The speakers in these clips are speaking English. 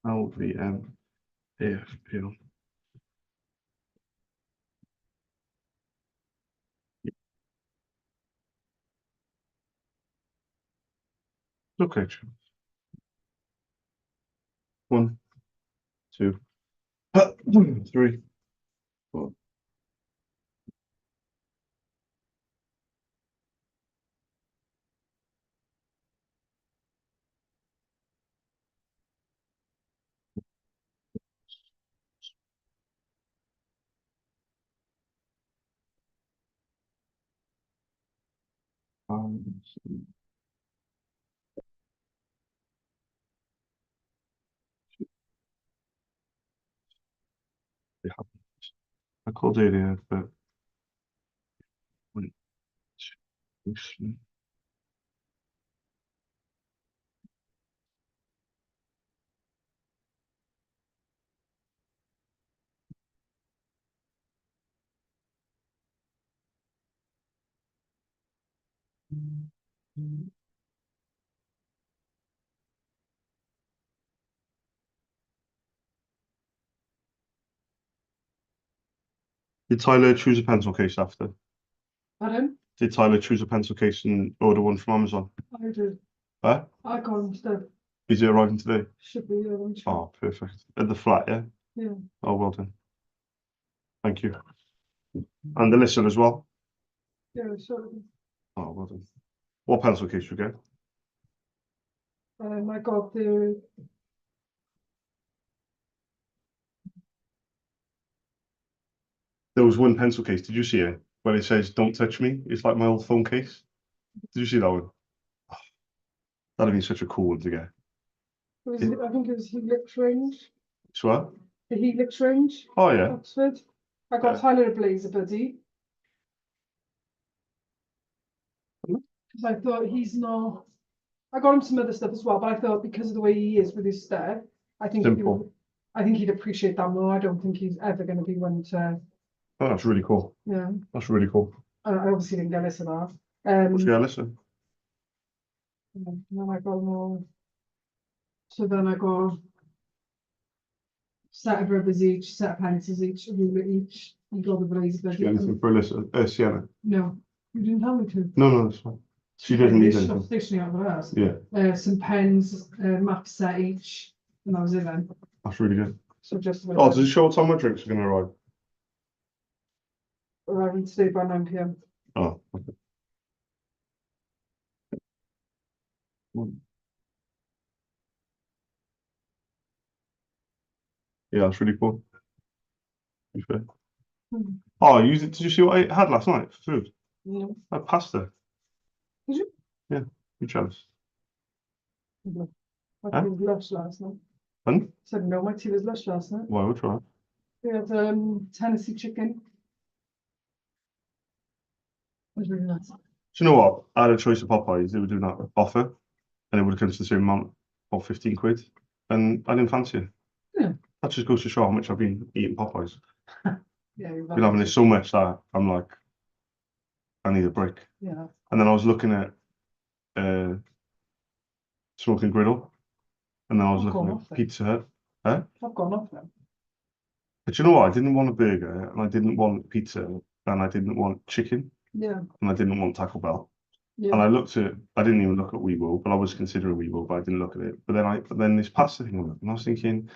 LVM AFPL. Okay, 1, 2, 3, 4. Yeah, I called it here, but wait, did Tyler choose a pencil case after? Pardon? Did Tyler choose a pencil case and order one from Amazon? I did. Huh? I got him instead. Is it arriving today? Should be, yeah. Oh, perfect. At the flat, yeah? Yeah. Oh, well done. Thank you. And the listener as well? Yeah, so Oh, well done. What pencil case you get? I got the There was one pencil case. Did you see it? Where it says, "Don't touch me." It's like my old phone case. Did you see that one? That'd have been such a cool one to get. I think it was Helix range. So, The Helix range, oh, yeah. Oxford. I got Yeah. Tyler a blazer buddy. Because I thought he's not. I got him some other stuff as well, but I thought because of the way he is with his stare, I think Simple. I think he'd appreciate that more. I don't think he's ever going to be one to. Oh, that's really cool. Yeah. That's really cool. I obviously didn't get this of that. Yeah, listen. And then I got more. So then I got set of rubbers each, set of pencils each, a ruler each, and got the blazer Did you buddy. get anything for Alyssa? Sienna? No, you didn't tell me to. No, that's fine. She doesn't need anything. Stationery out of the house. Yeah, Some pens, map set each, and that was it then. that's really good. So just Oh, does it show what time my drinks are going to arrive? arriving today by 9 p.m. Oh, okay. Yeah, that's really cool. To be fair. Oh, did you see what I had last night for food? No. I had pasta. Did you? Yeah, you jealous? No. My Huh? tea was lush last night. Fun? Said no, my tea was lush last night. Why, we'll try. We had Tennessee chicken. It was really nice. Do you know what? I had a choice of Popeyes. They were doing that offer, and it would have come to the same amount, or 15 quid, and I didn't fancy it. Yeah. That just goes to show how much I've been eating Popeyes. Yeah, Been having it so much that I'm like, I need a break. Yeah. And then I was looking at Smoking Griddle, and then I was looking at Pizza Hut. Huh? I've gone off them. But you know what? I didn't want a burger, and I didn't want pizza, and I didn't want chicken, Yeah. and I didn't want Taco Bell. Yeah. And I didn't even look at Weibo, but I was considering Weibo, but I didn't look at it. But then this pasta thing went up, and I was thinking,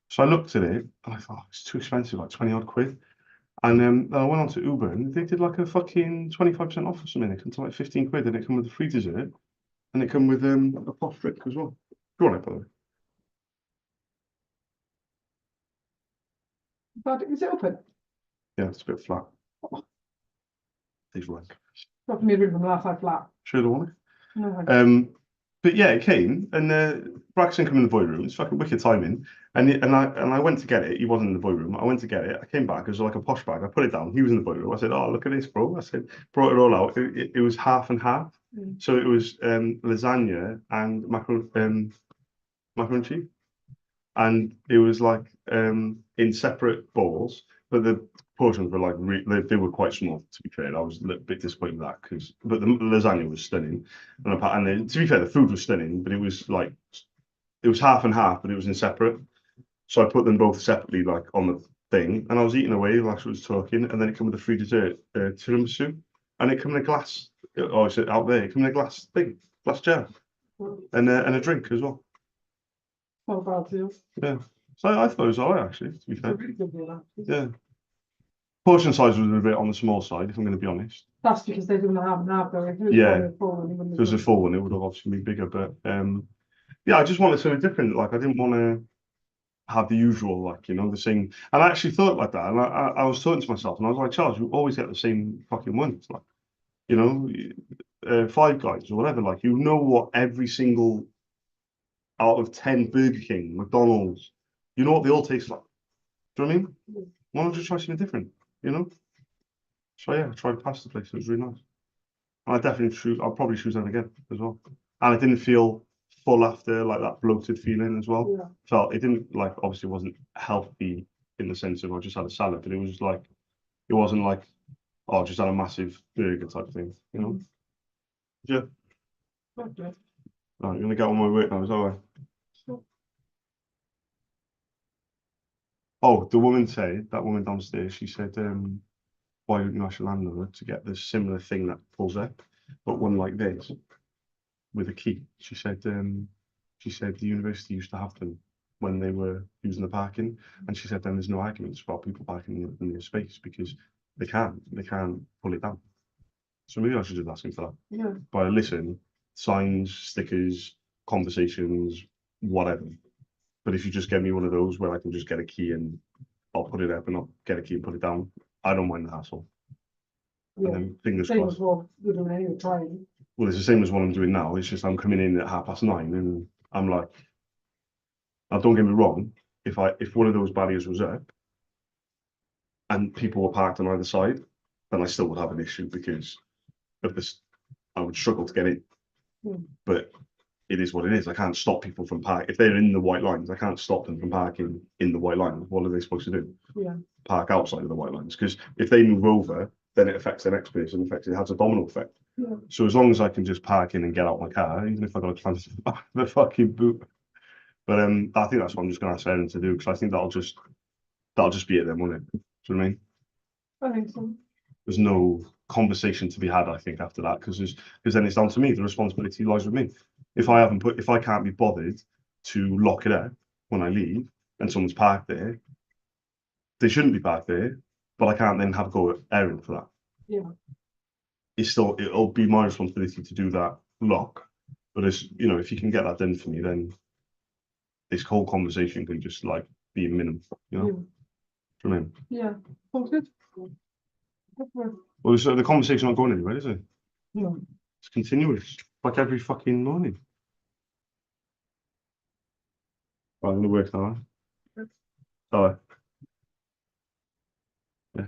so I looked at it, and I thought, oh, it's too expensive, like 20 odd quid. And then I went on to Uber, and they did like a fucking 25% off or something. It came to like 15 quid, and it come with a free dessert, and it come with a posh drink as well. Do you want it, by the way? But is it open? Yeah, it's a bit flat. These rank. Not me reading them laugh like flat. Sure, don't want it. No, But yeah, it came, and Braxton come in the void room. It's fucking wicked timing. And I went to get it. He wasn't in the void room. I went to get it. I came back. It was like a posh bag. I put it down. He was in the void room. I said, "Oh, look at this, bro." I said, brought it all out. It was half and half. So it was lasagna and macaroni and cheese, and it was like in separate bowls, but the portions were like they were quite small. To be fair, I was a little bit disappointed with that but the lasagna was stunning, and to be fair, the food was stunning, but it was like it was half and half, but it was in separate. So I put them both separately, like on the thing, and I was eating away whilst I was talking, and then it came with a free dessert, tiramisu, and it came in a glass. Oh, is it out there? It came in a glass thing, glass jar, and a drink as well. Not bad too. Yeah. So I thought it was alright actually, to be It's a fair. really good meal, actually. Yeah. Portion size was a bit on the small side, if I'm going to be honest. That's because they're doing a half and half though. If it was Yeah. probably a full one, it wouldn't If have it was a done. full one, it would have obviously been bigger, but yeah, I just wanted something different. Like I didn't want to have the usual, like, you know, the same. And I actually thought like that. And I was talking to myself and I was like, Charles, you always get the same fucking ones. Like, you know, Five Guys or whatever. Like, you know what every single out of 10 Burger King, McDonald's, you know what they all taste like. Do you know what I mean? Why not just try something different, you know? So yeah, I tried the pasta place. It was really nice. And I definitely choose, I'll probably choose that again as well. And I didn't feel full after, like that bloated feeling as well. Yeah. Felt it didn't, like, obviously wasn't healthy in the sense of I just had a salad, but it was like it wasn't like, oh, I just had a massive burger type thing, you know? Yeah. Okay. Right, I'm gonna get on my work now, is that all right? So, Oh, the woman said, that woman downstairs, she said, why don't you ask your landlord to get this similar thing that pulls up, but one like this with a key. She said the university used to have them when they were using the parking, and she said then there's no arguments about people parking in the space because they can't pull it down. So maybe I should just ask him for that. yeah. But listen, signs, stickers, conversations, whatever. But if you just get me one of those where I can just get a key and I'll put it up and I'll get a key and put it down, I don't mind the hassle. And Yeah. then fingers Same as crossed. what we're doing anyway, trying. Well, it's the same as what I'm doing now. It's just I'm coming in at 9:30 and I'm like, now don't get me wrong, if one of those barriers was up and people were parked on either side, then I still would have an issue because of this. I would struggle to get in. Hmm. But it is what it is. I can't stop people from park if they're in the white lines. I can't stop them from parking in the white lines. What are they supposed to do? Yeah. Park outside of the white lines because if they move over, then it affects the next person. It has a domino effect. Yeah. So as long as I can just park in and get out my car, even if I got to climb the fucking boot. But I think that's what I'm just going to ask Erin to do because I think that'll just be it then, won't it? Do you know what I mean? I think so. There's no conversation to be had, I think, after that, because then it's down to me. The responsibility lies with me. If I can't be bothered to lock it up when I leave and someone's parked there, they shouldn't be parked there, but I can't then have a go at Erin for that. Yeah. It'll be my responsibility to do that lock. But if you can get that done for me, then this whole conversation can just like be minimum, you know? Yeah. Do you know what I mean? Yeah. Sounds good. Well, so the conversation not going anywhere, is it? No. It's continuous, like every fucking morning. Right, I'm gonna work now. All right. Yeah.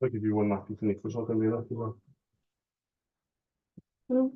I'll give you one nappy to Nick, because I'll give you that as well. Mm.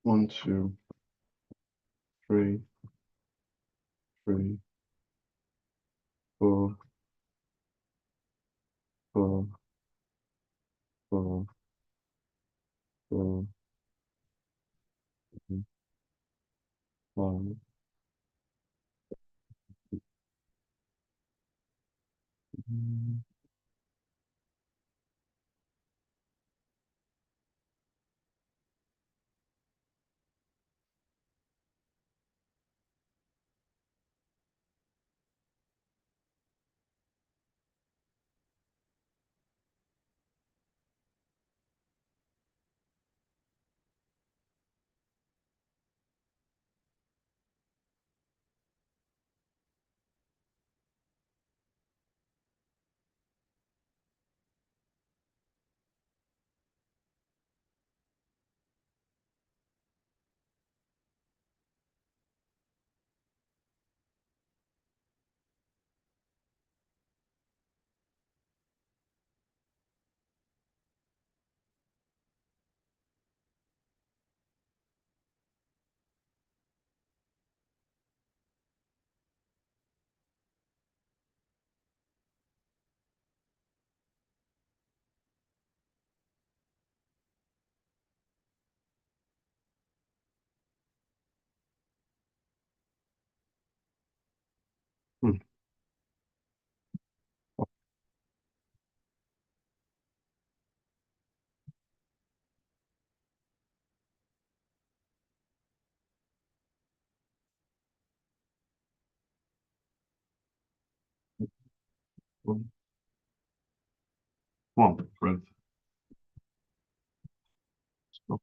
1, 2, 3, 3, 4, 4, 4, 4, 5. Hmm. 1, Fred. Stop.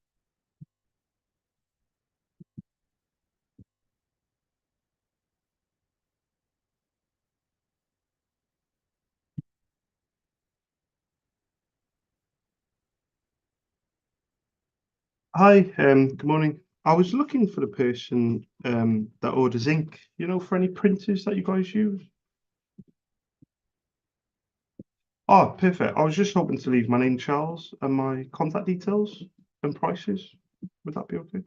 Hi, good morning. I was looking for the person that orders ink, for any printers that you guys use. Oh, perfect. I was just hoping to leave my name, Charles, and my contact details and prices. Would that be okay?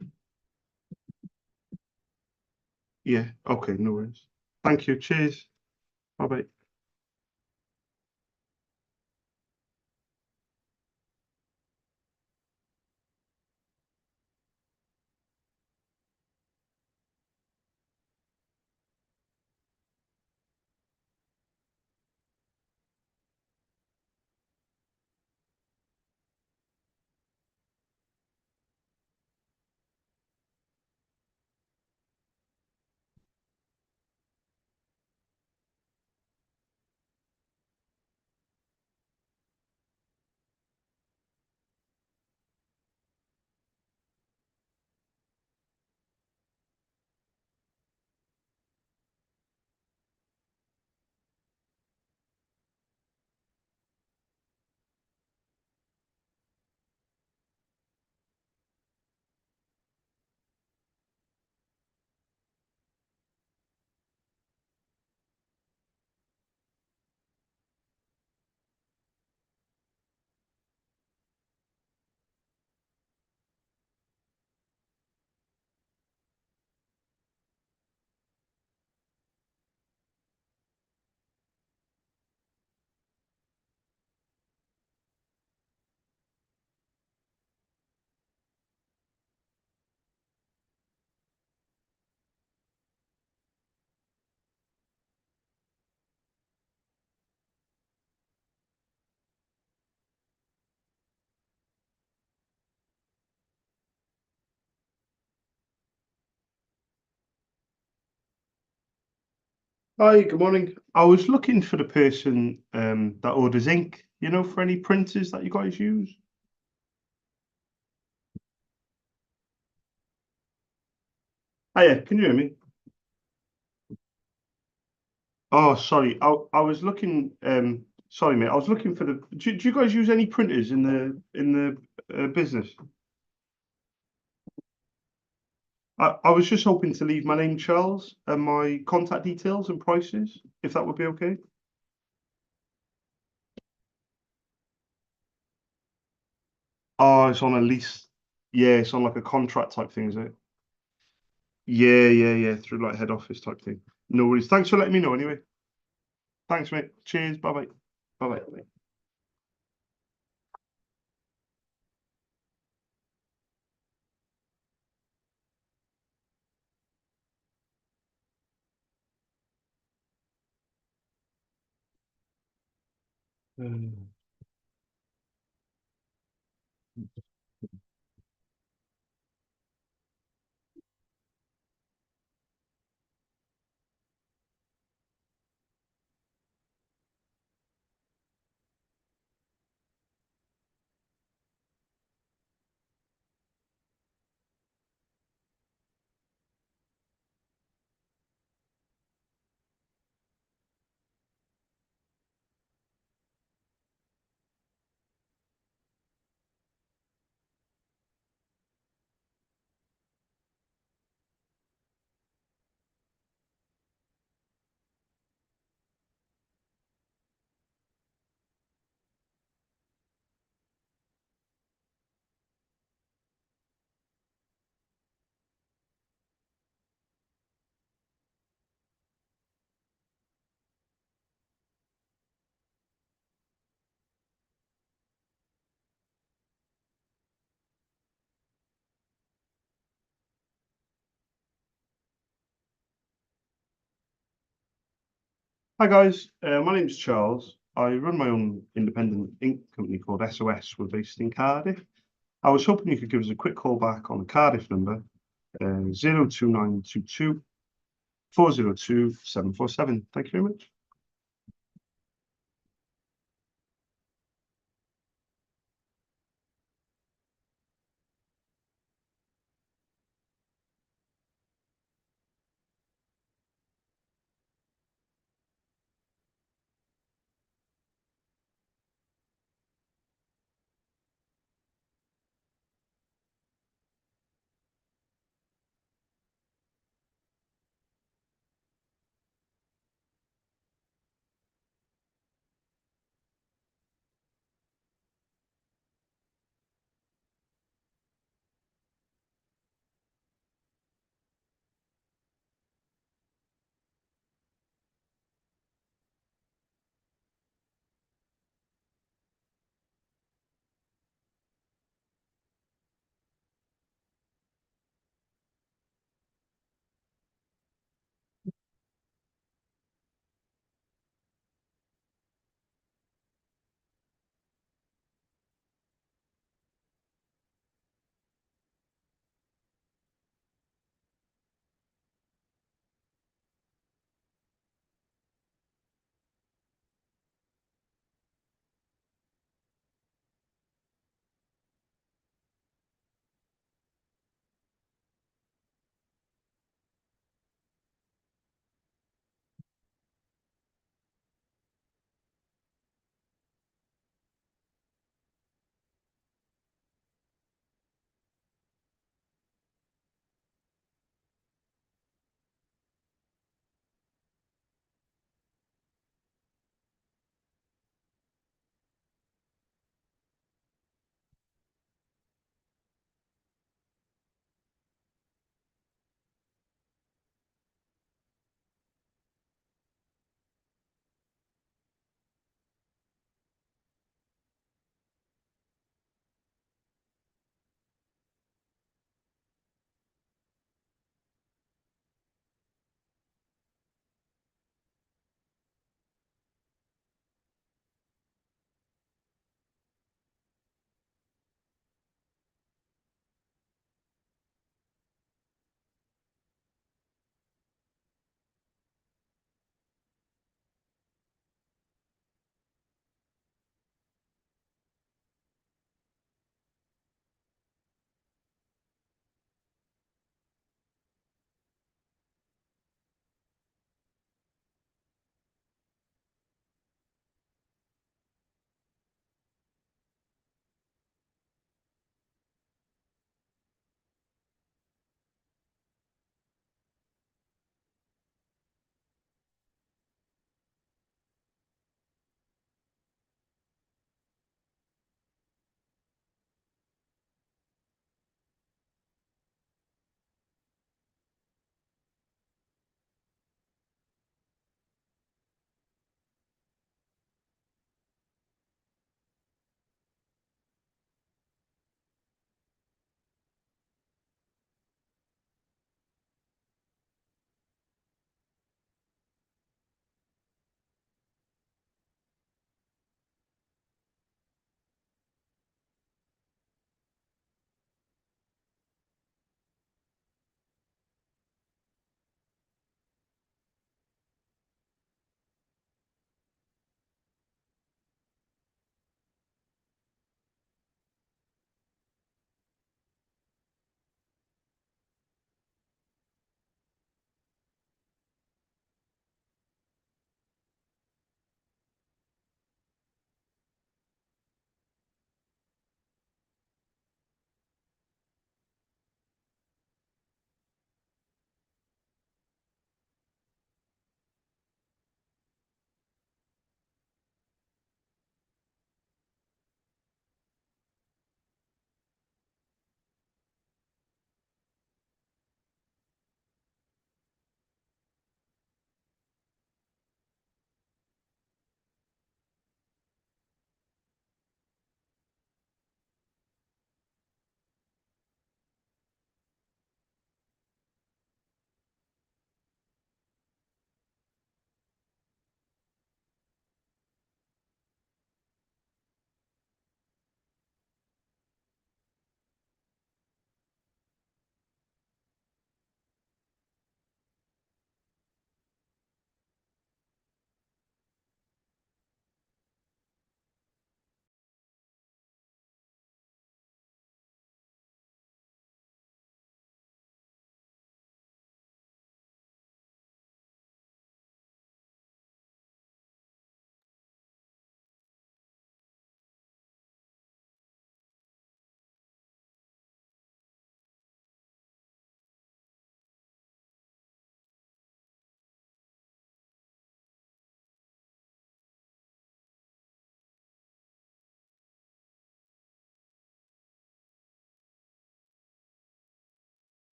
Yeah, okay, no worries. Thank you. Cheers. Bye-bye. Hi, good morning. I was looking for the person that orders ink, for any printers that you guys use. Hiya, can you hear me? Oh, sorry. I was looking. Sorry, mate. I was looking for the. Do you guys use any printers in the business? I was just hoping to leave my name, Charles, and my contact details and prices, if that would be okay. Oh, it's on a lease. Yeah, it's on like a contract type thing, is it? Yeah, yeah, yeah. Through like head office type thing. No worries. Thanks for letting me know anyway. Thanks, mate. Cheers. Bye bye. Bye bye. Hi guys, my name's Charles. I run my own independent ink company called SOS. We're based in Cardiff. I was hoping you could give us a quick call back on the Cardiff number, 02922 Thank you very much.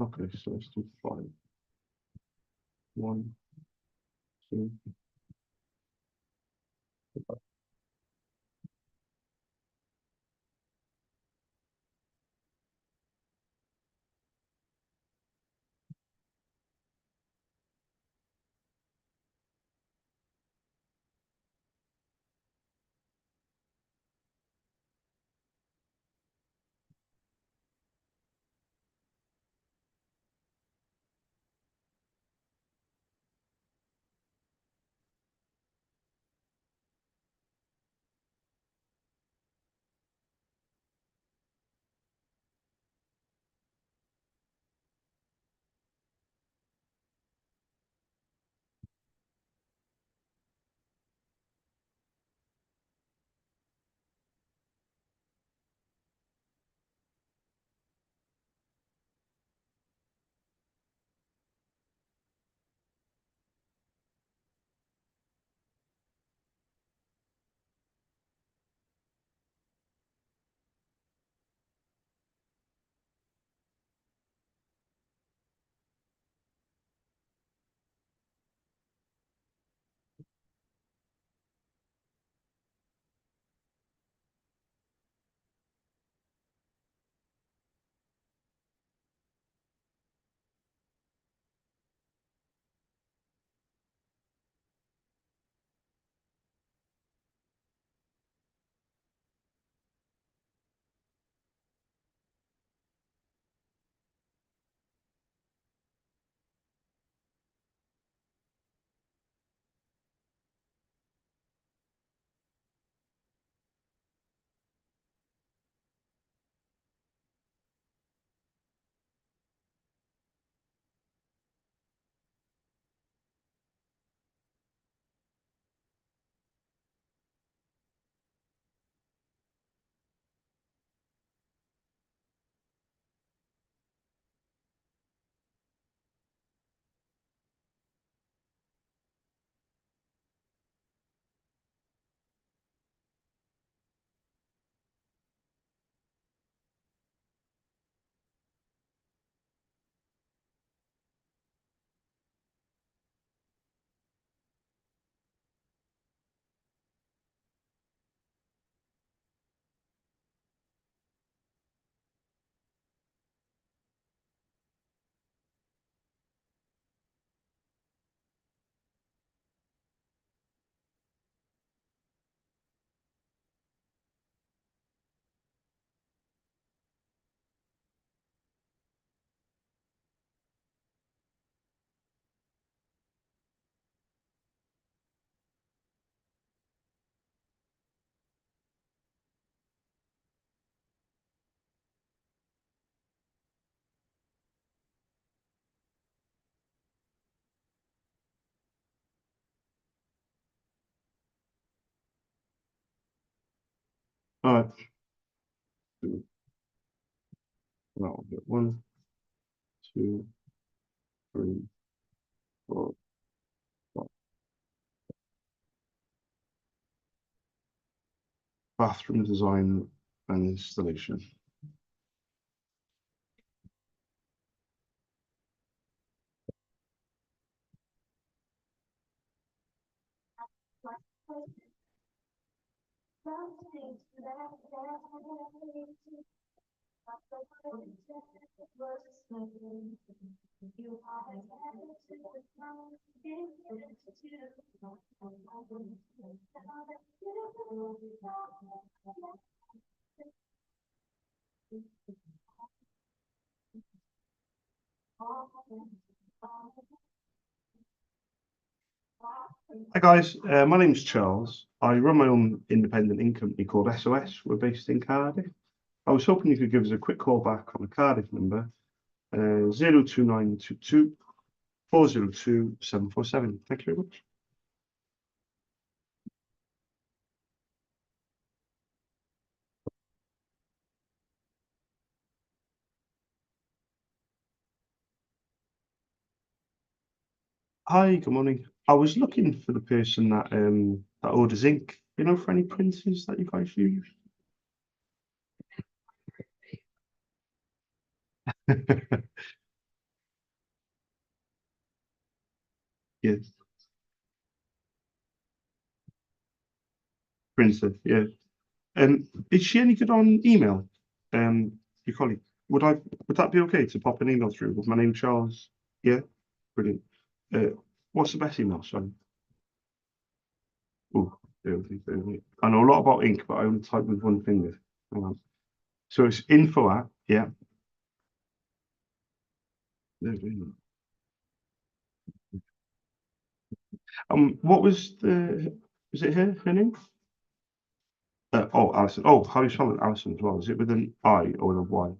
Okay, so let's do 5. 1, 2. All right. Now we'll get 1, 2, 3, 4, 5. Bathroom design and installation. Hi guys, my name's Charles. I run my own independent ink company called SOS. We're based in Cardiff. I was hoping you could give us a quick call back on the Cardiff number, 02922 402 747. Thank you very much. Hi, good morning. I was looking for the person that orders ink, for any printers that you guys use. Yes, printer, yeah. Is she any good on email? Your colleague. Would that be okay to pop an email through with my name, Charles? Yeah, brilliant. Uh, what's the best email, son? Oh, I know a lot about ink, but I only type with one finger. Hang on. So it's info at, yeah. What was was it her name? Oh, Alison. Oh, how do you spell it? Alison as well. Is it with an I or a Y?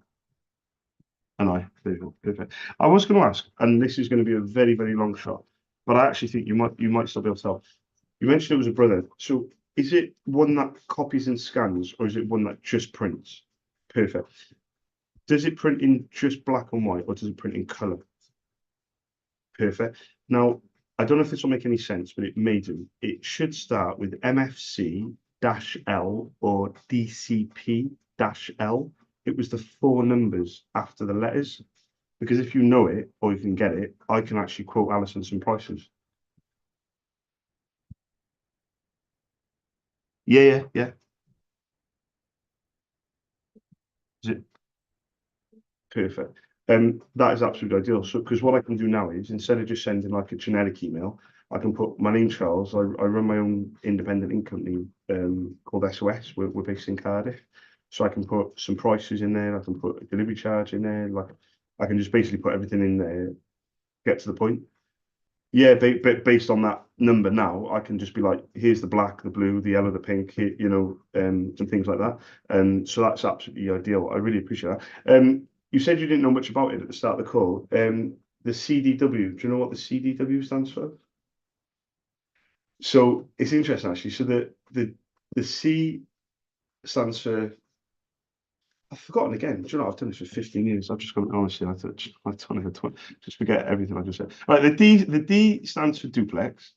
An I. There you go. Perfect. I was going to ask, and this is going to be a very, very long shot, but I actually think you might still be able to help. You mentioned it was a brother. So is it one that copies and scans, or is it one that just prints? Perfect. Does it print in just black and white, or does it print in color? Perfect. Now, I don't know if this will make any sense, but it may do. It should start with MFC-L or DCP-L. It was the four numbers after the letters, because if you know it or you can get it, I can actually quote Alison some prices. Yeah, yeah, yeah. Is it perfect? That is absolutely ideal. So, because what I can do now is instead of just sending like a generic email, I can put my name Charles. I run my own independent ink company called SOS. We're based in Cardiff, so I can put some prices in there. I can put a delivery charge in there. Like I can just basically put everything in there, get to the point. Yeah, based on that number now, I can just be like, here's the black, the blue, the yellow, the pink, and things like that. And so that's absolutely ideal. I really appreciate that. You said you didn't know much about it at the start of the call. The CDW, do you know what the CDW stands for? So it's interesting actually. So the C stands for, I've forgotten again. Do you know, I've done this for 15 years. I've just gone, honestly, I don't just forget everything I just said. Right, the D stands for duplex.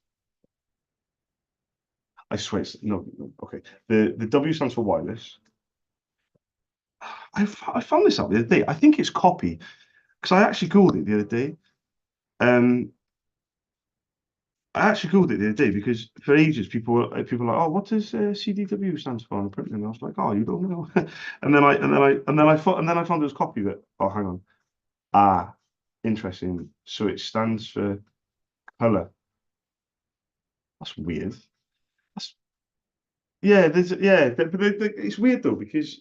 I swear, no, okay. The W stands for wireless. I found this out the other day. I think it's copy because I actually googled it the other day. Um, I actually googled it the other day because for ages people were like, oh, what does CDW stands for on printing? And I was like, oh, you don't know. and then I found it was copy. That oh, hang on, interesting. So it stands for color. That's weird. That's but it's weird though because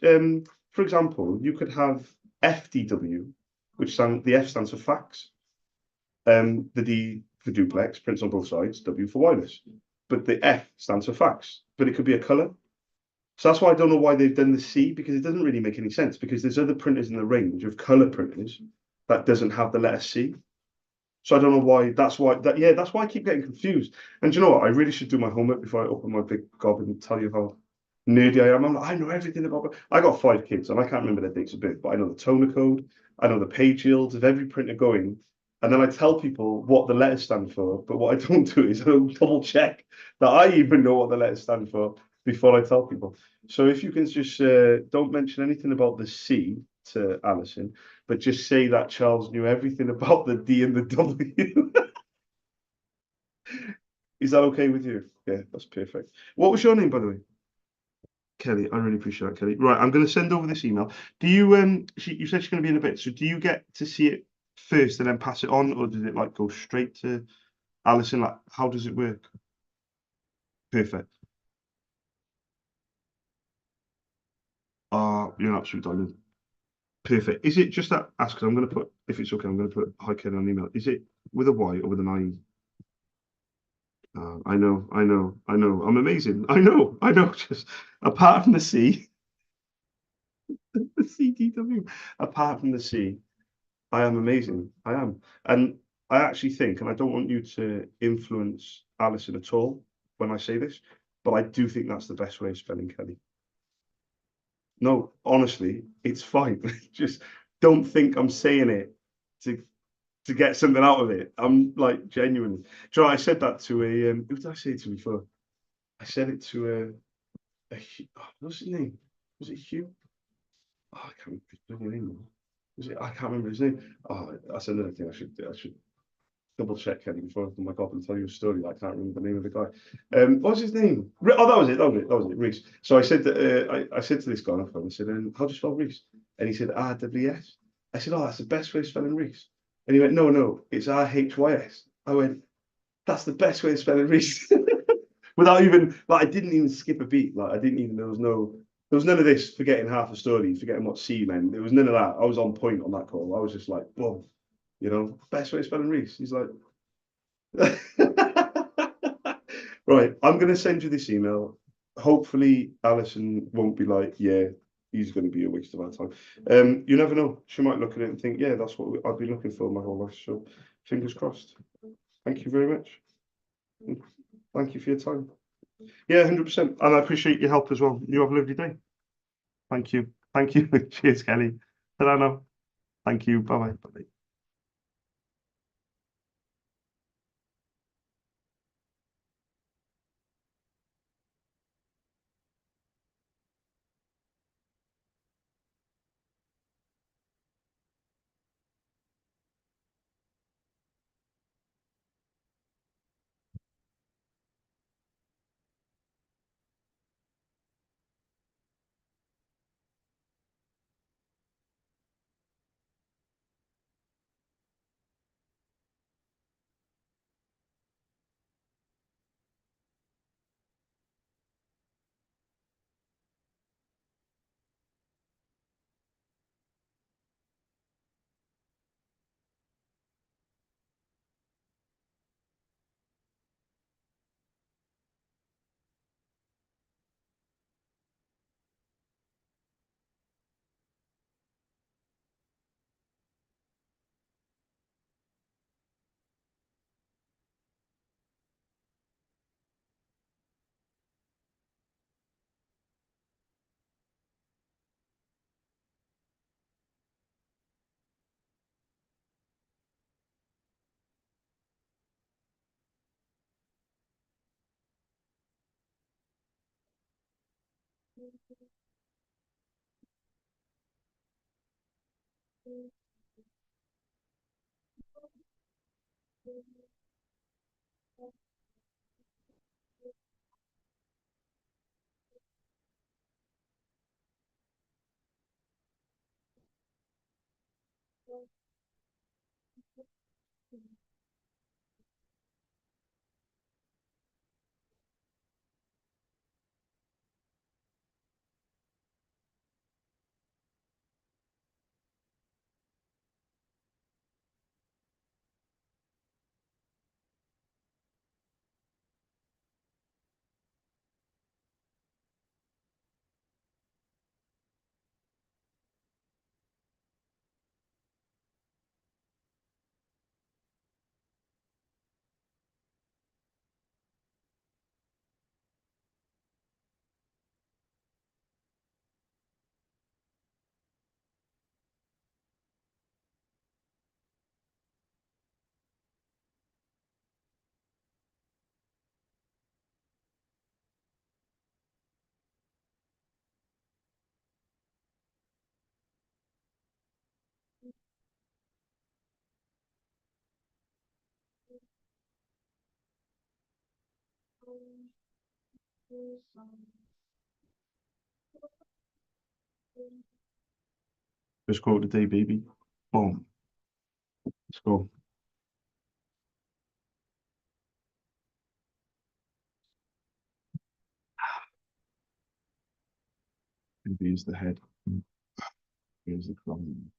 for example, you could have FDW, the F stands for fax, the D for duplex, prints on both sides, W for wireless, but the F stands for fax, but it could be a color. So that's why I don't know why they've done the C because it doesn't really make any sense because there's other printers in the range of color printers that doesn't have the letter C. So I don't know why. That's why I keep getting confused. And do you know what? I really should do my homework before I open my big gob and tell you how nerdy I am. I know everything about it. I got five kids and I can't remember their dates of birth, but I know the toner code. I know the page yields of every printer going. And then I tell people what the letters stand for. But what I don't do is I don't double check that I even know what the letters stand for before I tell people. So if you can just don't mention anything about the C to Alison, but just say that Charles knew everything about the D and the W. Is that okay with you? Yeah, that's perfect. What was your name, by the way? Kelly. I really appreciate that, Kelly. Right, I'm going to send over this email. Do you you said she's going to be in a bit, so do you get to see it first and then pass it on, or does it like go straight to Alison? Like, how does it work? Perfect. You're an absolute diamond. Perfect. Is it just that ask? 'Cause I'm going to put, if it's okay, I'm going to put hi Kelly on the email. Is it with a Y or with an I? I know. I'm amazing. I know. Just apart from the C, The CDW. Apart from the C, I am amazing. I am. And I actually think, and I don't want you to influence Alison at all when I say this, but I do think that's the best way of spelling Kelly. No, honestly, it's fine. Just don't think I'm saying it to get something out of it. I'm like genuinely. Do you know, I said that to a who did I say it to before? I said it to what's his name? Was it Hugh? Oh, I can't remember his name. Was it? I can't remember his name. Oh, that's another thing I should double check Kenny before I come back up and tell you a story. I can't remember the name of the guy. What's his name? Oh, that was it. That was it. That was it. Reese. So I said that I said to this guy on the phone. I said, "How do you spell Reese?" And he said, "R-W-S." I said, "Oh, that's the best way of spelling Reese." And he went, "No, no, it's R-H-Y-S." I went, "That's the best way of spelling Reese." Without even like, I didn't even skip a beat. Like, I didn't even. There was none of this forgetting half the story, forgetting what C meant. There was none of that. I was on point on that call. I was just like, boom, best way of spelling Reese. He's like, right, I'm going to send you this email. Hopefully, Alison won't be like, yeah, he's going to be a waste of our time. You never know. She might look at it and think, yeah, that's what I've been looking for my whole life. So, fingers crossed. Thank you very much. Thank you for your time. Yeah, 100%. And I appreciate your help as well. You have a lovely day. Thank you. Thank you. Cheers, Kelly. Ta-ra now. Thank you. Bye-bye. Bye-bye. Just call it a day, baby. Boom. Let's go. And here's the head. Here's the crown.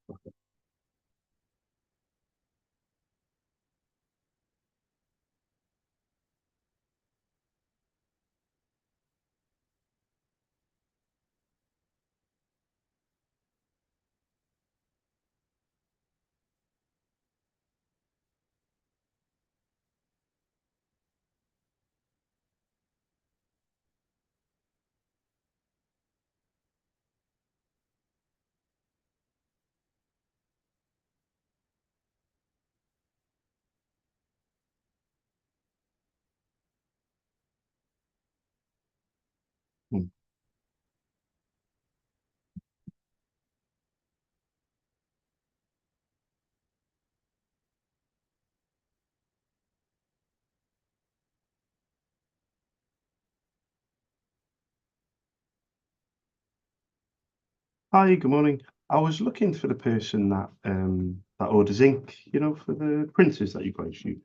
Hi, good morning. I was looking for the person that that orders ink, for the printers that you guys use.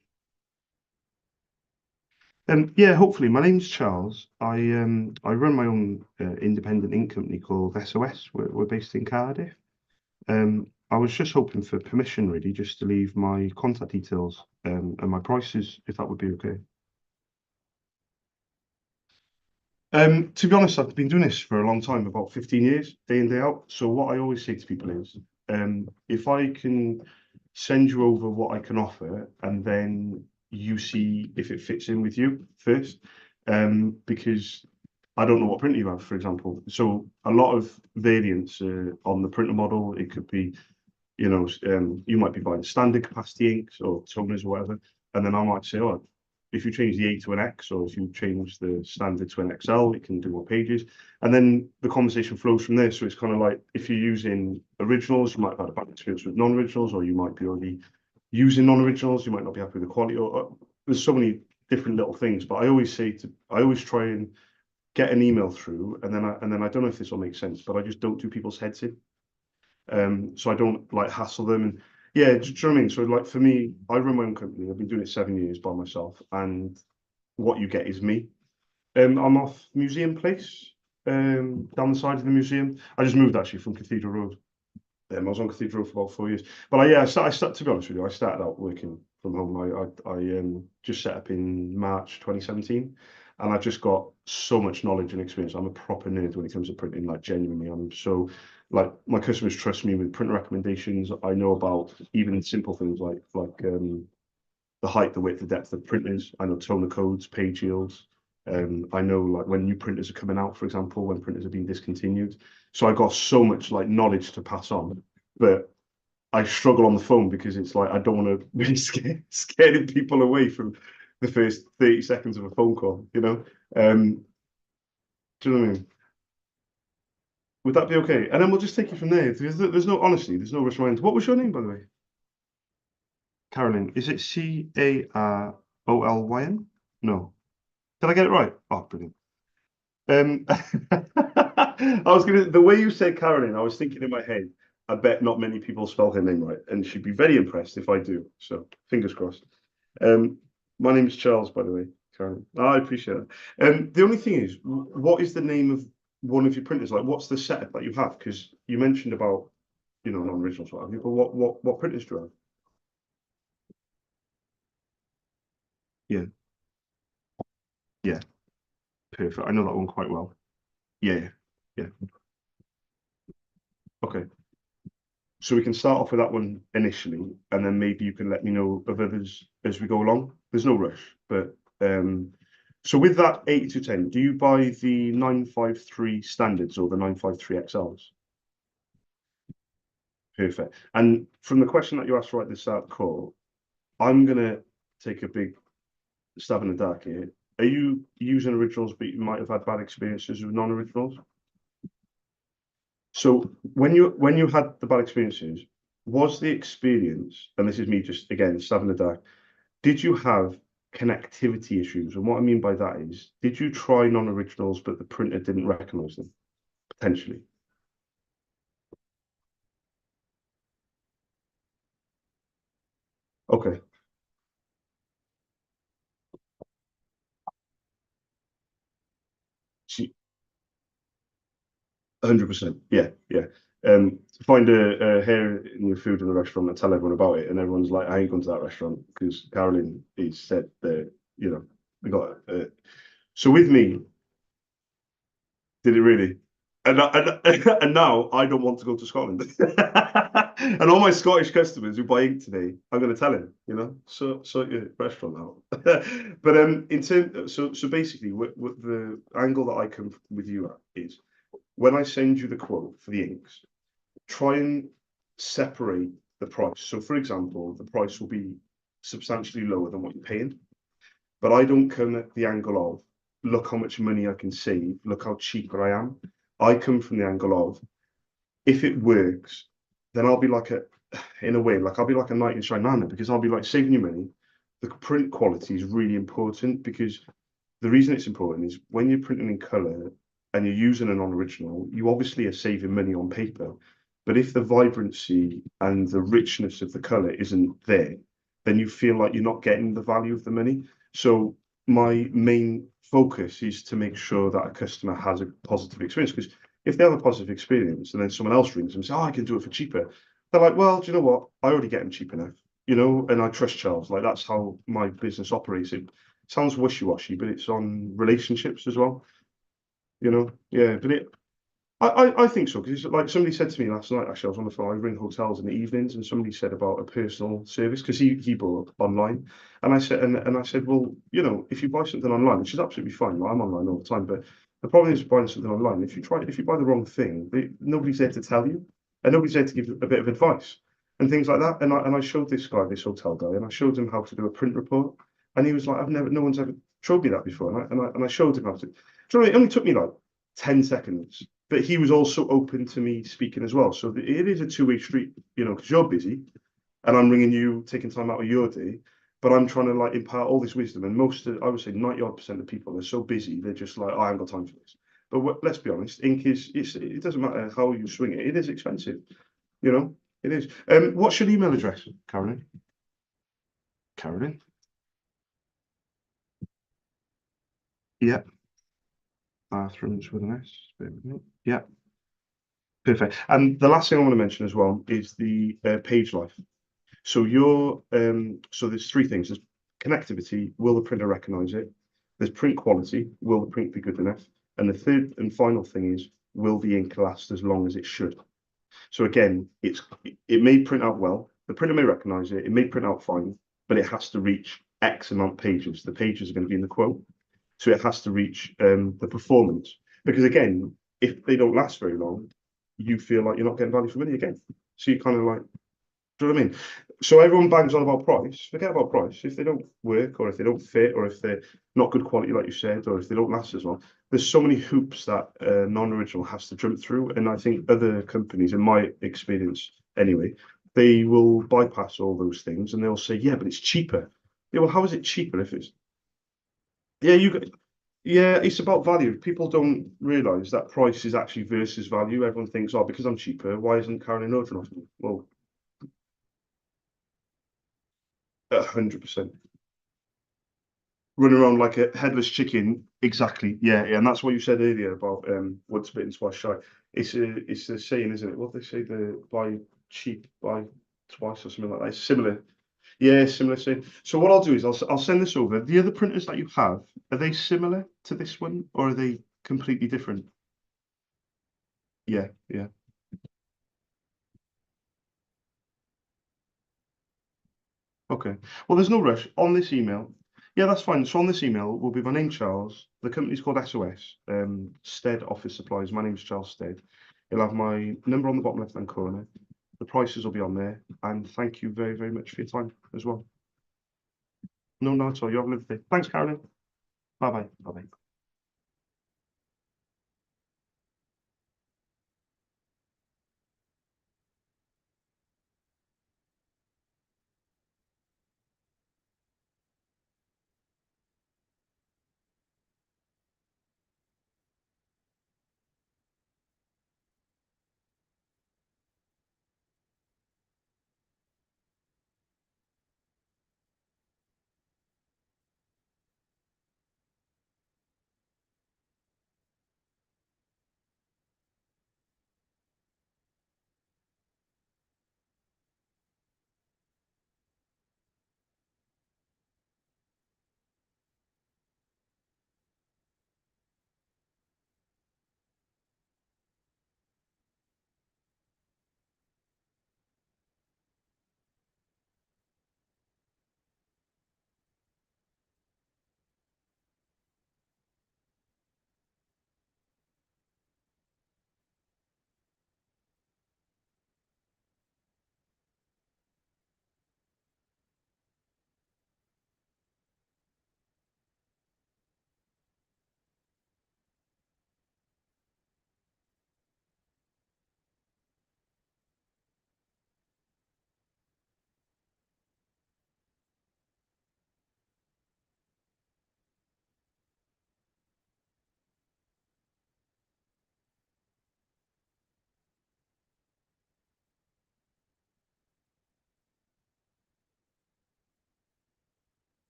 Yeah, hopefully. My name's Charles. I run my own independent ink company called SOS. We're based in Cardiff. I was just hoping for permission, really, just to leave my contact details and my prices, if that would be okay. To be honest, I've been doing this for a long time, about 15 years, day in, day out. So what I always say to people is, if I can send you over what I can offer, and then you see if it fits in with you first, because I don't know what printer you have, for example. So a lot of variants on the printer model. It could be, you might be buying standard capacity inks or toners or whatever, and then I might say, oh, if you change the A to an X, or if you change the standard to an XL, it can do more pages. And then the conversation flows from there. So it's kind of like, if you're using originals, you might have had a bad experience with non-originals, or you might be already using non-originals, you might not be happy with the quality, or there's so many different little things. But I always try and get an email through, and then I don't know if this will make sense, but I just don't do people's heads in. So I don't like hassle them. And yeah, do you know what I mean? So like for me, I run my own company. I've been doing it 7 years by myself, and what you get is me. I'm off Museum Place, down the side of the museum. I just moved actually from Cathedral Road. I was on Cathedral for about 4 years. But I started, to be honest with you, I started out working from home. I just set up in March 2017, and I've just got so much knowledge and experience. I'm a proper nerd when it comes to printing, like genuinely. I'm so, like, my customers trust me with print recommendations. I know about even simple things like the height, the width, the depth of printers. I know toner codes, page yields. I know like when new printers are coming out, for example, when printers are being discontinued. So I got so much like knowledge to pass on, but I struggle on the phone because it's like I don't want to be scaring people away from the first 30 seconds of a phone call, Do you know what I mean? Would that be okay? And then we'll just take it from there. There's no, honestly, there's no rush mind. What was your name, by the way? Carolyn. Is it Carolyn? No. Did I get it right? Oh, brilliant. I was the way you said Carolyn, I was thinking in my head, I bet not many people spell her name right, and she'd be very impressed if I do. So fingers crossed. Um, my name is Charles, by the way, Carolyn. Oh, I appreciate it. The only thing is, what is the name of one of your printers? Like, what's the setup that you have? Because you mentioned about, non-originals, what have you, but what printers do you have? Yeah, yeah, perfect. I know that one quite well. Yeah, yeah, yeah. Okay. So we can start off with that one initially, and then maybe you can let me know of others as we go along. There's no rush, but so with that 8210, do you buy the 953 standards or the 953 XLs? Perfect. And from the question that you asked right at the start of the call, I'm gonna take a big stab in the dark here. Are you using originals, but you might have had bad experiences with non-originals? So when you had the bad experiences, was the experience, and this is me just again stabbing in the dark, did you have connectivity issues? And what I mean by that is, did you try non-originals, but the printer didn't recognize them, potentially? Okay. 100%. Yeah, yeah. Find a hair in your food in the restaurant and tell everyone about it, and everyone's like, "I ain't going to that restaurant because Carolyn is said that they got." So with me, did it really? And now I don't want to go to Scotland. And all my Scottish customers who buy ink today, I'm going to tell him, sort your restaurant out. But in terms, so basically, what the angle that I come with you at is when I send you the quote for the inks, try and separate the price. So, for example, the price will be substantially lower than what you're paying, but I don't come at the angle of, look how much money I can save, look how cheaper I am. I come from the angle of, if it works, then I'll be like in a way, like I'll be like a knight in shining armor, because I'll be like saving you money. The print quality is really important, because the reason it's important is when you're printing in color, and you're using a non-original, you obviously are saving money on paper. But if the vibrancy and the richness of the color isn't there, then you feel like you're not getting the value of the money. So my main focus is to make sure that a customer has a positive experience. Because if they have a positive experience and then someone else rings them and says, "Oh, I can do it for cheaper," they're like, "Well, do you know what? I already get them cheap enough, and I trust Charles." Like that's how my business operates. It sounds wishy-washy, but it's on relationships as well. Yeah, but I think so because like somebody said to me last night. Actually, I was on the phone. I ring hotels in the evenings, and somebody said about a personal service because he bought online, and I said, well, if you buy something online, which is absolutely fine. Like, I'm online all the time, but the problem is buying something online. If you buy the wrong thing, nobody's there to tell you, and nobody's there to give a bit of advice and things like that. And I showed this guy, this hotel guy, and I showed him how to do a print report, and he was like, no one's ever showed me that before, and I showed him how to. Do you know what I mean? It only took me like 10 seconds, but he was also open to me speaking as well. So it is a two-way street, because you're busy and I'm ringing you, taking time out of your day, but I'm trying to like impart all this wisdom. And I would say 90% of people are so busy, they're just like, I haven't got time for this. But let's be honest, ink it doesn't matter how you swing it, it is expensive, you know, it is. What's your email address, Carolyn? Carolyn? Yeah. Bathrooms with an S. Yeah. Perfect. And the last thing I want to mention as well is the page life. So there's three things. There's connectivity. Will the printer recognize it? There's print quality. Will the print be good enough? And the third and final thing is, will the ink last as long as it should? So again, it may print out well. The printer may recognize it. It may print out fine, but it has to reach X amount of pages. The pages are going to be in the quote. So it has to reach the performance. Because again, if they don't last very long, you feel like you're not getting value for money again. So you kind of like, do you know what I mean? So everyone bangs on about price. Forget about price. If they don't work, or if they don't fit, or if they're not good quality, like you said, or if they don't last as long, there's so many hoops that non-original has to jump through. And I think other companies, in my experience anyway, they will bypass all those things and they'll say, yeah, but it's cheaper. Yeah, well, how is it cheaper if it's yeah, yeah, it's about value. People don't realize that price is actually versus value. Everyone thinks, oh, because I'm cheaper, why isn't Carolyn Norton off me? Well, 100%. Running around like a headless chicken. Exactly. Yeah, yeah. And that's what you said earlier about once bitten, twice shy. It's a saying, isn't it? What they say, the buy cheap, buy twice or something like that. It's similar. Yeah, similar saying. So what I'll do is I'll send this over. The other printers that you have, are they similar to this one or are they completely different? Yeah, yeah. Okay. Well, there's no rush on this email. Yeah, that's fine. So on this email will be my name, Charles. The company's called SOS, Stead Office Supplies. My name's Charles Stead. You'll have my number on the bottom left-hand corner. The prices will be on there. And thank you very, very much for your time as well. No, not at all. You have a lovely day. Thanks, Carolyn. Bye-bye. Bye-bye.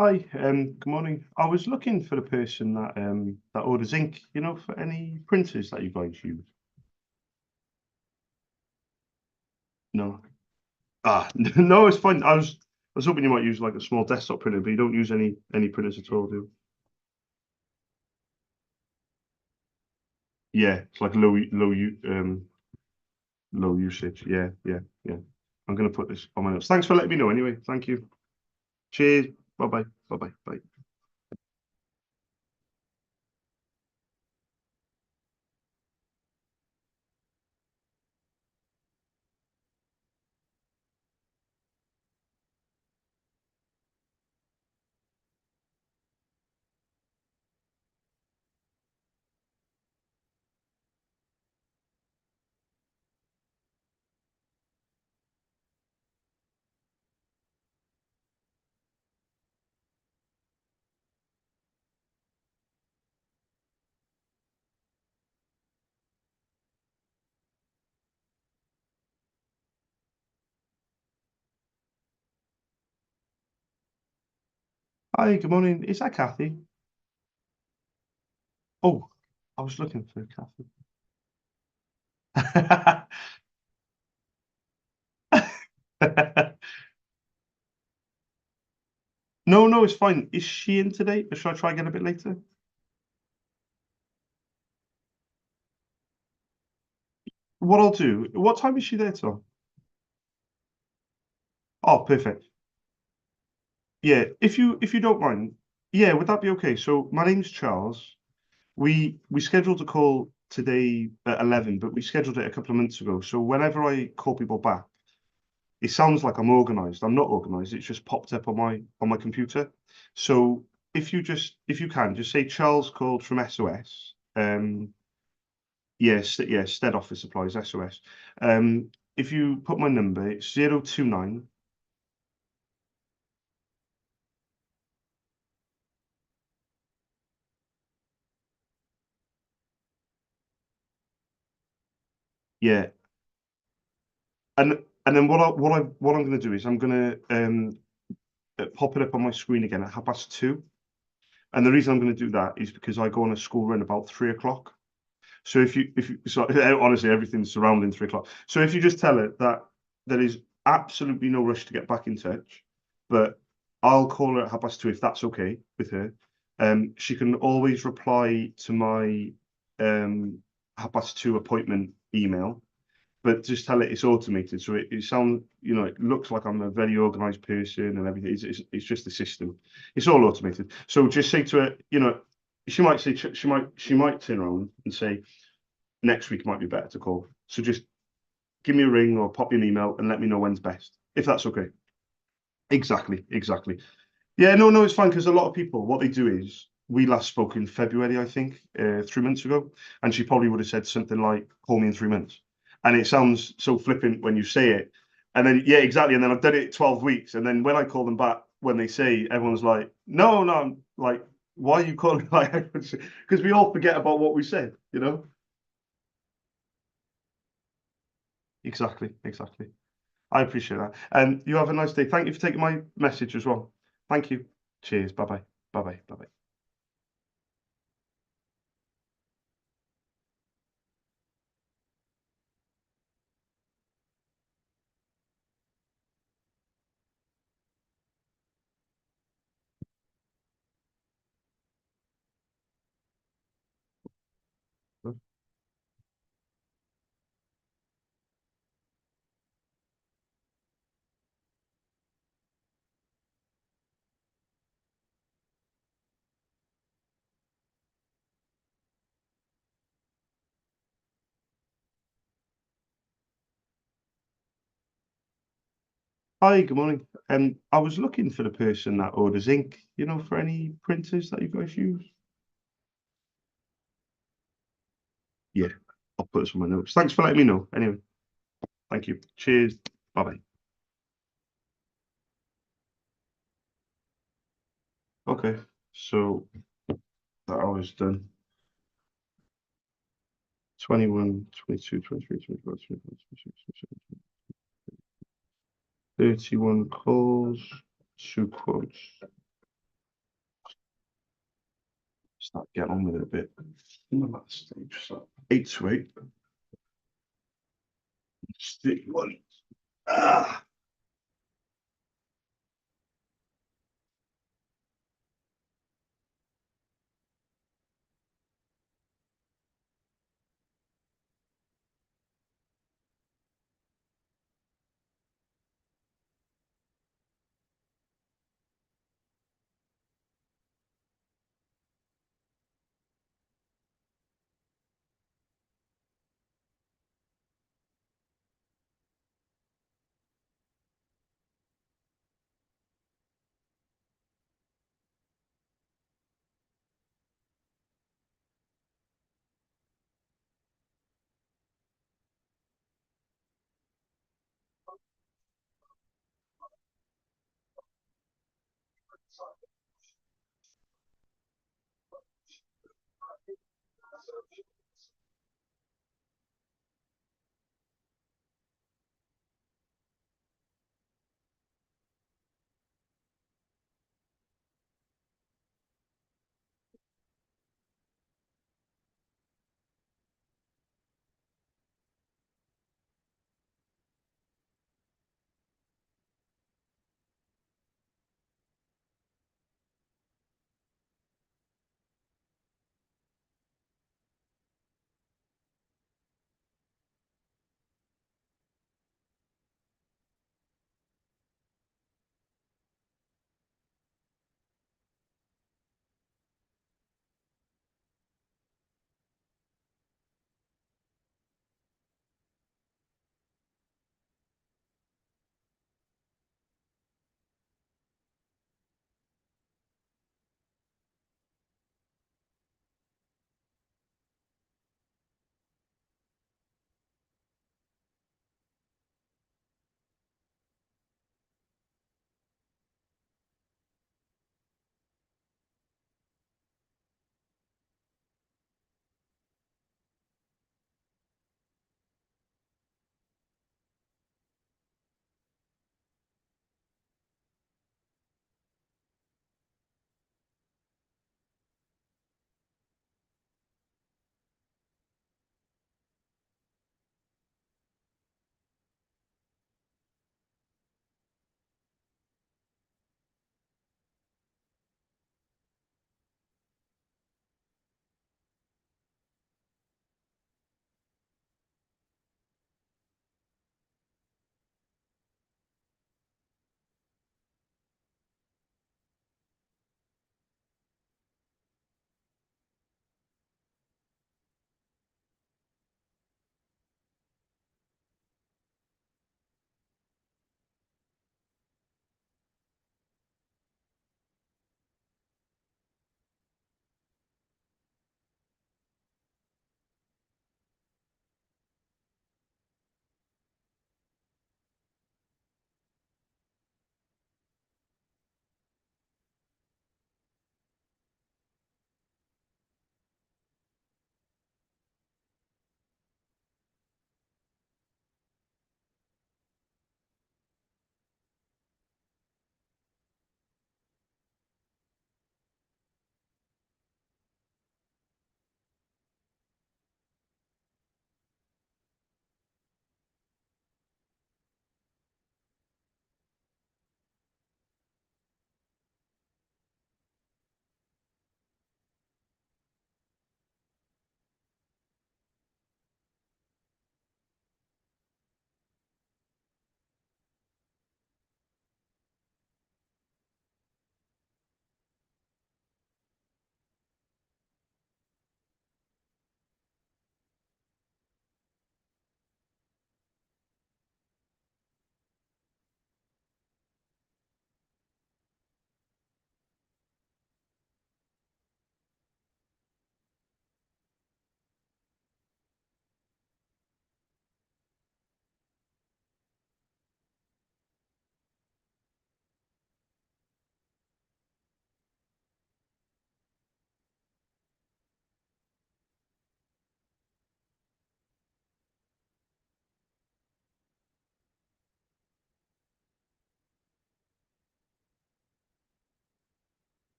Hi, good morning. I was looking for the person that orders ink, for any printers that you guys use. No. No, it's fine. I was hoping you might use like a small desktop printer, but you don't use any printers at all, do you? Yeah, it's like low usage. Yeah, yeah, yeah. I'm gonna put this on my notes. Thanks for letting me know anyway. Thank you. Cheers. Bye bye. Bye bye. Bye. Hi, good morning. Is that Kathy? Oh, I was looking for Kathy. No, no, it's fine. Is she in today? Or should I try again a bit later? What I'll do, what time is she there till? Oh, perfect. Yeah, if you don't mind, yeah, would that be okay? So my name's Charles. We scheduled a call today at 11, but we scheduled it a couple of months ago. So whenever I call people back, it sounds like I'm organized. I'm not organized. It's just popped up on my computer. So if you can, just say Charles called from SOS. Yes, yeah, Stead Office Supplies, SOS. If you put my number, it's 029. Yeah, and then what I'm going to do is I'm going to pop it up on my screen again at 2:30. And the reason I'm going to do that is because I go on a school run about 3 o'clock. So so honestly, everything's surrounding 3 o'clock. So if you just tell it that there is absolutely no rush to get back in touch, but I'll call her at 2:30 if that's okay with her. She can always reply to my 2:30 appointment email, but just tell it it's automated. So it sounds, it looks like I'm a very organized person and everything. It's just the system. It's all automated. So just say to her, she might say she might turn around and say next week might be better to call. So just give me a ring or pop me an email and let me know when's best, if that's okay. Exactly, exactly. Yeah, no, no, it's fine because a lot of people, what they do is, we last spoke in February, I think, 3 months ago, and she probably would have said something like, "Call me in 3 months," and it sounds so flippant when you say it, and then yeah, exactly, and then I've done it 12 weeks, and then when I call them back, when they say, everyone's like, "No, no," I'm like, "Why are you calling?" Like, because we all forget about what we said. Exactly, exactly. I appreciate that, and you have a nice day. Thank you for taking my message as well. Thank you. Cheers. Bye bye. Bye bye. Bye bye. Hi, good morning. I was looking for the person that orders ink, for any printers that you guys use. Yeah, I'll put this on my notes. Thanks for letting me know. Anyway, thank you. Cheers. Bye bye. Okay, so that hour's done. 21, 22, 23, 24, 25, 26, 27, 31 calls, 2 quotes. start getting on with it a bit. I'm at that stage, so 8 to 8. Stick one. Ah.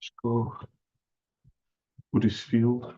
Let's go Huddersfield.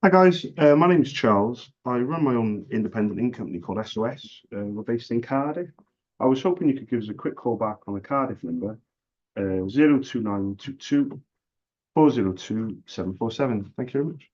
Hi guys, my name is Charles. I run my own independent ink company called SOS. We're based in Cardiff. I was hoping you could give us a quick call back on the Cardiff number, 02922 747. Thank you very much.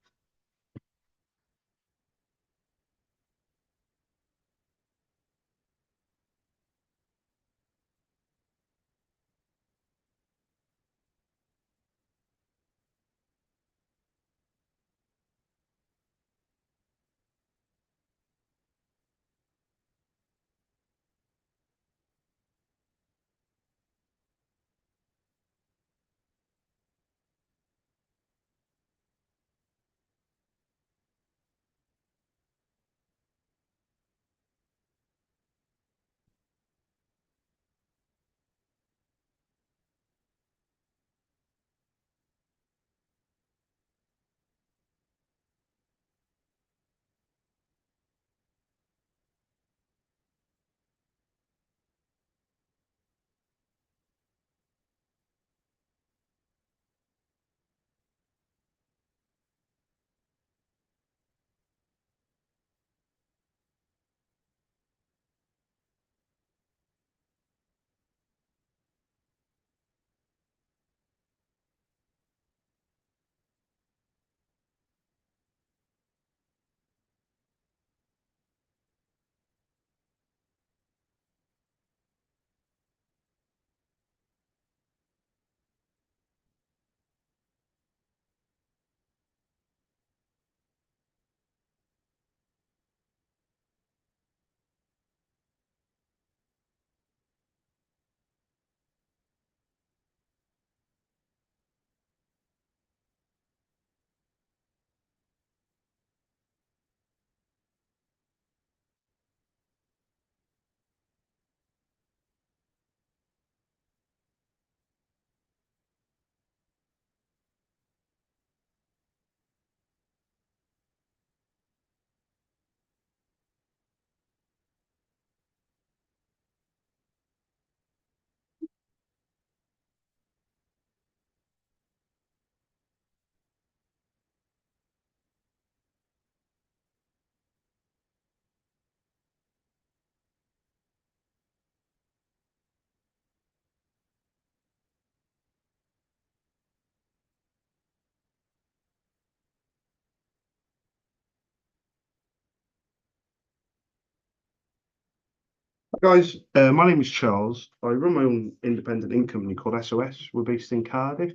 Guys, my name is Charles. I run my own independent ink company called SOS. We're based in Cardiff.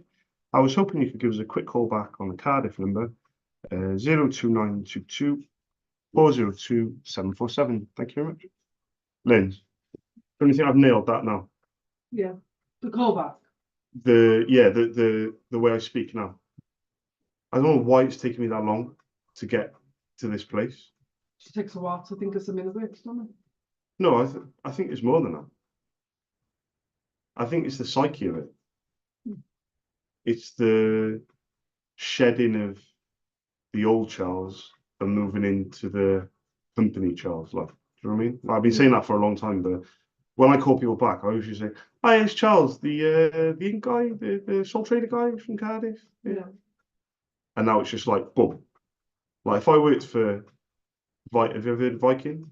I was hoping you could give us a quick call back on the Cardiff number, 02922 Thank you very much. Lynn, do you think I've nailed that now? Yeah, the callback. The way I speak now. I don't know why it's taking me that long to get to this place. It takes a while to think of some inner works, doesn't it? No, I think it's more than that. I think it's the psyche of it. It's the shedding of the old Charles and moving into the company Charles. Like, do you know what I mean? Like, I've been saying that for a long time, but when I call people back, I usually say, "Hi, it's Charles, the ink guy, the sole trader guy from Cardiff." Yeah. And now it's just like, boom. Like if I worked for, have you ever heard of Viking?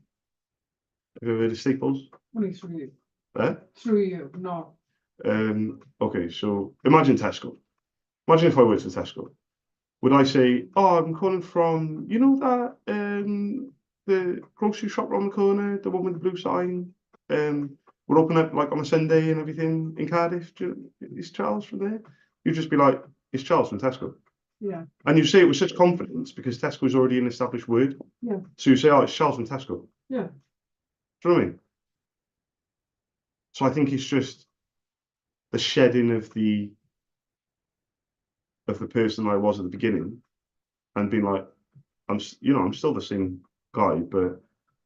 Have you ever heard of Staples? Only through you. Eh? Through you, no. Okay, so imagine Tesco. Imagine if I worked for Tesco. Would I say, "Oh, I'm calling from, you know that the grocery shop around the corner, the one with the blue sign? We're open up like on a Sunday and everything in Cardiff. Is Charles from there?" You'd just be like, "It's Charles from Tesco." Yeah. And you say it with such confidence because Tesco is already an established word. Yeah. So you say, "Oh, it's Charles from Tesco." Yeah. Do you know what I mean? So I think it's just the shedding of the person I was at the beginning and being like, I'm still the same guy, but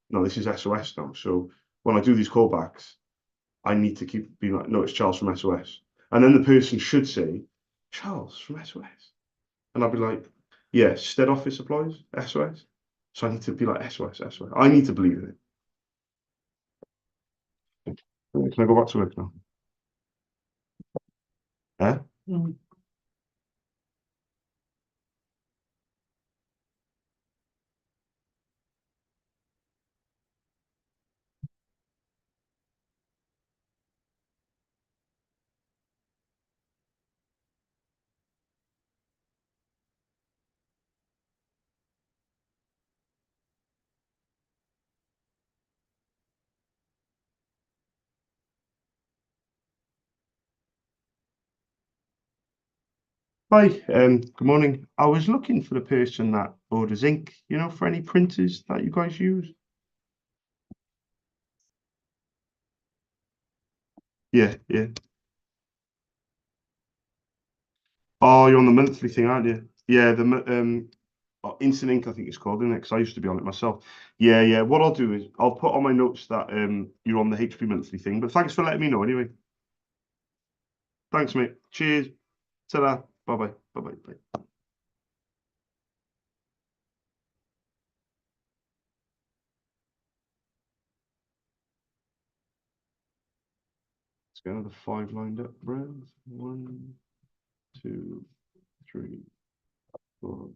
no, this is SOS now. So when I do these callbacks, I need to keep being like, no, it's Charles from SOS. And then the person should say, Charles from SOS. And I'll be like, yeah, Stead Office Supplies, SOS. So I need to be like SOS, SOS. I need to believe in it. Can I go back to work now? Eh? Mm. Hi, good morning. I was looking for the person that orders ink, for any printers that you guys use. Yeah, yeah. Oh, you're on the monthly thing, aren't you? Yeah, Instant Ink, I think it's called, isn't it? Because I used to be on it myself. Yeah, yeah. What I'll do is I'll put on my notes that you're on the HP monthly thing. But thanks for letting me know anyway. Thanks, mate. Cheers. Ta-da. Bye-bye. Bye-bye. Bye. Let's get another 5 lined up, bro. 1, 2, 3, 4.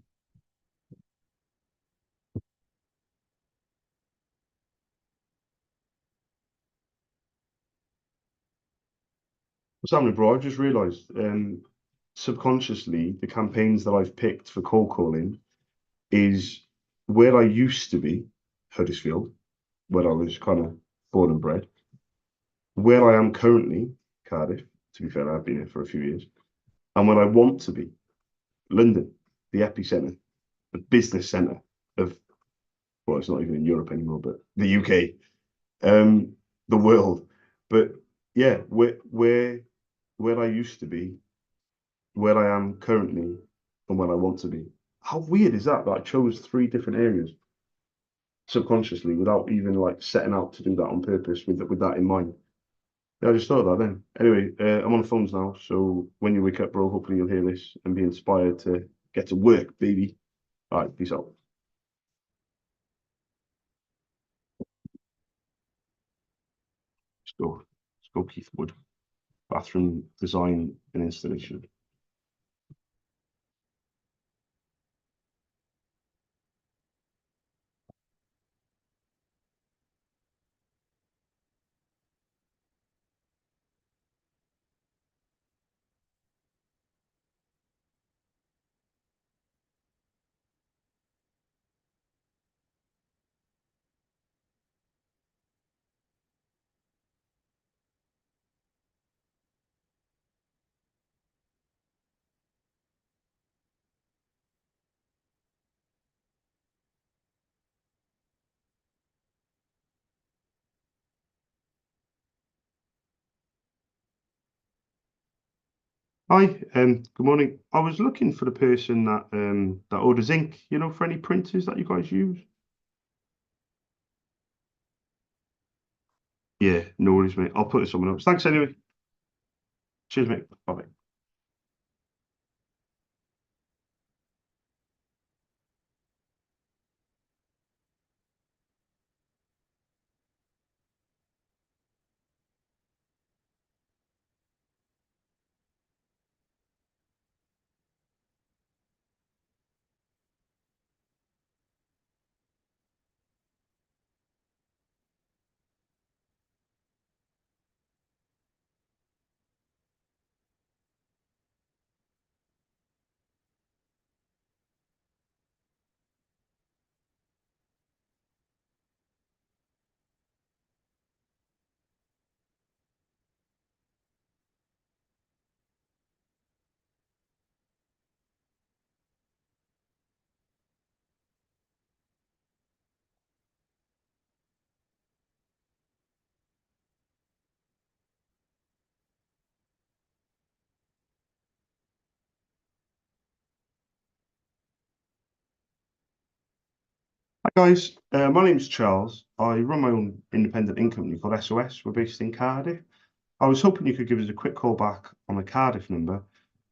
What's happening, bro? I've just realised subconsciously the campaigns that I've picked for cold calling is where I used to be, Huddersfield, where I was kind of born and bred, where I am currently, Cardiff. To be fair, I've been here for a few years, and where I want to be, London, the epicenter, the business center of, well, it's not even in Europe anymore, but the UK, the world. But yeah, where I used to be, where I am currently, and where I want to be. How weird is that? That I chose 3 different areas subconsciously without even like setting out to do that on purpose with that in mind. Yeah, I just thought that then. Anyway, I'm on the phones now, so when you wake up, bro, hopefully you'll hear this and be inspired to get to work, baby. All right, peace out. Let's go. Let's go, Keith Wood. Bathroom design and installation. Hi, good morning. I was looking for the person that orders ink, for any printers that you guys use. Yeah, no worries, mate. I'll put it someone else. Thanks anyway. Cheers, mate. Bye. Hi guys, my name's Charles. I run my own independent ink company called SOS. We're based in Cardiff. I was hoping you could give us a quick call back on the Cardiff number,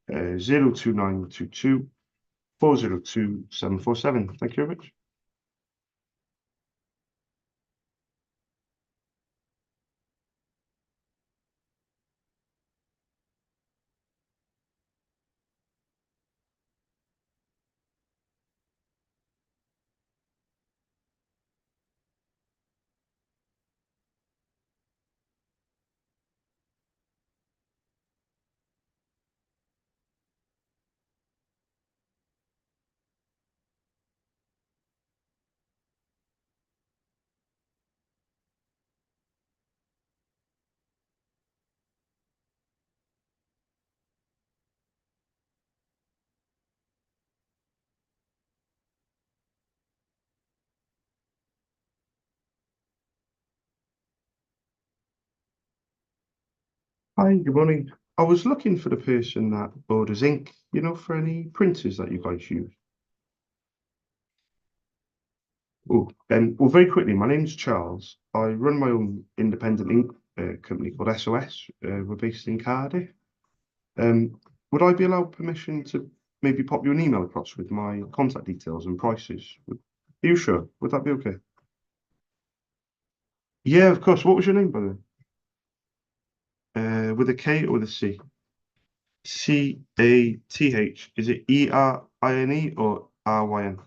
02922 Thank you very much. Hi, good morning. I was looking for the person that orders ink, for any printers that you guys use. Oh, well, very quickly, my name's Charles. I run my own independent ink company called SOS. We're based in Cardiff. Would I be allowed permission to maybe pop you an email across with my contact details and prices? Are you sure? Would that be okay? Yeah, of course. What was your name, by the way? With a K or with a C? Cath. Is it Erine or Ryn?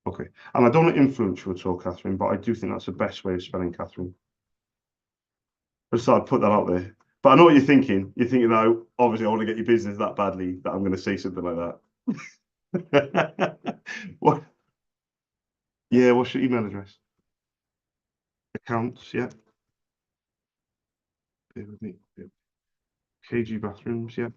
Okay. And I don't want to influence you at all, Catherine, but I do think that's the best way of spelling Catherine. I just thought I'd put that out there. But I know what you're thinking. You're thinking, no, obviously I want to get your business that badly that I'm going to say something like that. What? Yeah, what's your email address? Accounts, yeah. Bear with me. Yeah. KG Bathrooms, yeah.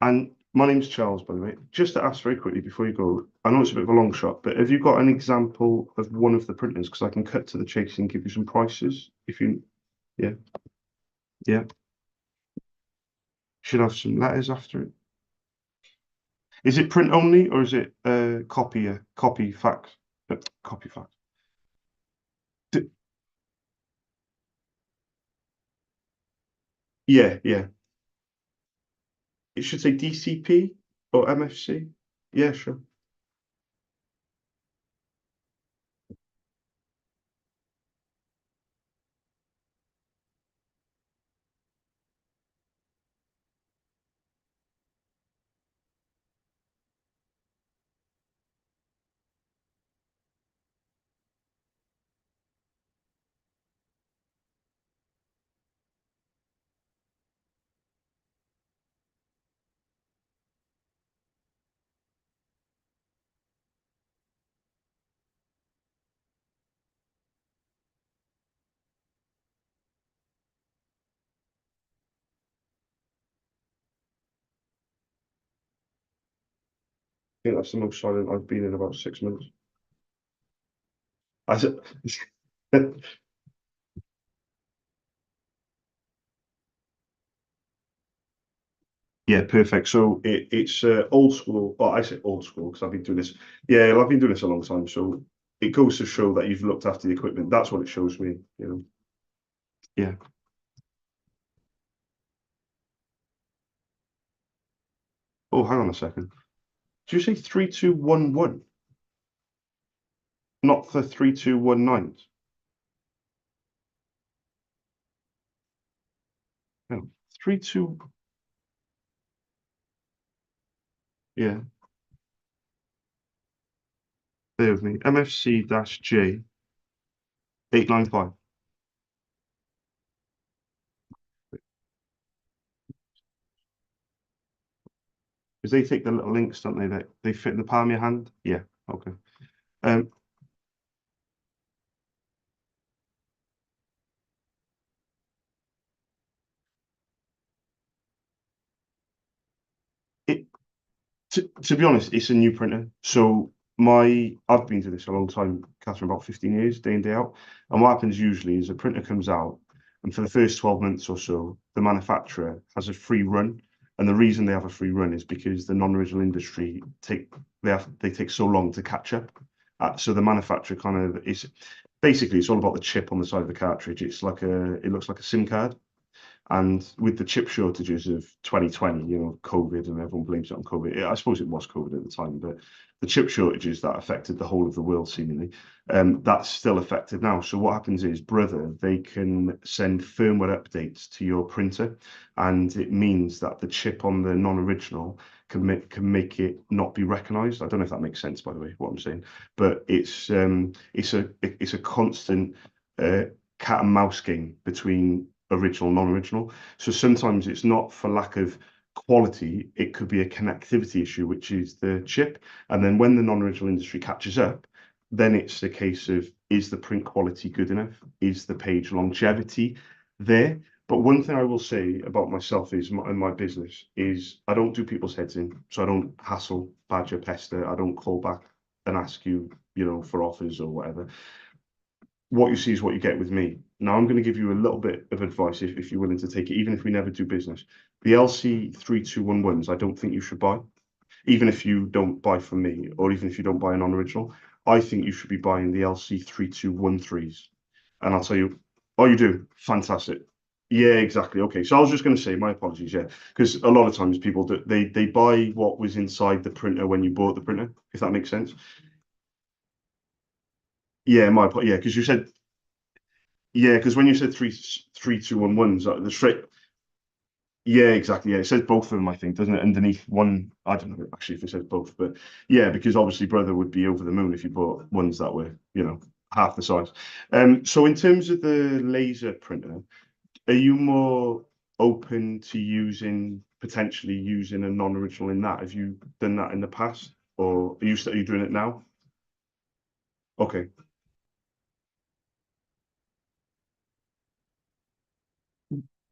And my name's Charles, by the way. Just to ask very quickly before you go, I know it's a bit of a long shot, but have you got an example of one of the printers? Because I can cut to the chase and give you some prices if you, yeah, yeah. Should have some letters after it. Is it print only or is it copy fax? Copy fax. D yeah, yeah. It should say DCP or MFC. Yeah, sure. I think that's the most silent I've been in about 6 months. I said, Yeah, perfect. So it's old school. Well, I say old school because I've been doing this. Yeah, I've been doing this a long time. So it goes to show that you've looked after the equipment. That's what it shows me. Yeah. Oh, hang on a second. Did you say 3211? Not the 3219? No, 32. Yeah, bear with me. MFC-J 895. Because they take the little links, don't they? They fit in the palm of your hand. Yeah. Okay. Um, it to be honest, it's a new printer. So I've been to this a long time, Catherine, about 15 years, day in, day out. And what happens usually is a printer comes out, and for the first 12 months or so, the manufacturer has a free run. And the reason they have a free run is because the non-original industry they take so long to catch up. So the manufacturer kind of is basically it's all about the chip on the side of the cartridge. It looks like a SIM card. And with the chip shortages of 2020, COVID, and everyone blames it on COVID. I suppose it was COVID at the time, but the chip shortages that affected the whole of the world seemingly, that's still affected now. So what happens is, they can send firmware updates to your printer, and it means that the chip on the non-original can make it not be recognized. I don't know if that makes sense, by the way, what I'm saying, but it's a constant cat and mouse game between original, non-original. So sometimes it's not for lack of quality, it could be a connectivity issue, which is the chip. And then when the non-original industry catches up, then it's a case of, is the print quality good enough? Is the page longevity there? But one thing I will say about myself is, in my business, is I don't do people's heads in. So I don't hassle, badger, pester. I don't call back and ask you, for offers or whatever. What you see is what you get with me. Now, I'm going to give you a little bit of advice if you're willing to take it, even if we never do business. The LC 3211s, I don't think you should buy, even if you don't buy from me, or even if you don't buy a non-original. I think you should be buying the LC 3213s. And I'll tell you, oh, you do? Fantastic. Yeah, exactly. Okay, so I was just going to say, my apologies, yeah, because a lot of times people they buy what was inside the printer when you bought the printer, if that makes sense. Yeah, yeah, because you said yeah, because when you said 3211s, the straight. Yeah, exactly. Yeah, it says both of them, I think, doesn't it? Underneath one, I don't know actually if it says both, but yeah, because obviously brother would be over the moon if you bought ones that were, half the size. So in terms of the laser printer, are you more open to potentially using a non-original in that? Have you done that in the past, or are you doing it now? Okay.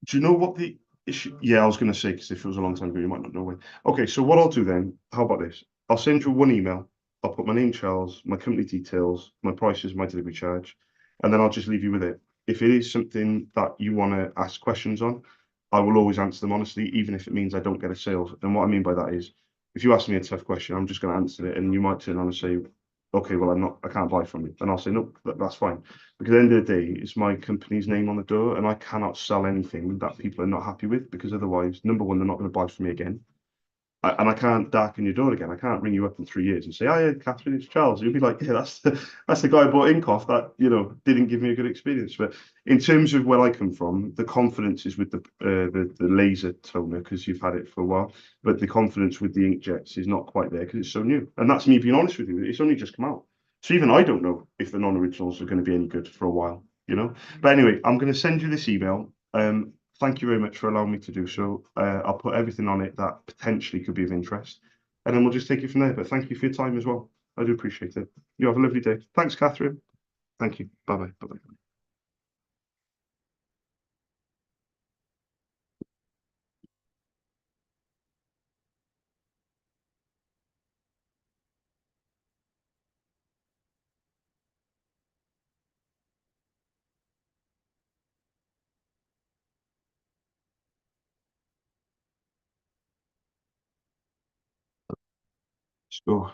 Do you know what the issue? Yeah, I was going to say, because if it was a long time ago, you might not know when. Okay, so what I'll do then, how about this? I'll send you one email. I'll put my name, Charles, my company details, my prices, my delivery charge, and then I'll just leave you with it. If it is something that you want to ask questions on, I will always answer them honestly, even if it means I don't get a sale. And what I mean by that is, if you ask me a tough question, I'm just going to answer it, and you might turn on and say, okay, well, I can't buy from you. And I'll say, no, that's fine. Because at the end of the day, it's my company's name on the door, and I cannot sell anything that people are not happy with, because otherwise, number one, they're not going to buy from me again. And I can't darken your door again. I can't ring you up in 3 years and say, "Oh yeah, Catherine, it's Charles." You'll be like, "Yeah, that's the guy I bought ink off that didn't give me a good experience." But in terms of where I come from, the confidence is with the laser toner, because you've had it for a while. But the confidence with the inkjets is not quite there because it's so new. And that's me being honest with you. It's only just come out, so even I don't know if the non-originals are going to be any good for a while. But anyway, I'm going to send you this email. Thank you very much for allowing me to do so. I'll put everything on it that potentially could be of interest, and then we'll just take it from there. But thank you for your time as well. I do appreciate it. You have a lovely day. Thanks, Catherine. Thank you. Bye bye. Bye bye. Let's go.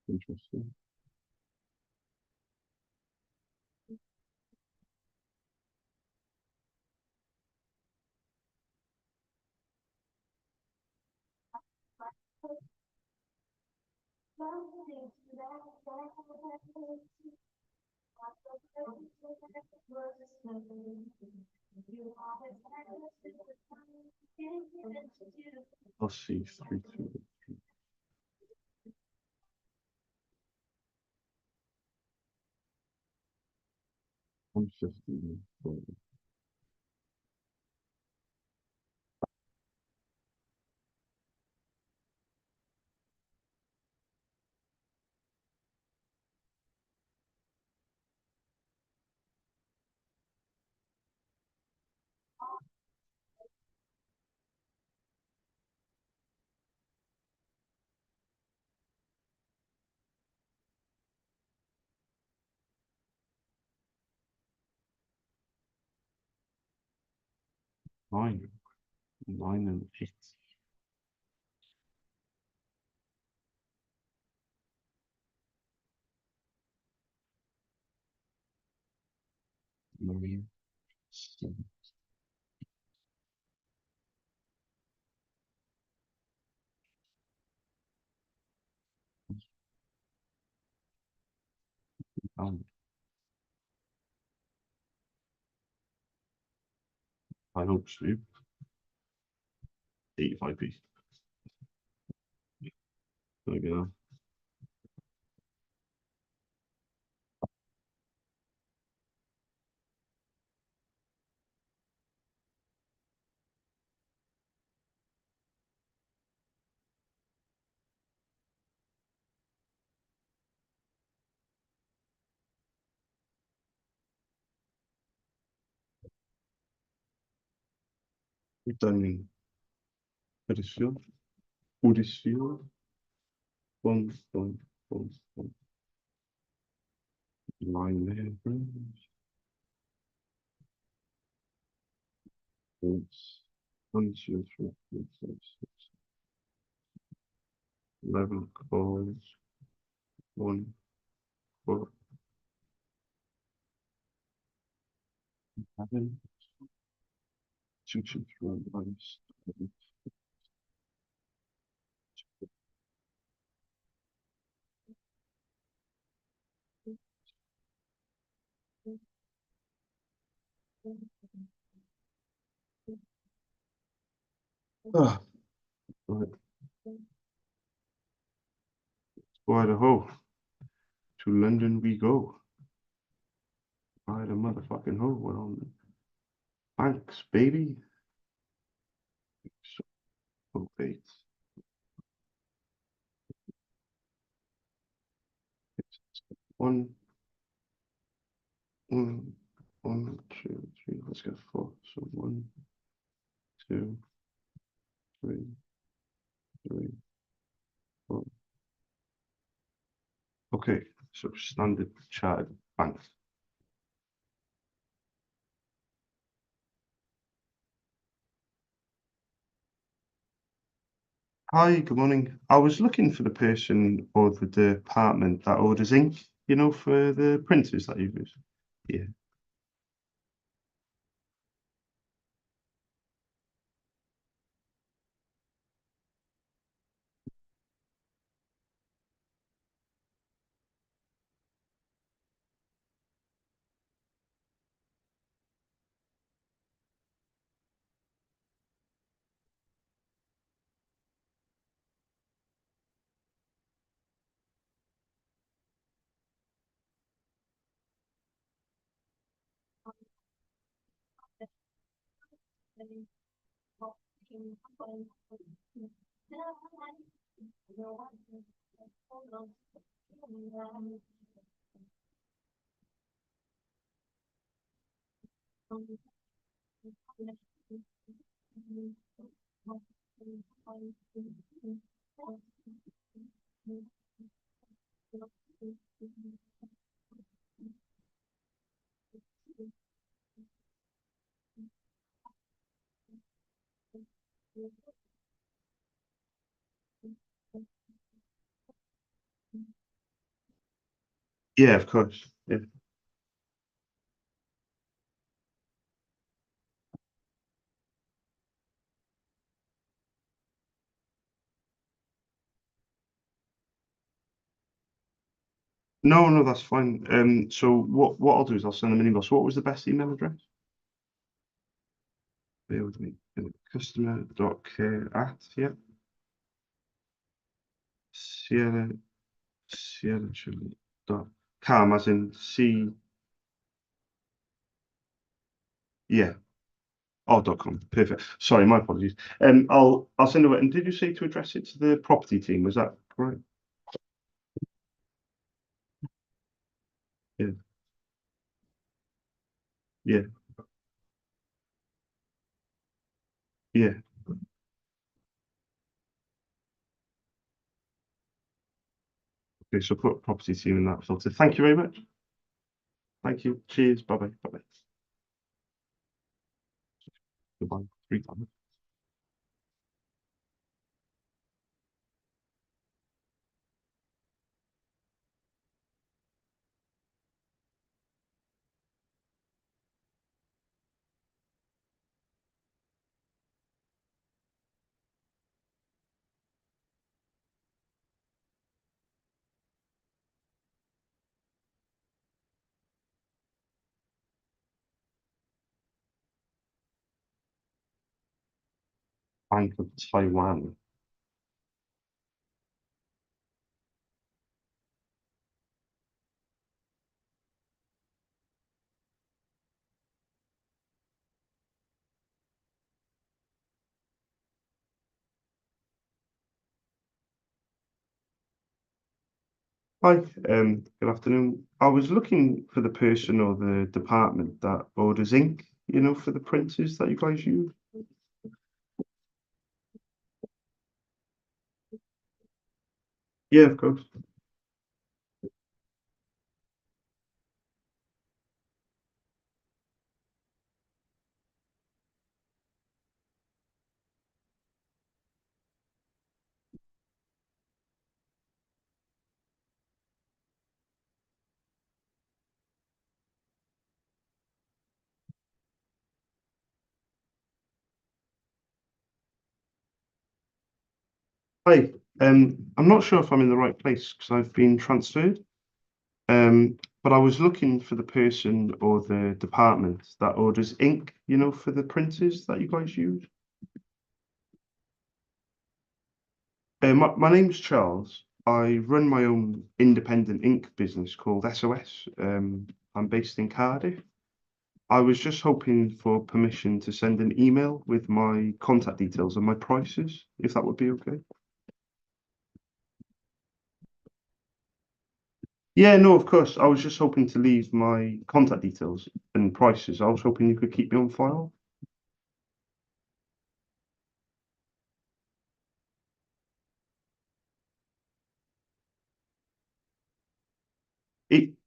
Interesting. Let's see, 3, 2, 150. Nine, 9 and 8. Nine, 7. I hope so. 85p. There we go. We've done Huddersfield, Huddersfield, one, line there, it's 1, 2, 3, 4, 5, 6, 11 calls, 1, 4, 11, 2, 2, 3, 1, 7. Ah, right. By the ho, to London we go. By the motherfucking ho, we're on Banks, baby. So, okay. 1, 1, 1, 2, 3. Let's get 4. So 1, 2, 3, 3, 4. Okay, so standard chartered banks. Hi, good morning. I was looking for the person or the department that orders ink, you know, for the printers that you use. Yeah. Yeah, of course. Yeah. No, no, that's fine. So what I'll do is I'll send them an email. So what was the best email address? Bear with me. Customer.care@ yeah. Sierra Chili dot Calm as in C, yeah. Oh, .com. Perfect. Sorry, my apologies. I'll send it. And did you say to address it to the property team? Was that correct? Yeah. Yeah. Yeah. Okay, so put property team in that filter. Thank you very much. Thank you. Cheers. Bye bye. Bye bye. Goodbye. 3 times. Bank of Taiwan. Hi, good afternoon. I was looking for the person or the department that orders ink, you know, for the printers that you guys use. Yeah, of course. Hi, I'm not sure if I'm in the right place because I've been transferred. But I was looking for the person or the department that orders ink, for the printers that you guys use. My name's Charles. I run my own independent ink business called SOS. I'm based in Cardiff. I was just hoping for permission to send an email with my contact details and my prices, if that would be okay. Yeah, no, of course. I was just hoping to leave my contact details and prices. I was hoping you could keep me on file.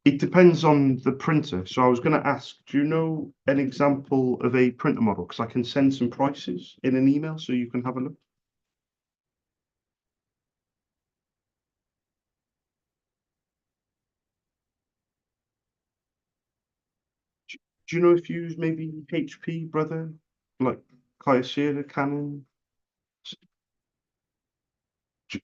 It depends on the printer. So I was going to ask, do you know an example of a printer model? Because I can send some prices in an email so you can have a look. Do you know if you use maybe HP, brother, like Kyocera, Canon, J-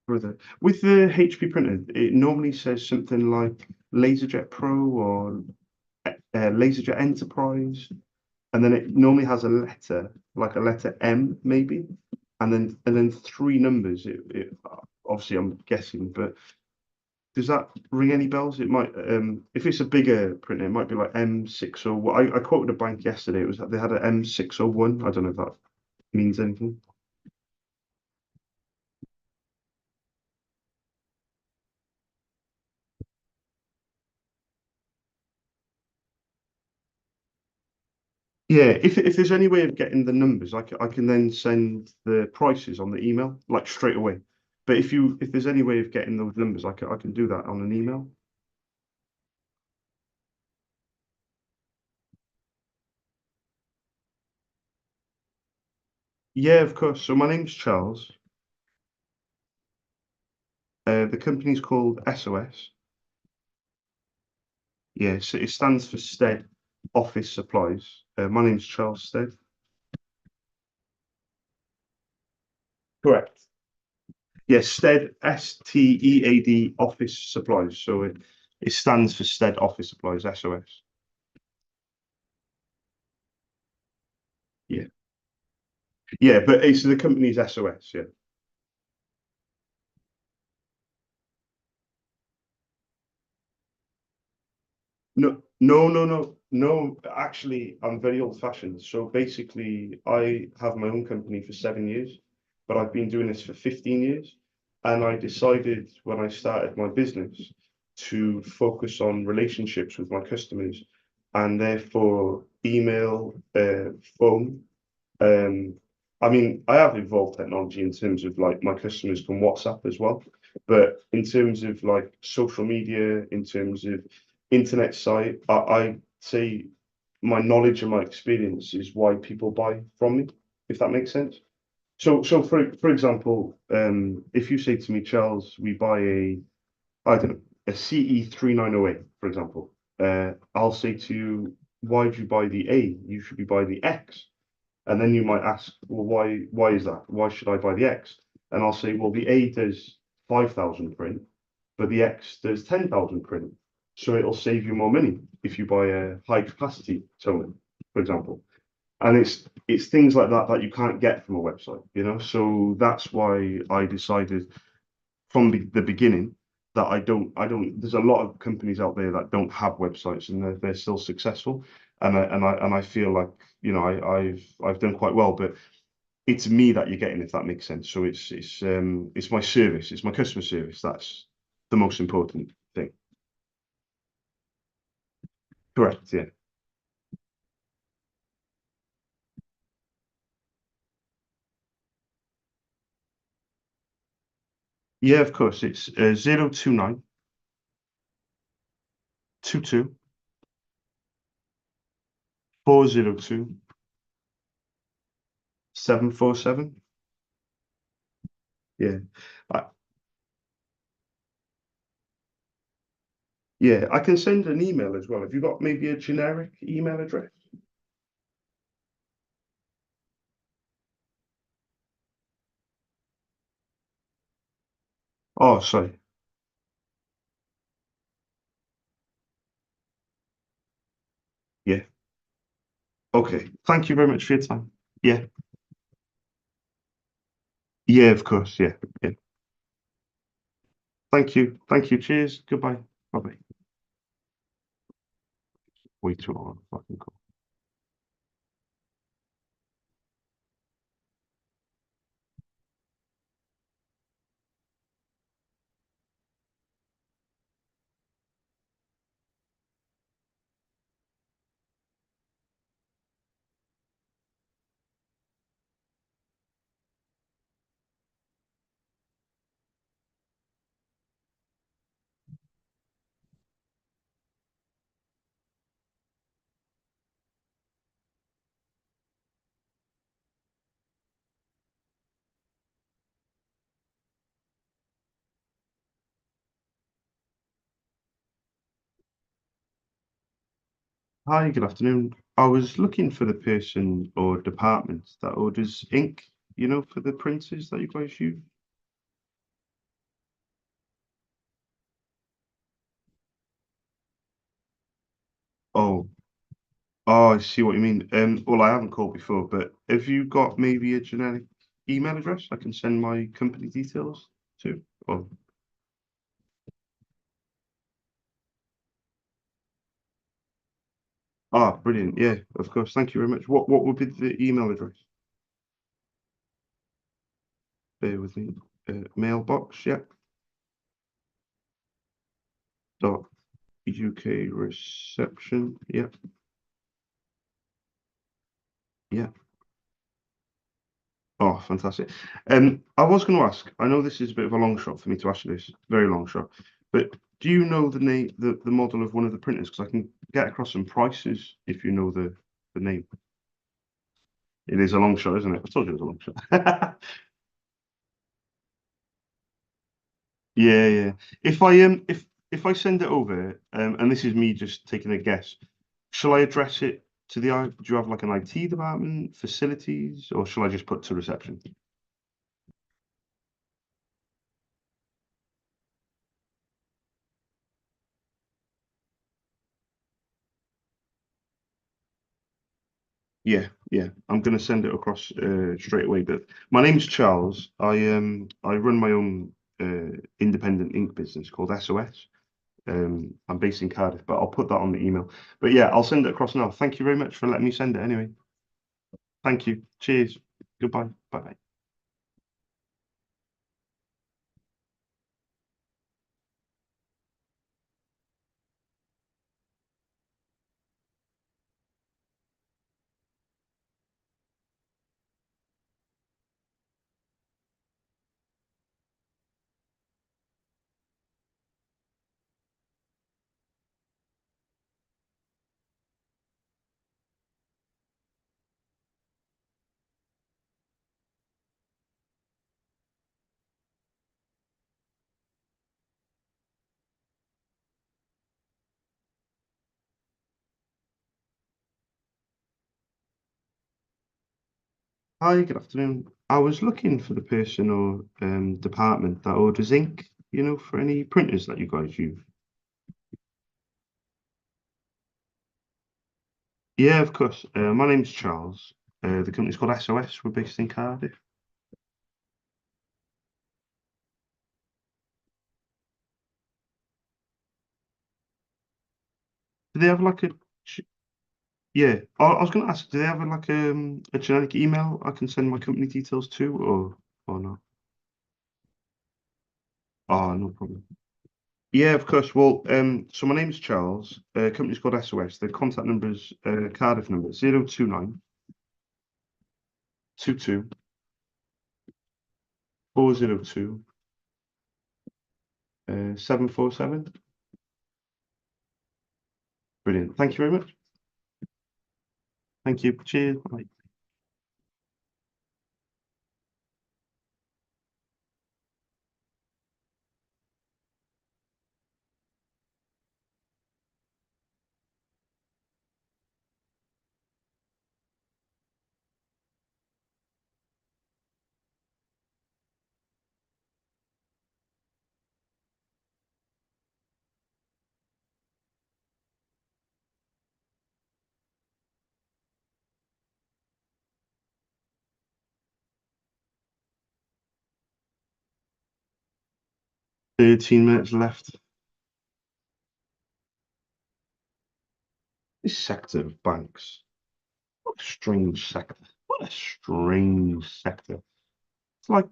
brother? With the HP printer, it normally says something like LaserJet Pro or LaserJet Enterprise, and then it normally has a letter, like a letter M maybe, and then three numbers. Obviously I'm guessing, but does that ring any bells? It might, if it's a bigger printer, it might be like M601. I quoted a bank yesterday. It was they had an M601. I don't know if that means anything. Yeah, if there's any way of getting the numbers, I can then send the prices on the email like straight away. But if there's any way of getting those numbers, I can do that on an email. Yeah, of course. So my name's Charles. The company's called SOS. Yeah, so it stands for Stead Office Supplies. My name's Charles Stead. Correct. Yes, Stead, STEAD Office Supplies. So it stands for Stead Office Supplies, SOS. Yeah. Yeah, but it's the company's SOS, yeah. No, no, no, no, no. Actually, I'm very old-fashioned. So basically, I have my own company for 7 years, but I've been doing this for 15 years. And I decided when I started my business to focus on relationships with my customers and therefore email, phone. Um, I mean, I have evolved technology in terms of like my customers can WhatsApp as well, but in terms of like social media, in terms of internet site, I say my knowledge and my experience is why people buy from me, if that makes sense. So for example, if you say to me, Charles, we buy I don't know, a CE3908, for example, I'll say to you, why do you buy the A? You should be buying the X. And then you might ask, well, why is that? Why should I buy the X? And I'll say, well, the A does 5,000 print, but the X does 10,000 print. So it'll save you more money if you buy a high capacity toner, for example. And it's things like that that you can't get from a website. So that's why I decided from the beginning that I don't there's a lot of companies out there that don't have websites and they're still successful, and I feel like I've done quite well, but it's me that you're getting, if that makes sense. So it's my service, it's my customer service, that's the most important thing. Correct, yeah. Yeah, of course. It's 029 22 402 747. Yeah. I, yeah, I can send an email as well. Have you got maybe a generic email address? Oh, sorry. Yeah. Okay. Thank you very much for your time. Yeah. Yeah, of course. Yeah. Yeah. Thank you. Thank you. Cheers. Goodbye. Bye-bye. Way too long. Fucking call. Hi, good afternoon. I was looking for the person or department that orders ink, for the printers that you guys use. Oh, oh, I see what you mean. Well, I haven't called before, but have you got maybe a generic email address I can send my company details to? Oh, brilliant. Yeah, of course. Thank you very much. What would be the email address? Bear with me. Mailbox, yeah. Dot UK reception, yeah, yeah. Oh, fantastic. I was going to ask, I know this is a bit of a long shot for me to ask you this, very long shot, but do you know the name, the model of one of the printers? Because I can get across some prices if you know the name. It is a long shot, isn't it? I told you it was a long shot. Yeah, yeah. If I send it over, and this is me just taking a guess, shall I address it to do you have like an IT department, facilities, or shall I just put to reception? Yeah, yeah. I'm going to send it across straight away. But my name's Charles. I run my own independent ink business called SOS. I'm based in Cardiff, but I'll put that on the email. But yeah, I'll send it across now. Thank you very much for letting me send it anyway. Thank you. Cheers. Goodbye. Bye bye. Hi, good afternoon. I was looking for the person or department that orders ink, for any printers that you guys use. Yeah, of course. My name's Charles. The company's called SOS. We're based in Cardiff. Do they have like a yeah? I was going to ask, do they have like a generic email I can send my company details to, or not? Oh, no problem. Yeah, of course. Well, so my name's Charles. Company's called SOS. The contact number's Cardiff number 029 22 402 747. Brilliant. Thank you very much. Thank you. Cheers. Bye. $13 left. This sector of banks. What a strange sector. What a strange sector. It's like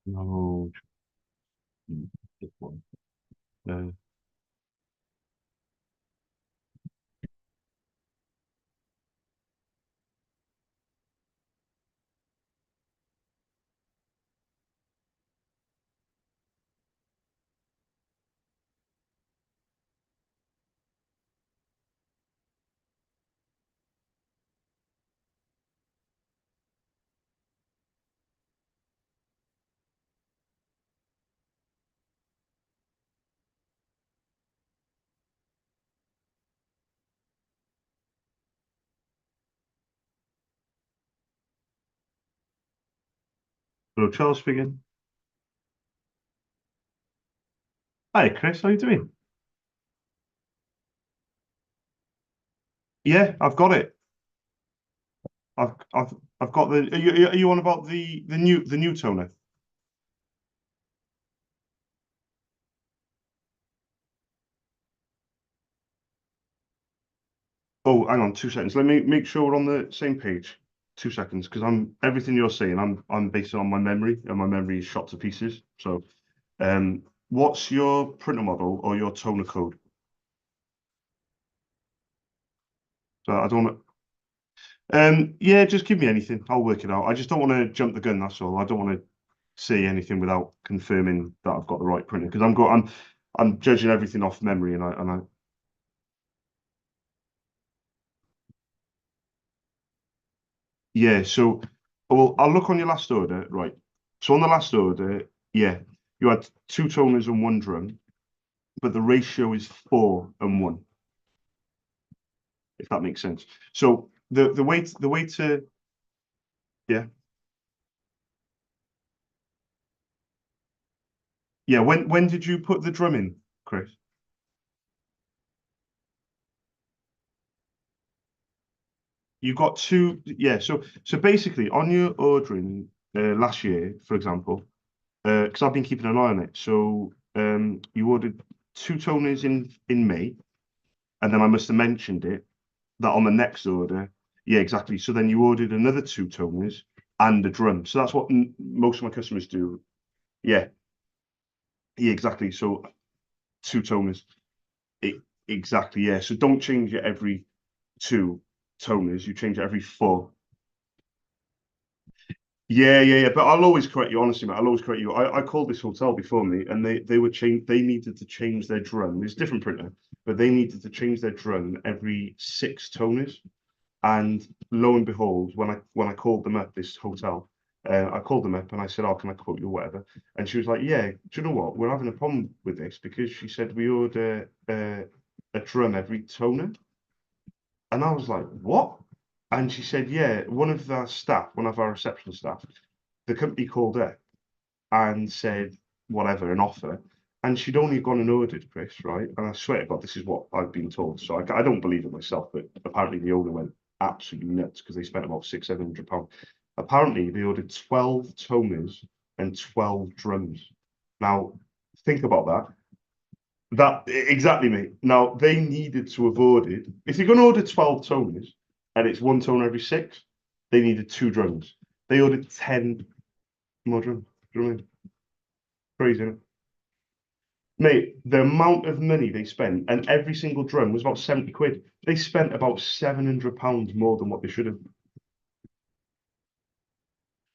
no. This one. Uh, Hello, Charles speaking. Hi, Chris. How you doing? Yeah, I've got it. I've got the. Are you on about the new toner? Oh, hang on, 2 seconds. Let me make sure we're on the same page. 2 seconds, because I'm everything you're saying. I'm basing on my memory, and my memory is shot to pieces. So, what's your printer model or your toner code? So I don't want to. Yeah, just give me anything. I'll work it out. I just don't want to jump the gun. That's all. I don't want to say anything without confirming that I've got the right printer because I'm judging everything off memory, and I yeah. So, well, I'll look on your last order, right? So on the last order, yeah, you had two toners and one drum, but the ratio is 4 and 1. if that makes sense. So the way to yeah. Yeah, when did you put the drum in, Chris? You got two, yeah. So basically, on your ordering last year, for example, because I've been keeping an eye on it. So you ordered two toners in May, and then I must have mentioned it that on the next order, yeah, exactly. So then you ordered another two toners and a drum. So that's what most of my customers do. Yeah, yeah, exactly. So two toners. It, exactly, yeah. So don't change it every two toners. You change it every four. Yeah, yeah, yeah. But I'll always correct you, honestly, mate. I'll always correct you. I called this hotel before me, and they were change. They needed to change their drum. It's a different printer, but they needed to change their drum every six toners. And lo and behold, when I called them up, this hotel, I called them up and I said, "Oh, can I quote you or whatever?" And she was like, "Yeah, do you know what? We're having a problem with this because she said we order a drum every toner." And I was like, "What?" And she said, "Yeah, one of our staff, one of our reception staff, the company called her and said whatever, an offer." And she'd only gone and ordered, Chris, right? And I swear to God, this is what I've been told. So I don't believe it myself, but apparently the owner went absolutely nuts because they spent about £600, 700. Apparently they ordered 12 toners and 12 drums. Now, think about that. That exactly, mate. Now they needed to have ordered. If you're going to order 12 toners and it's one toner every six, they needed two drums. They ordered 10 more drums. Do you know what I mean? Crazy, isn't it? Mate, the amount of money they spent, and every single drum was about 70 quid. They spent about £700 more than what they should have.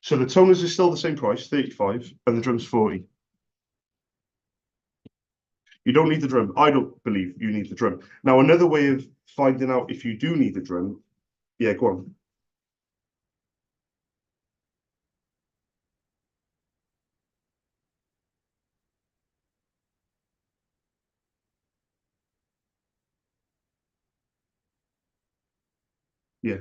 So the toners are still the same price, 35, and the drum's 40. You don't need the drum. I don't believe you need the drum. Now, another way of finding out if you do need the drum, yeah, go on. Yeah,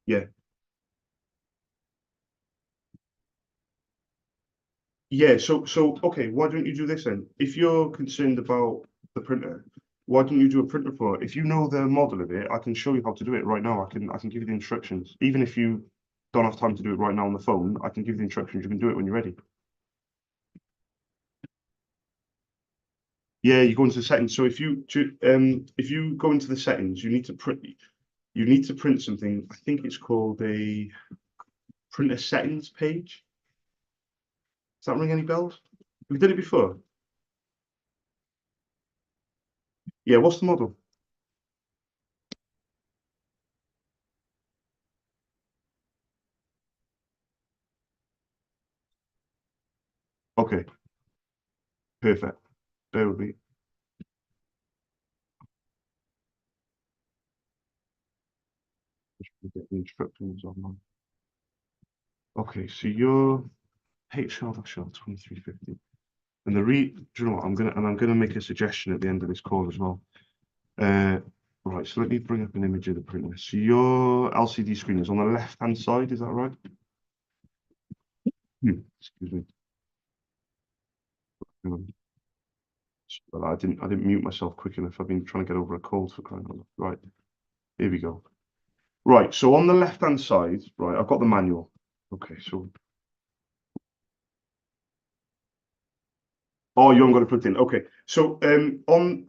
yeah. Yeah, so okay, why don't you do this then? If you're concerned about the printer, why don't you do a print report? If you know the model of it, I can show you how to do it right now. I can give you the instructions. Even if you don't have time to do it right now on the phone, I can give you the instructions. You can do it when you're ready. Yeah, you go into the settings. So if you go into the settings, you need to print something. I think it's called a printer settings page. Does that ring any bells? Have you done it before? Yeah, what's the model? Okay, perfect. There will be. Get the instructions online. Okay, so your HR-Shell 2350. And do you know what? I'm gonna make a suggestion at the end of this call as well. Uh, right, so let me bring up an image of the printer. So your LCD screen is on the left-hand side, is that right? Excuse me. Hang on. Well, I didn't mute myself quick enough. I've been trying to get over a cold for crying out loud. Right, here we go. Right, so on the left-hand side, right, I've got the manual. Okay, so oh, you haven't got it plugged in. Okay, so on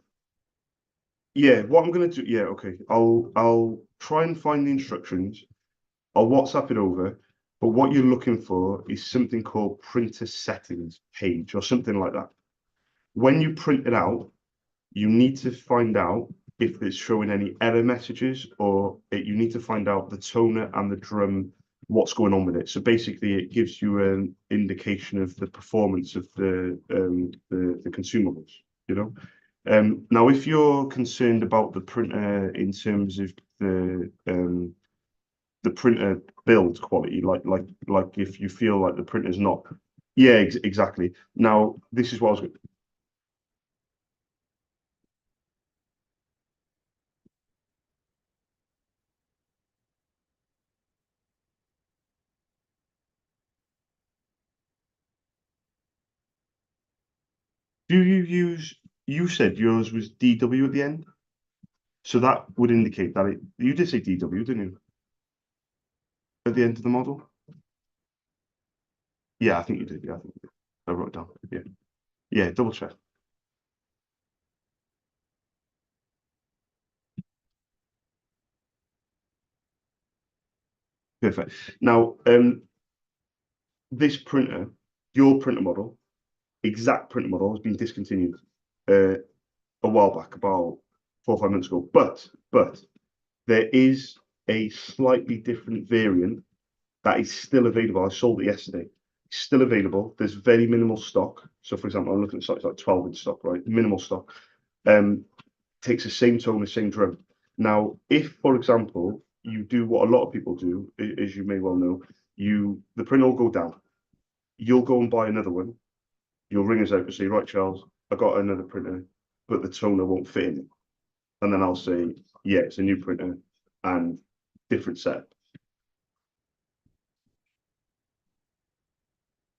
yeah, what I'm gonna do, yeah, okay. I'll try and find the instructions. I'll WhatsApp it over. But what you're looking for is something called printer settings page or something like that. When you print it out, you need to find out if it's showing any error messages or you need to find out the toner and the drum, what's going on with it. So basically, it gives you an indication of the performance of the consumables. You know. Now, if you're concerned about the printer in terms of the printer build quality, like if you feel like the printer's not, yeah, exactly. Now, this is what I was. Do you use? You said yours was DW at the end, so that would indicate that you did say DW, didn't you? At the end of the model? Yeah, I think you did. Yeah, I think you did. I wrote it down. Yeah, yeah. Double check. Perfect. Now, this printer, your printer model, exact printer model, has been discontinued uh, a while back, about 4 or 5 months ago. But there is a slightly different variant that is still available. I sold it yesterday. It's still available. There's very minimal stock. So, for example, I'm looking at stocks like 12 in stock, right? Minimal stock. Um, Takes the same tone, the same drum. Now, if, for example, you do what a lot of people do, as you may well know, the print will go down. You'll go and buy another one. You'll ring us out and say, right, Charles, I got another printer, but the toner won't fit in it. And then I'll say, yeah, it's a new printer and different set.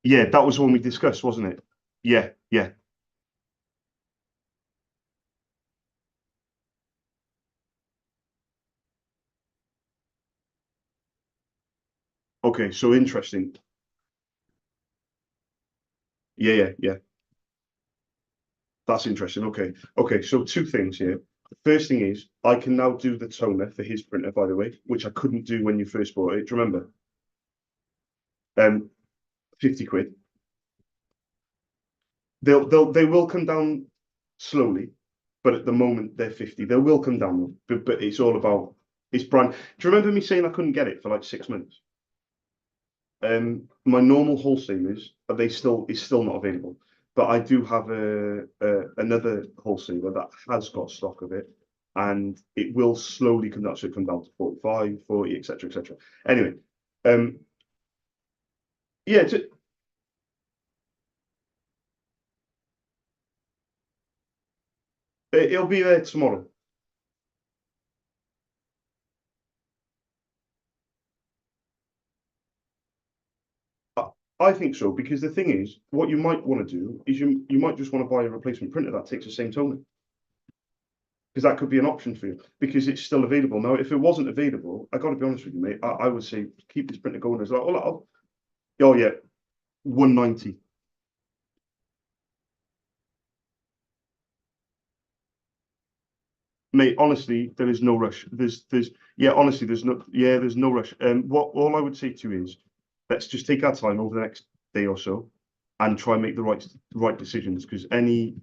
Yeah, that was the one we discussed, wasn't it? Yeah, yeah. Okay, so interesting. Yeah, yeah, yeah. That's interesting. Okay. Okay, so two things here. The first thing is I can now do the toner for his printer, by the way, which I couldn't do when you first bought it. Do you remember? 50 quid. They will come down slowly, but at the moment they're 50. They will come down, but it's all about it's brand. Do you remember me saying I couldn't get it for like 6 months? My normal wholesalers, they still is still not available. But I do have a another wholesaler that has got stock of it, and it will slowly come down. So it come down to 45, 40, etc., etc. Anyway, um, yeah, it'll be there tomorrow. I, I think so because the thing is, what you might want to do is you might just want to buy a replacement printer that takes the same toner because that could be an option for you because it's still available now. If it wasn't available, I got to be honest with you, mate. I would say keep this printer going as well. Oh yeah, 190. Mate, honestly, there is no rush. Yeah, honestly, there's no rush. What all I would say to you is, let's just take our time over the next day or so, and try and make the right decisions. Because any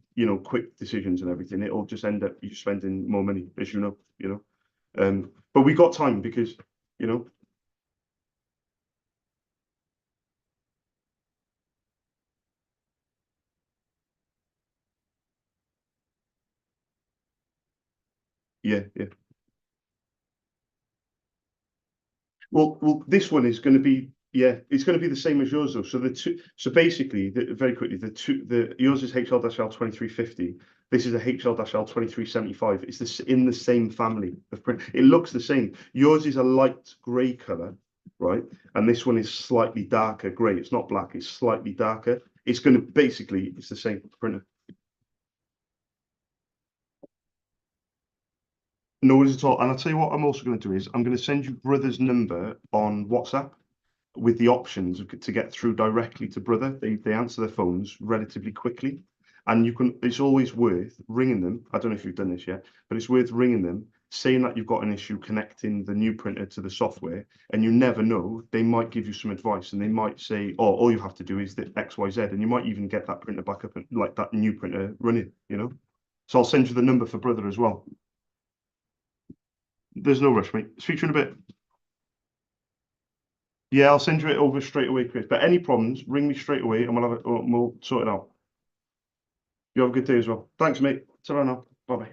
quick decisions and everything, it'll just end up you spending more money, as you know. But we got time because you know yeah, yeah. Well, this one is going to be yeah, it's going to be the same as yours though. So so basically, very quickly, the yours is HL-L 2350. This is a HL-L 2375. It's this in the same family of print. It looks the same. Yours is a light grey color, right? And this one is slightly darker grey. It's not black. It's slightly darker. It's going to basically it's the same printer. No worries at all. And I'll tell you what I'm also going to do is I'm going to send you brother's number on WhatsApp with the options to get through directly to brother. They answer their phones relatively quickly. And you can it's always worth ringing them. I don't know if you've done this yet, but it's worth ringing them, saying that you've got an issue connecting the new printer to the software, and you never know, they might give you some advice and they might say, oh, all you have to do is the XYZ, and you might even get that printer back up and like that new printer running. So I'll send you the number for brother as well. There's no rush, mate. Speak to you in a bit. Yeah, I'll send you it over straight away, Chris. But any problems, ring me straight away and we'll sort it out. You have a good day as well. Thanks, mate. Ta-ra now. Bye-bye.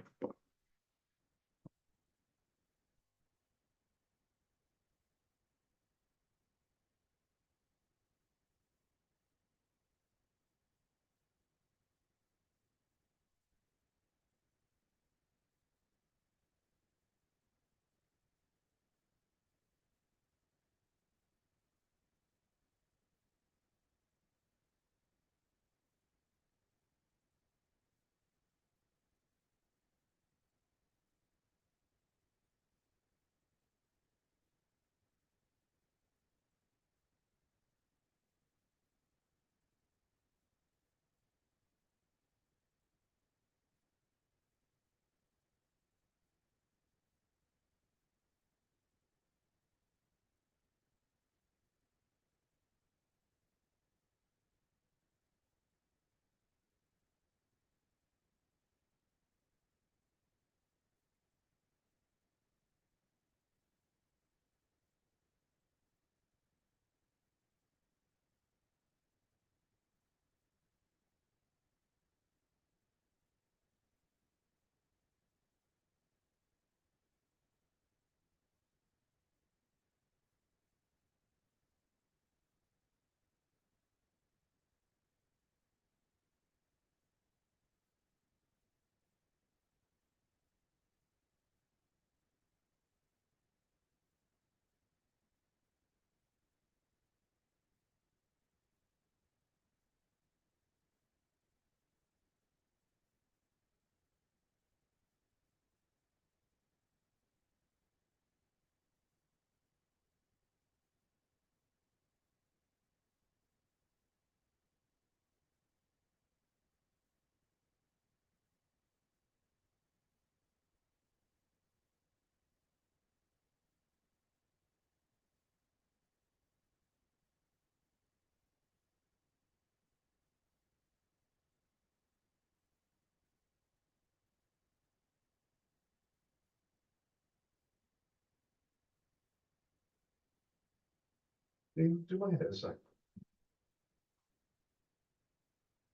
Do my hair a sec.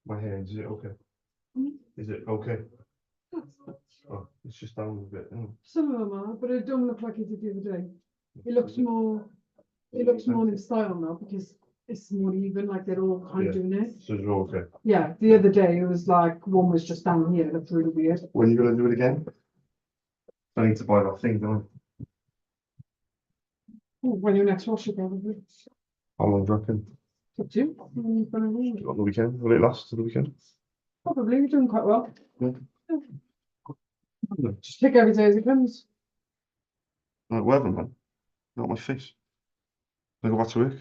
My hair, is it okay? Is it okay? Oh, it's just down a bit. Oh. Some of them are, but it don't look like it did the other day. It looks more. It looks more in style now because it's more even. Like they're all kind of doing it. So you're okay. Yeah, the other day it was like one was just down here. It looked really weird. When are you gonna do it again? I need to buy that thing, don't Oh, when your next wash, probably. I? How long do you reckon? Up to you. On the weekend? Will it last to the weekend? Probably you're doing quite well. Yeah. Just take every day as it comes. Right, whatever, man. Not my face. I go back to work.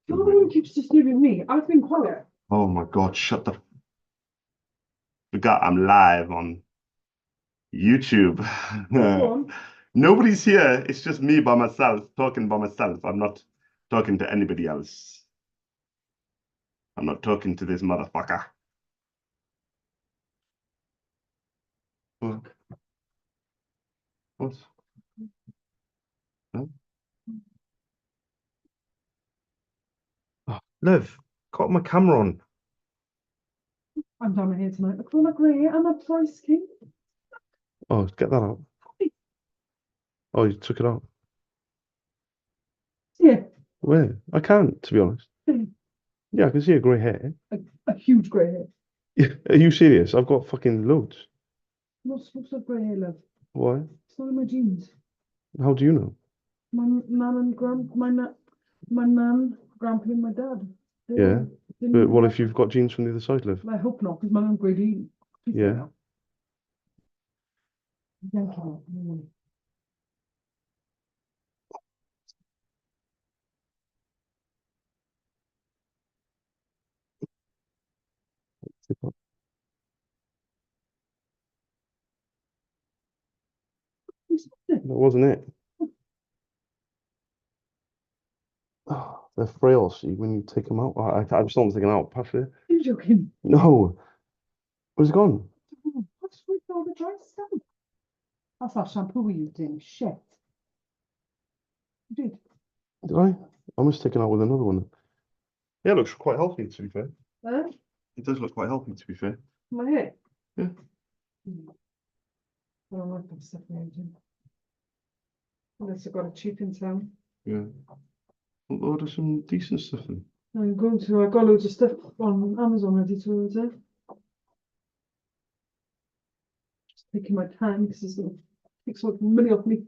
You're the one who keeps disturbing me. I've been quiet. Oh my God, shut the. Forgot I'm live on YouTube. Go on. Nobody's here. It's just me by myself, talking by myself. I'm not talking to anybody else. I'm not talking to this motherfucker. What? What? Huh? Oh, Liv, got my camera on. I'm down here tonight. Look, look great. I'm a price king. Oh, get that out. Oh, you took it out. Yeah, Where? I can't, to be honest. Yeah, I can see your grey hair. a huge grey hair. Are you serious? I've got fucking loads. I'm not supposed to have grey hair, love. Why? It's not in my genes. How do you know? My nan and my nan, grandpa, and my dad. They Yeah. all didn't But really what like if you've got genes from the other side, Liv? it. I hope not, because my nan grade E. Yeah. Thank you. That wasn't it. Oh, they're frail, see, when you take them out. I just don't take them out, pass it. You're joking. No. Where's it gone? What's with all the dry stuff? That's that shampoo we used in. Shit. You did. Did I? I must take it out with another one. Yeah, it looks quite healthy, to be fair. Huh? It does look quite healthy, to be fair. My hair? Yeah. I don't like that stuff we're using. Unless I got it cheap in town. Yeah. Well, order some decent stuff then. I got loads of stuff on Amazon ready to order. Just taking my time because it's going to take so much money off me.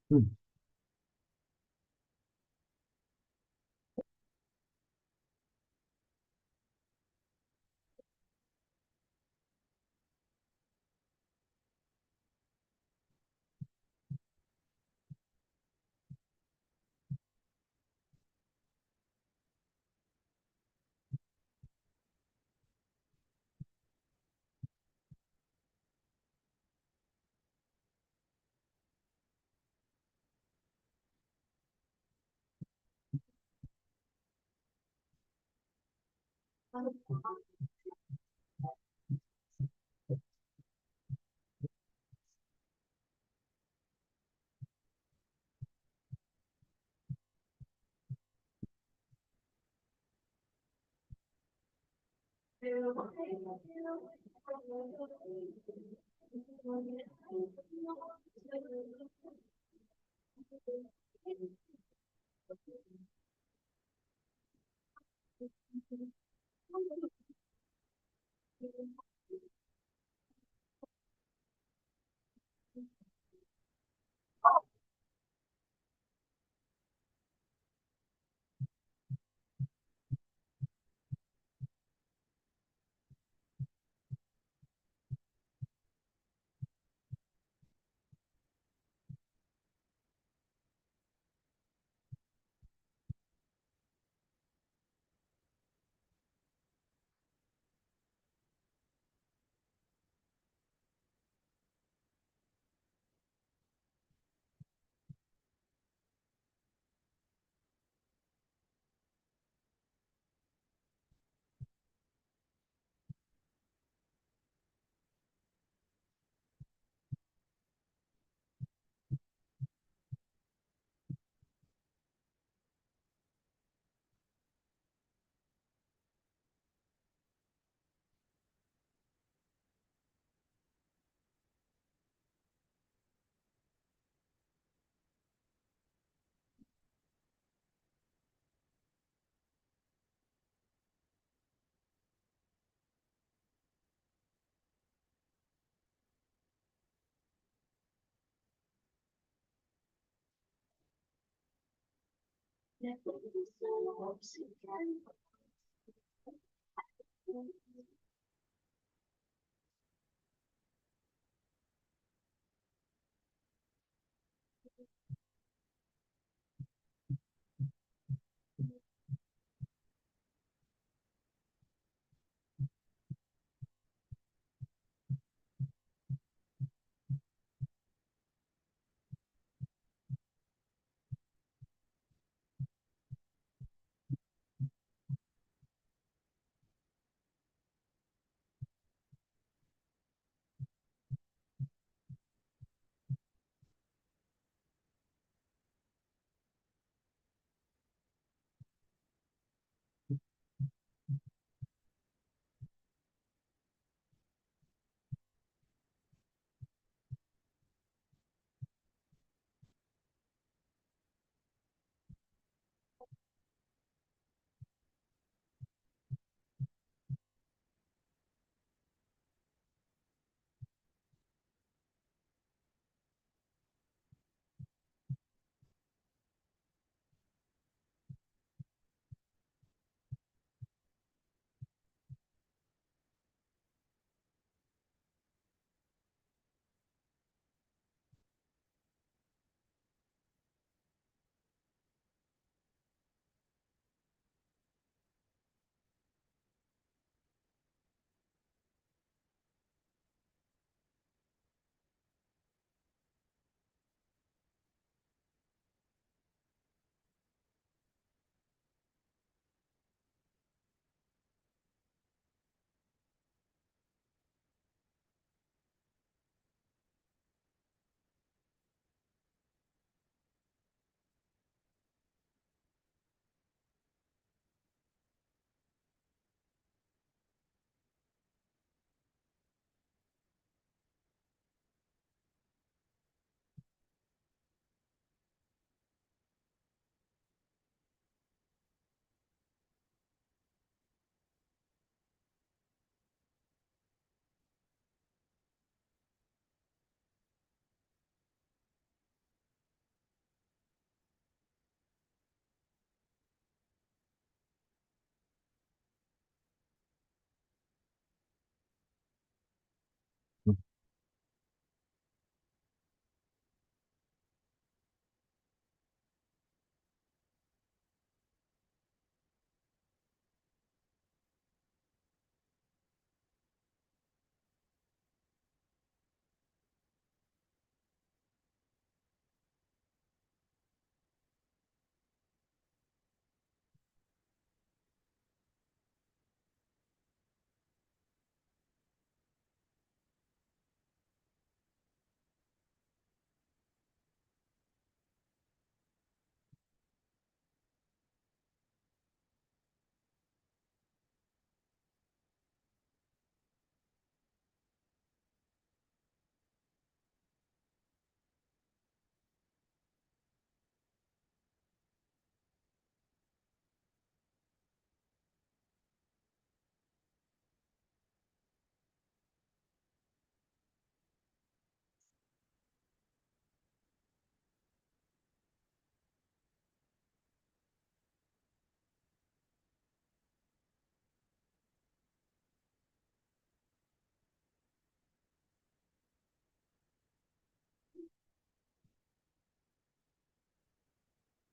Hmm.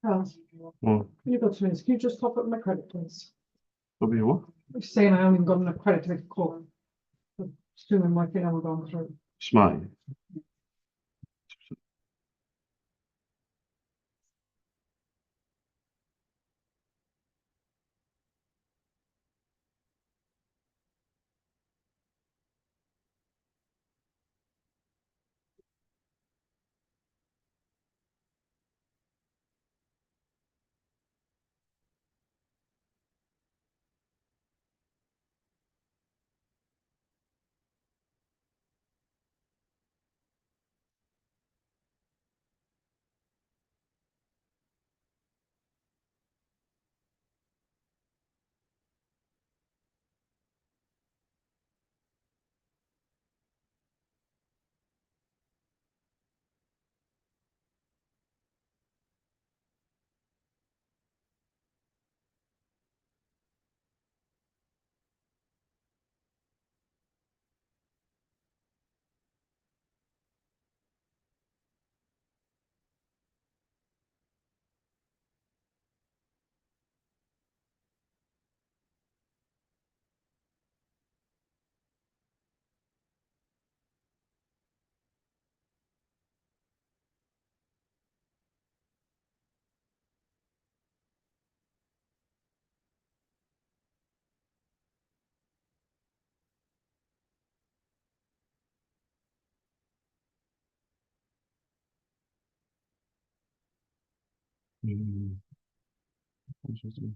Oh, Well, you've got 2 minutes. Can you just top up my credit, please? W what? You're saying I haven't got enough credit to make a call. Assuming my thing hasn't gone through. Smart. Interesting.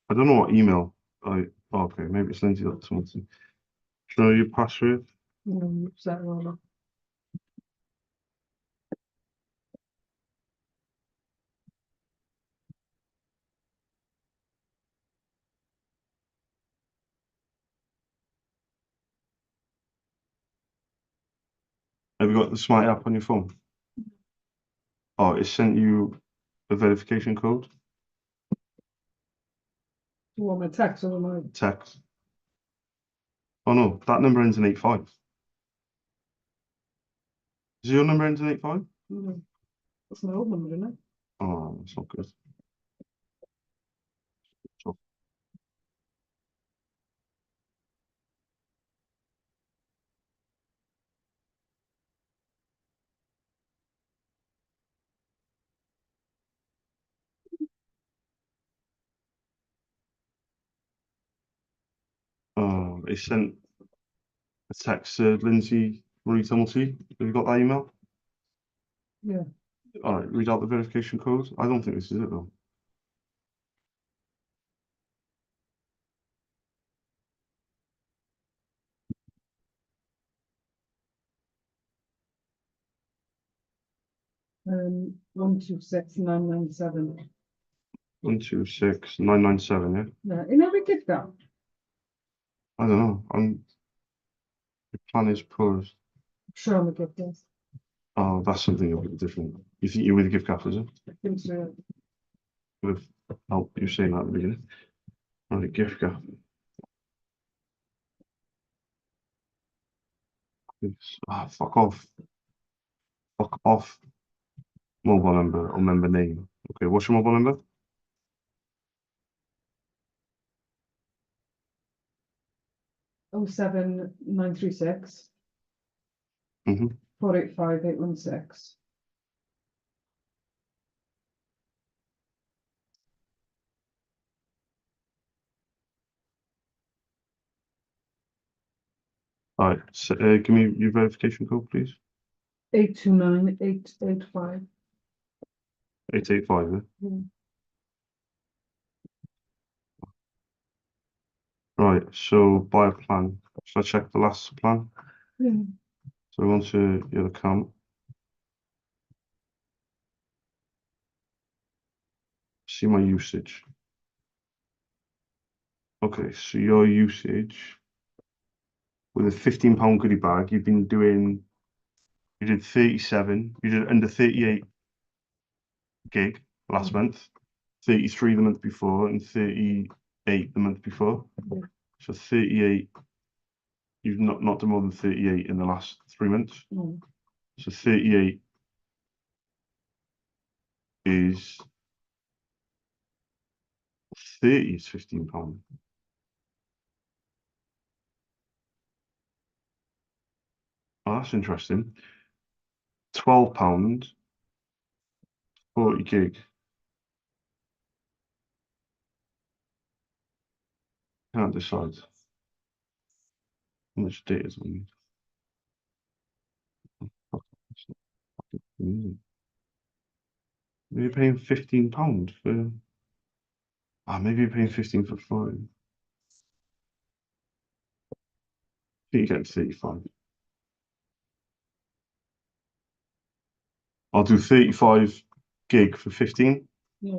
I don't know what email okay, maybe it's Lindsay or something. Do you know your password? Set it all up. Have you got the Smart app on your phone? Oh, it sent you a verification code, You want my text or my? text. Oh no, that number ends in 85. Does your number end in 85? That's my old number, isn't it? Oh, that's not good. So, it sent a text to Lindsay Marie Tumulty. Have you got that email? Yeah. All right, read out the verification code. I don't think this is it though. Um, 126997. 126997, yeah? Yeah, in every gift that. I don't know. The plan is poor. Show me gift this. Oh, that's something a bit different. You think you're with the gift card, is it? I think so. Would have helped you saying that at the beginning. Right, gift card. Fuck off. Fuck off. Mobile number or member name. Okay, what's your mobile number? 07936 Mm-hmm. 485 816. All right. So, give me your verification code, please. 829 885. 885. Yeah? Mm. Right. So buy a plan. Should I check the last plan? Yeah. So we want to your account. See my usage. Okay, so your usage with a £15 goodie bag, you've been doing, you did 37, you did under 38 gig last month, 33 the month before, and 38 the month before. Yeah. So 38, you've not done more than 38 in the last 3 months. Mm. So 38 is 30 is £15. Oh, that's interesting. £12, 40 gig. Can't decide how much data is on it. Maybe you're paying £15 for. Ah, maybe you're paying 15 for 5. I think you're getting 35. I'll do 35 gig for 15. Yeah.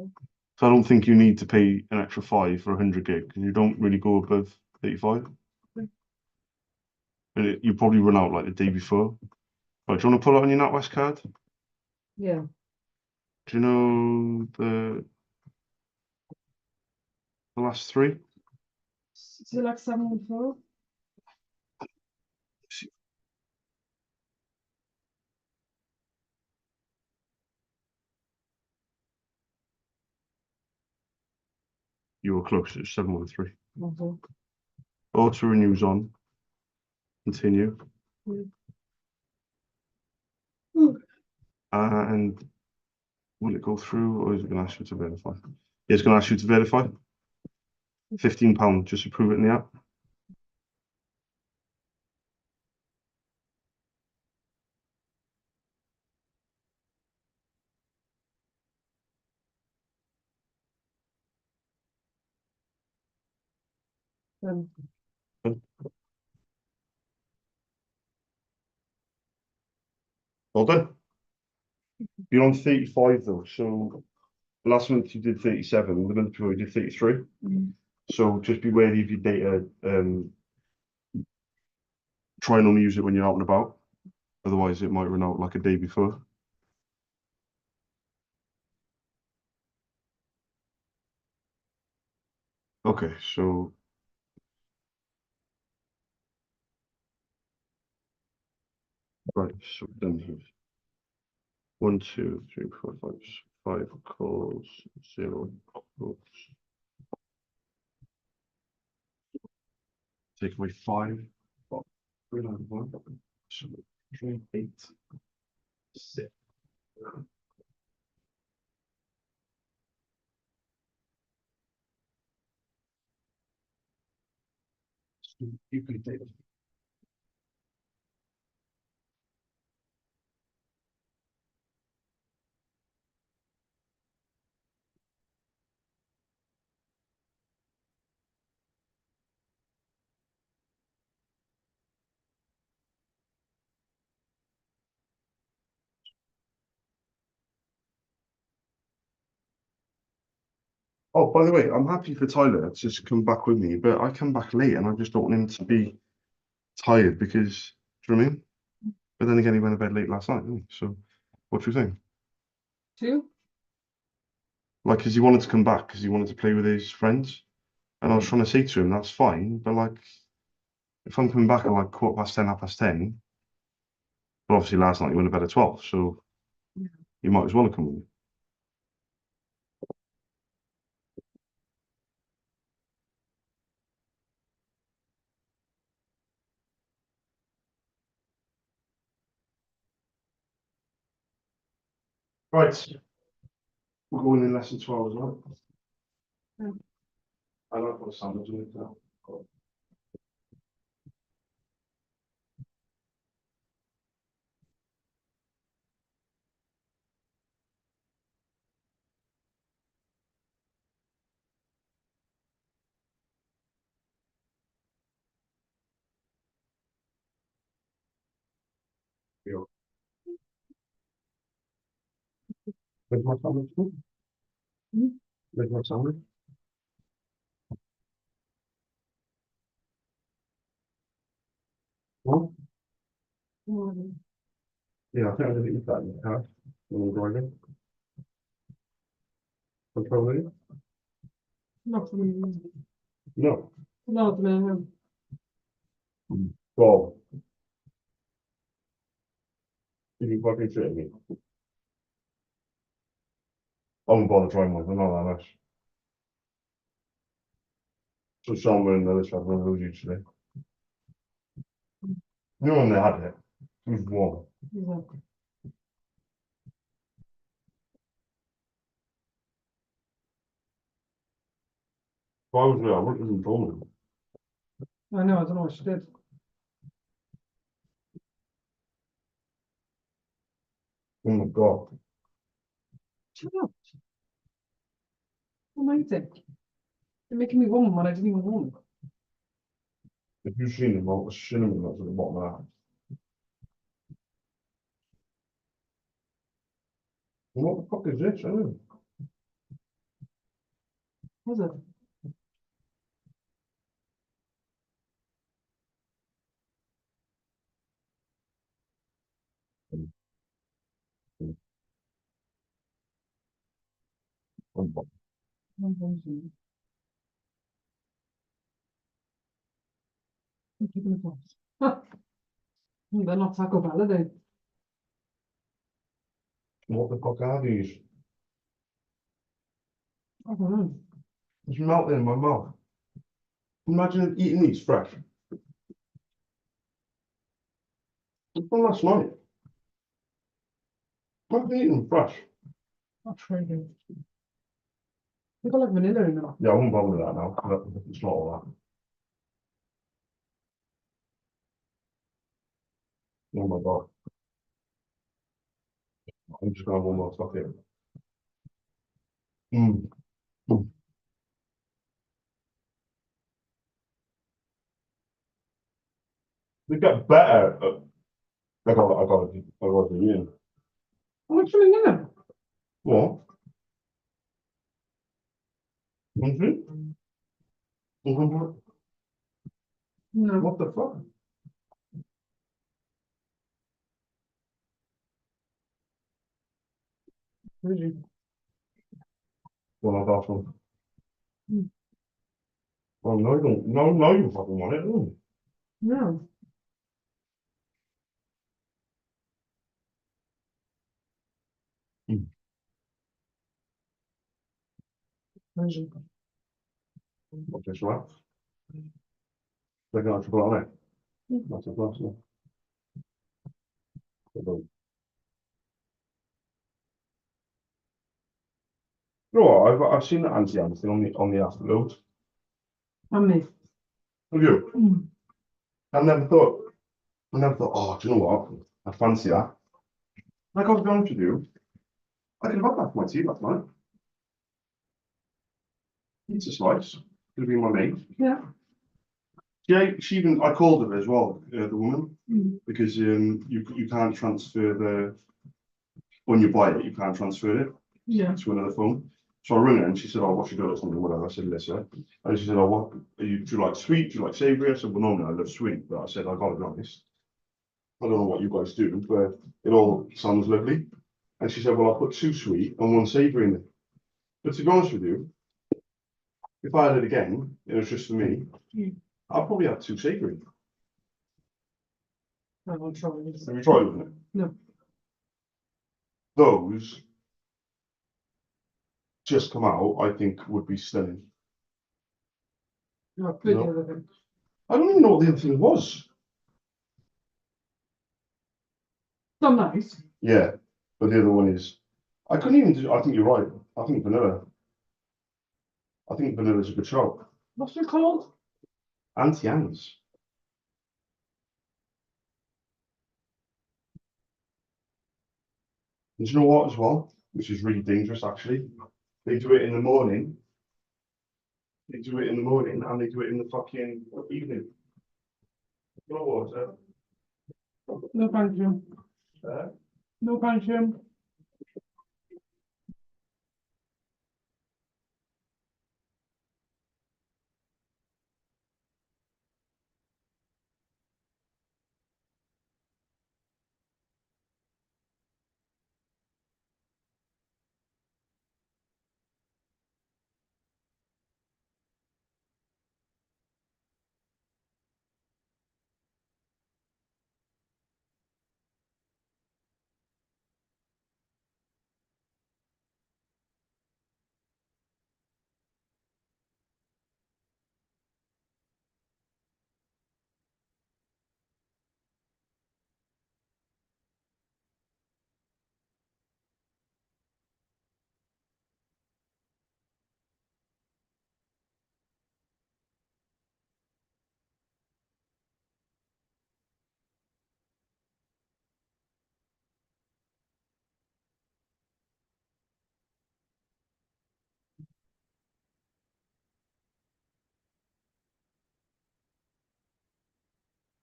So I don't think you need to pay an extra 5 for 100 gig because you don't really go above 35. Okay. And you probably run out like the day before. Right, do you want to pull it on your NatWest card? Yeah. Do you know the last three? So like 714? You were close, it's 713. Okay. Auto renews on. Continue. Yeah. Mm. And will it go through or is it going to ask you to verify? Yeah, it's going to ask you to verify. £15, just approve it in the app. Um, Well done. You're on 35 though, so last month you did 37, the month before you did 33. mm. So just be wary of your data. Try and only use it when you're out and about. Otherwise, it might run out like a day before. Okay, so right, so done here. 1, 2, 3, 4, 5 calls, 0 calls. Take away 5. 3, 9, 1. So 3, 8, 6. You can take it. Oh, by the way, I'm happy for Tyler to just come back with me, but I come back late and I just don't want him to be tired because, do you know what I mean? But then again, he went to bed late last night, didn't he? So, what do you think? 2? Like, because he wanted to come back because he wanted to play with his friends. And I was trying to say to him, that's fine, but like, if I'm coming back at like 10:15, 10:30, But obviously last night you went to bed at 12, so Yeah. you might as well have come with me. Right. We're going in lesson 12 as well. Yeah. I like what sandwich in it now. With my sandwich too? Mm. With my sandwich? What? Well, Yeah, I think I'm going to eat that in the car when I'm driving. Controlling it? not for me. No. Not me. Well, if you fucking shit me. I won't bother trying one, I'm not that much. So somewhere in the other side, I don't know who's today. You know when they had it, it was warm. Yeah. If I was there, I wouldn't even told me. I know, I don't know what she did. Oh my god. Shut up. Amazing. You're making me warm when I didn't even want. If you've seen the amount of cinnamon that's at the bottom of that. What the fuck is this? I don't know. Was it? I'm keeping it close. They're not Taco Bell, are they? What the fuck are these? I don't know. It's melting in my mouth. Imagine eating these fresh. It's from last night. I've eaten them fresh. Not trading. They got like vanilla in them. Yeah, I won't bother with that now. It's not all that. Oh my god. I'm just gonna have one more stuff here. Mm. Mm. They get better. I got the in. I'm actually in them. What? Mm-hmm. Mm-hmm. No. What the fuck? Really? Well, I've asked one. Mm. Oh, no, you don't. No, no, you fucking want it, don't you? No. Mm. Really? What's this, right? They're going to put on it. Mm. That's a plus. You know what? I've seen the anti-anything on the app loads. And me. Have you? Mm. I never thought, oh, do you know what? I fancy that. Like, I'll be honest with you, I could have had that for my tea last night. It's a slice. Gonna be my mate. Yeah. Yeah, she even, I called her as well, the woman, Mm. because you can't transfer when you buy it, you can't transfer it Yeah. to another phone. So I rang her and she said, oh, what's your go or something, whatever. I said, listen. And she said, oh, what, do you like sweet? Do you like savoury? I said, well, normally I love sweet, but I said, I gotta be honest. I don't know what you guys do, but it all sounds lovely. And she said, well, I'll put 2 sweet and 1 savoury in it. But to be honest with you, if I had it again, it was just for me, Mm. I'll probably have 2 savoury. I won't try this. Have you tried them? No. Those just come out, I think, would be stunning. No, good No. the other thing. I don't even know what the other thing was. So nice. Yeah, but the other one is. I couldn't even do. I think you're right. I think vanilla. I think vanilla's a good shout. What's it called? Anti-Anne's. And do you know what as well? Which is really dangerous actually. They do it in the morning. They do it in the morning and they do it in the fucking evening. No water. No thank you. No thank you.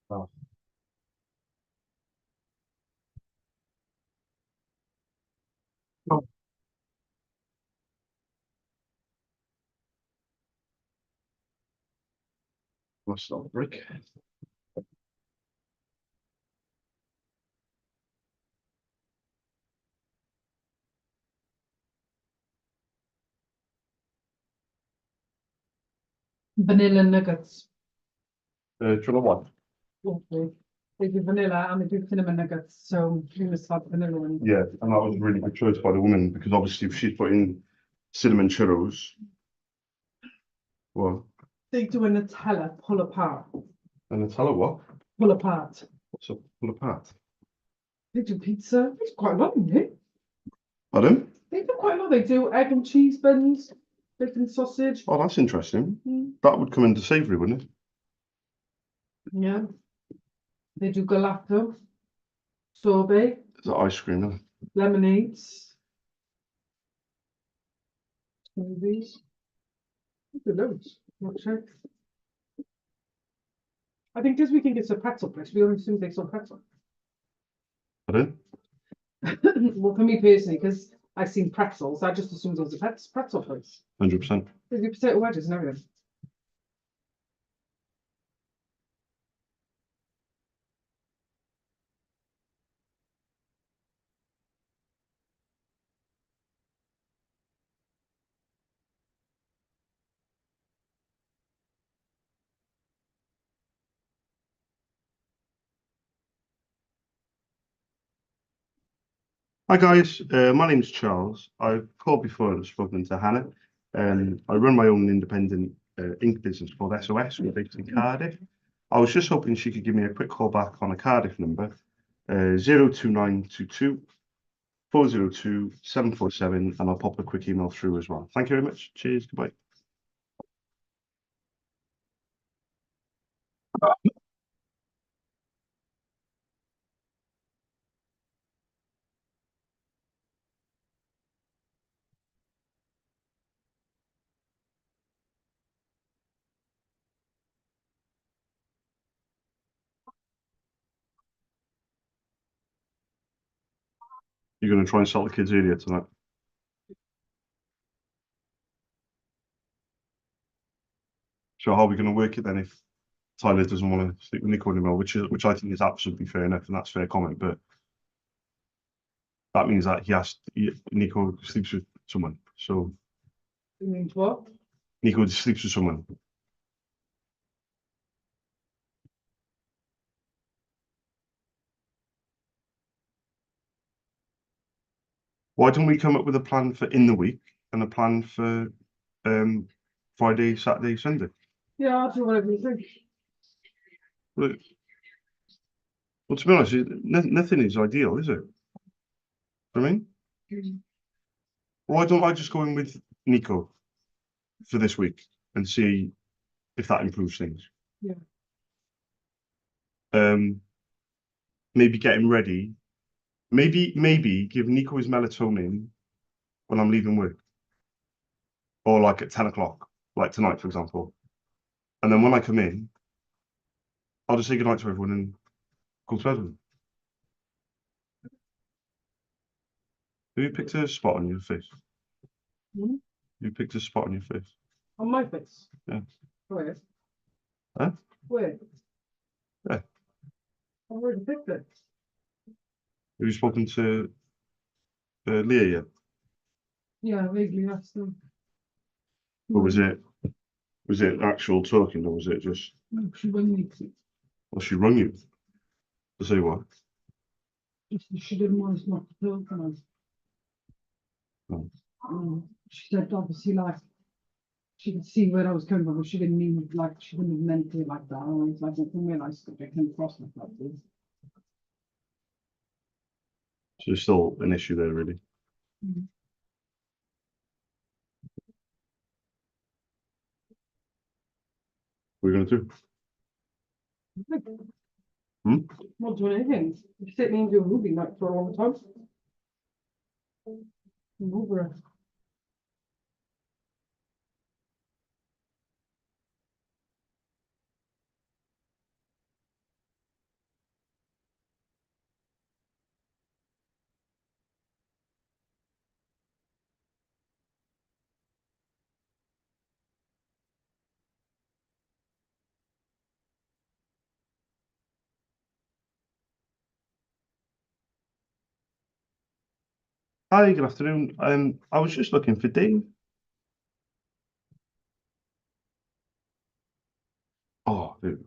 Oh. What's that brick? Vanilla nuggets. Do you know what? Okay. They do vanilla and they do cinnamon nuggets. So you must have vanilla one. Yeah, and that was a really good choice by the woman because obviously if she's putting cinnamon churros, well, They do a Nutella pull apart. and I tell her what? Pull apart. What's a pull apart? They do pizza. It's quite a lot, isn't it? Pardon? They do quite a lot. They do egg and cheese buns, bacon sausage. Oh, that's interesting. Mm. That would come into savoury, wouldn't it? Yeah. They do gelato, sorbet, Is that ice cream? Isn't it? lemonades, smoothies. They do loads. Milkshake. I think because we think it's a pretzel place, we only assume they sell pretzel. Pardon? Well, for me personally, because I've seen pretzels, I just assumed it was a pretzel place. 100%. They do potato wedges and everything. Hi guys, my name's Charles. I've called before and spoken to Hannah. I run my own independent ink business called SOS. We're based in Cardiff. I was just hoping she could give me a quick call back on a Cardiff number, 02922 402 747, and I'll pop a quick email through as well. Thank you very much. Cheers. Goodbye. You're going to try and sell the kids earlier tonight. So how are we going to work it then if Tyler doesn't want to sleep with Nico anymore, which I think is absolutely fair enough, and that's fair comment, but that means that Nico sleeps with someone. So It means what? Nico sleeps with someone. Why don't we come up with a plan for in the week and a plan for Friday, Saturday, Sunday? Yeah, I'll do whatever you think. Well, to be honest, nothing is ideal, is it? I mean, why don't I just go in with Nico for this week and see if that improves things? Yeah. Maybe get him ready. Maybe give Nico his melatonin when I'm leaving work, or like at 10 o'clock, like tonight, for example. And then when I come in, I'll just say goodnight to everyone and go to bed with them. Have you picked a spot on your face? Hmm? You picked a spot on your face. On my face? Yeah. Where? Huh? Where? Yeah. I've already picked it. Have you spoken to Leah yet? Yeah, vaguely, that's the... Or was it actual talking, or was it just, No, she rang me. well, she rung you to say what? She didn't want us not to talk to us. Oh. She said obviously like she could see where I was coming from, but she didn't mean like she wouldn't have meant it like that. I was like, I didn't realise that I came across like that. So there's still an issue there, really. Mm. What are we going to do? Hmm? Not doing anything. You sit me into a movie like for a long time. I'm over it. Hi, good afternoon. I was just looking for Dave. Oh, there we go.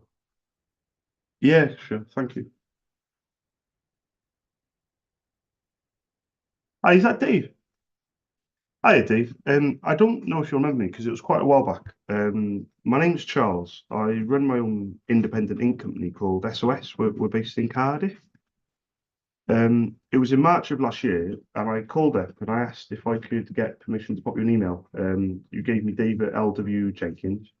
Yeah, sure. Thank you. Hi, is that Dave? Hiya, Dave. I don't know if you remember me because it was quite a while back. My name's Charles. I run my own independent ink company called SOS. We're based in Cardiff. It was in March of last year, and I called up and I asked if I could get permission to pop you an email. You gave me David LW Jenkins,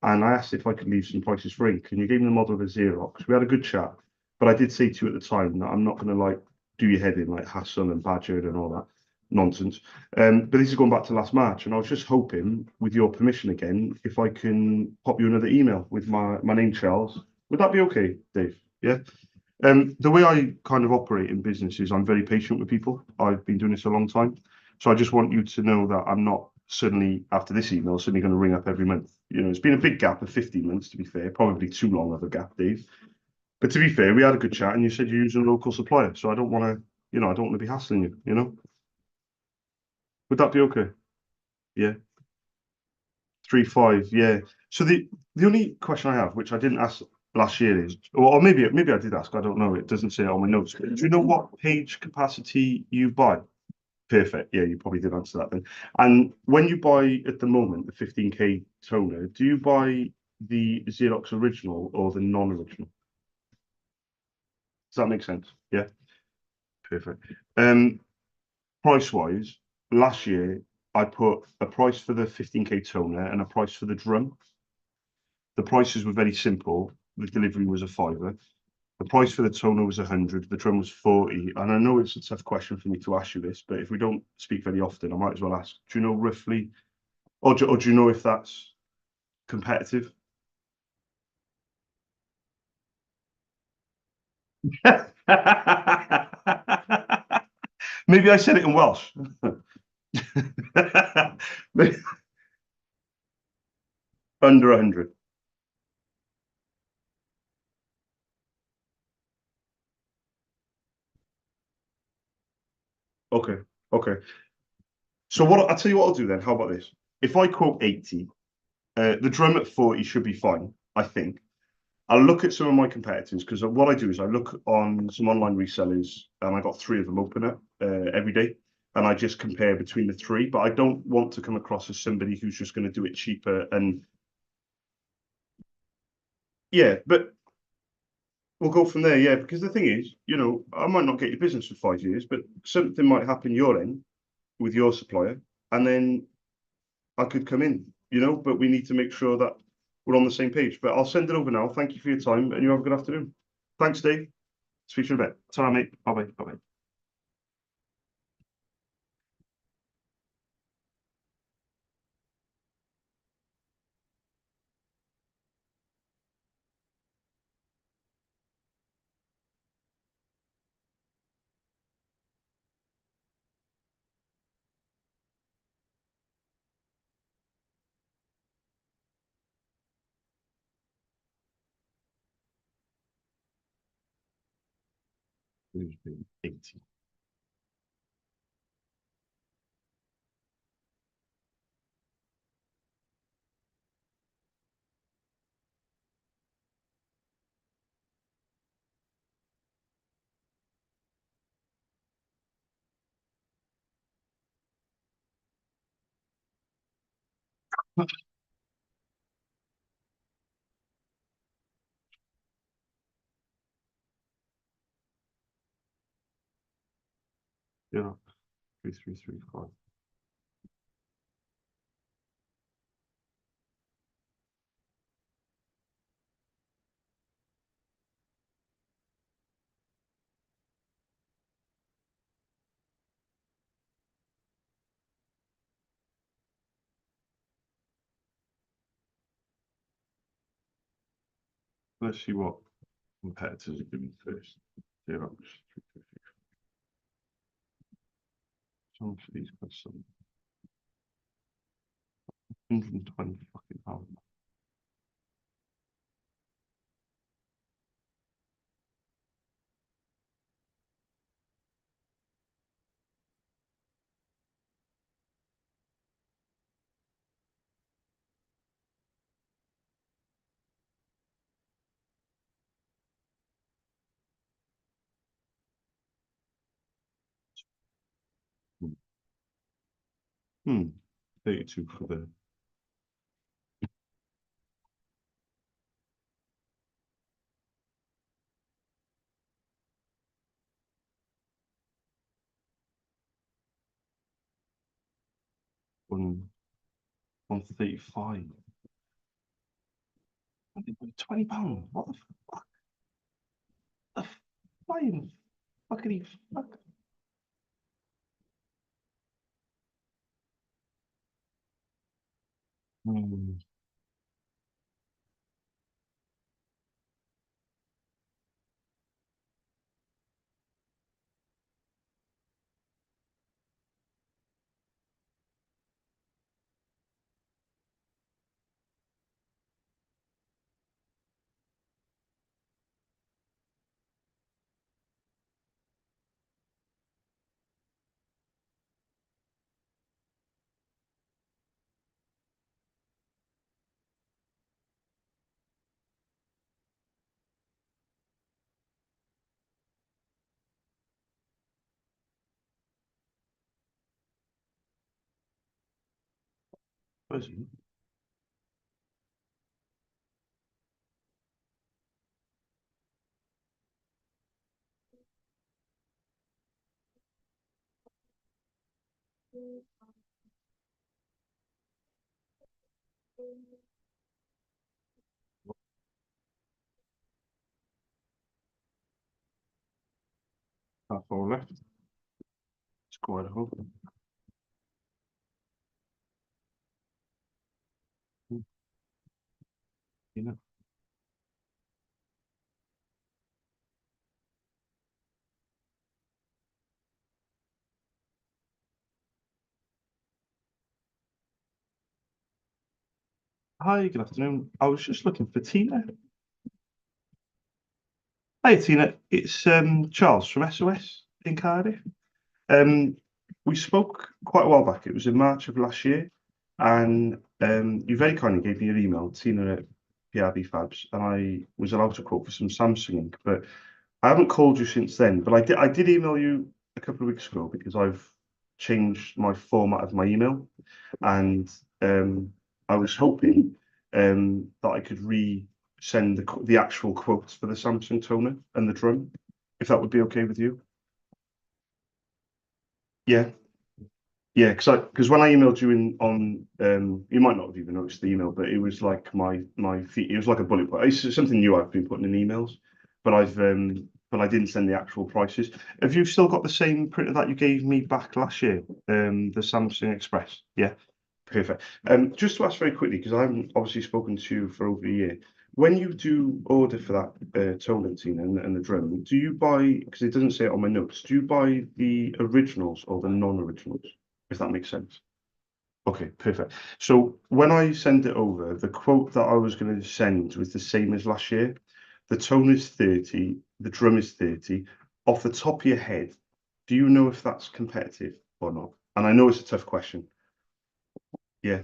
and I asked if I could leave some prices for ink, and you gave me the model of a Xerox. We had a good chat, but I did say to you at the time that I'm not going to like do your head in like Hassan and Badger and all that nonsense. But this is going back to last March, and I was just hoping, with your permission again, if I can pop you another email with my name, Charles. Would that be okay, Dave? Yeah. The way I kind of operate in business is I'm very patient with people. I've been doing this a long time. So I just want you to know that I'm not suddenly, after this email, suddenly going to ring up every month. You know, it's been a big gap of 15 months, to be fair, probably too long of a gap, Dave. But to be fair, we had a good chat and you said you're using a local supplier. So I don't want to, I don't want to be hassling you, you know? Would that be okay? Yeah. 3.5, yeah. So the only question I have, which I didn't ask last year, is, or maybe I did ask, I don't know. It doesn't say it on my notes. But do you know what page capacity you buy? Perfect. Yeah, you probably did answer that then. And when you buy at the moment the 15K toner, do you buy the Xerox original or the non-original? Does that make sense? Yeah, perfect. Price wise, last year I put a price for the 15K toner and a price for the drum. The prices were very simple. The delivery was a fiver. The price for the toner was 100. The drum was 40. And I know it's a tough question for me to ask you this, but if we don't speak very often, I might as well ask. Do you know roughly, or do you know if that's competitive? Maybe I said it in Welsh. Under 100. Okay. Okay. So what I'll tell you what I'll do then. How about this? If I quote 80, the drum at 40 should be fine, I think. I'll look at some of my competitors because what I do is I look on some online resellers and I got three of them open up every day. and I just compare between the three. But I don't want to come across as somebody who's just going to do it cheaper. And yeah, but we'll go from there. Yeah, because the thing is, you know, I might not get your business for 5 years, but something might happen your end with your supplier, and then I could come in, you know. But we need to make sure that we're on the same page. But I'll send it over now. Thank you for your time, and you have a good afternoon. Thanks, Dave. Speak to you in a bit. Sorry, mate. Bye bye. Bye bye. Who's been 80? Yeah, 3335. Let's see what competitors are giving first. Xerox 350. Some for these cost some 120 fucking pounds. Hmm. 32 for the 135. £20. What the fuck? The flying fuckity fuck. Hmm. Where's he? Half hour left. It's quite a hope. You know. Hi, good afternoon. I was just looking for Tina. Hi, Tina. It's Charles from SOS in Cardiff. Um, we spoke quite a while back. It was in March of last year, and you very kindly gave me your email, Tina at PRB Fabs, and I was allowed to quote for some Samsung ink, but I haven't called you since then. But I did email you a couple of weeks ago because I've changed my format of my email, and I was hoping that I could resend the actual quotes for the Samsung toner and the drum, if that would be okay with you. Yeah, yeah, because when I emailed you in on you might not have even noticed the email, but it was like my feed, it was like a bullet point. It's something new I've been putting in emails, but I didn't send the actual prices. Have you still got the same printer that you gave me back last year? The Samsung Express. Yeah, perfect. Just to ask very quickly, because I haven't obviously spoken to you for over a year. When you do order for that toner, Tina, and the drum, do you buy, because it doesn't say it on my notes, do you buy the originals or the non-originals? If that makes sense. Okay, perfect. So when I send it over, the quote that I was going to send was the same as last year. The tone is 30, the drum is 30. Off the top of your head, do you know if that's competitive or not? And I know it's a tough question. Yeah,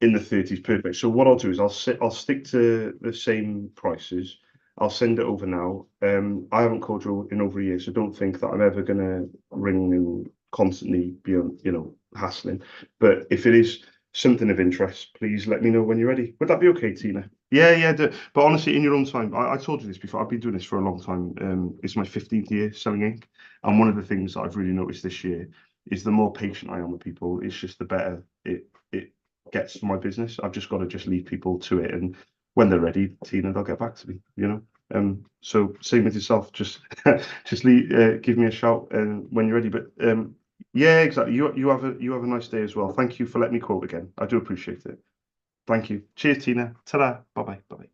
in the 30s, perfect. So what I'll do is I'll stick to the same prices. I'll send it over now. I haven't called you in over a year, so don't think that I'm ever gonna ring and constantly be on, hassling. But if it is something of interest, please let me know when you're ready. Would that be okay, Tina? Yeah, yeah. But honestly, in your own time, I told you this before. I've been doing this for a long time. It's my 15th year selling ink, and one of the things that I've really noticed this year is the more patient I am with people, it's just the better it gets my business. I've just got to just leave people to it, and when they're ready, Tina, they'll get back to me. So same with yourself. Just just give me a shout when you're ready. But yeah, exactly. You have a nice day as well. Thank you for letting me quote again. I do appreciate it. Thank you. Cheers, Tina. Ta-da. Bye bye. Bye bye.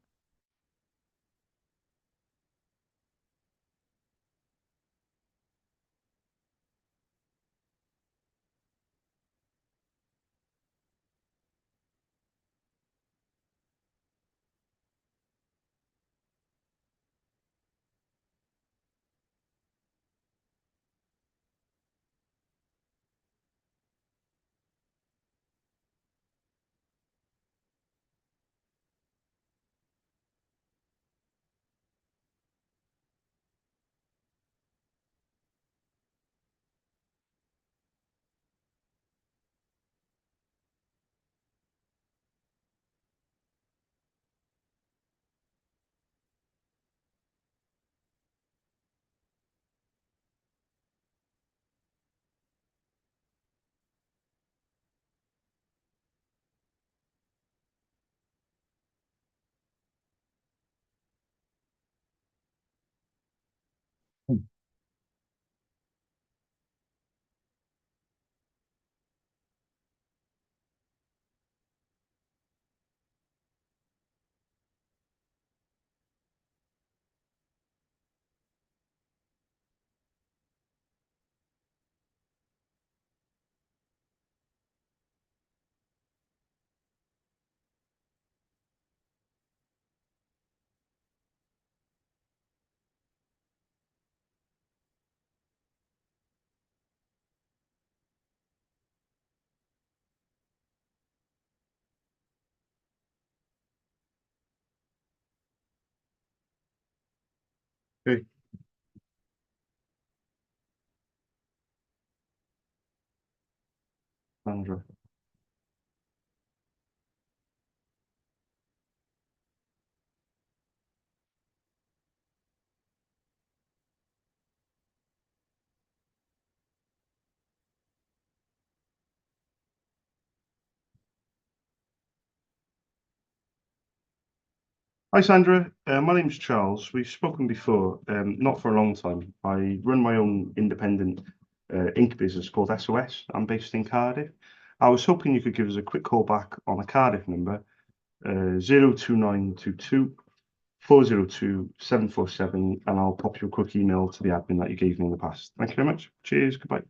Hey, Sandra. Hi, Sandra. My name's Charles. We've spoken before, not for a long time. I run my own independent ink business called SOS. I'm based in Cardiff. I was hoping you could give us a quick call back on a Cardiff number, 02922 and I'll pop you a quick email to the admin that you gave me in the past. Thank you very much. Cheers. Goodbye.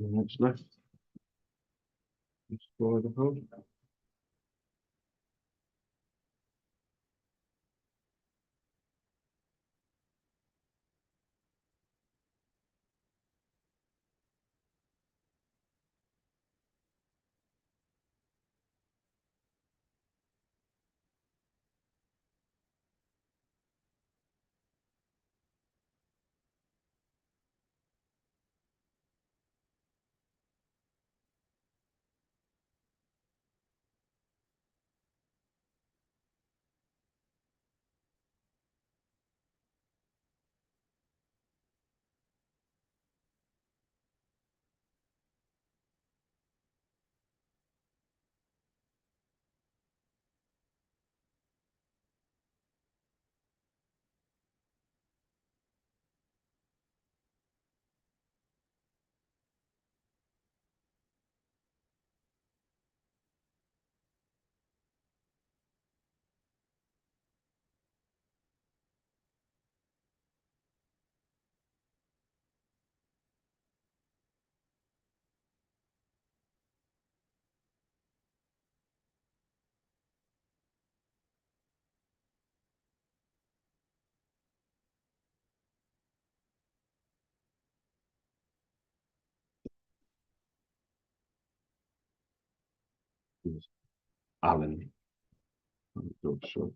Next left. Destroy the hole. Alan. So,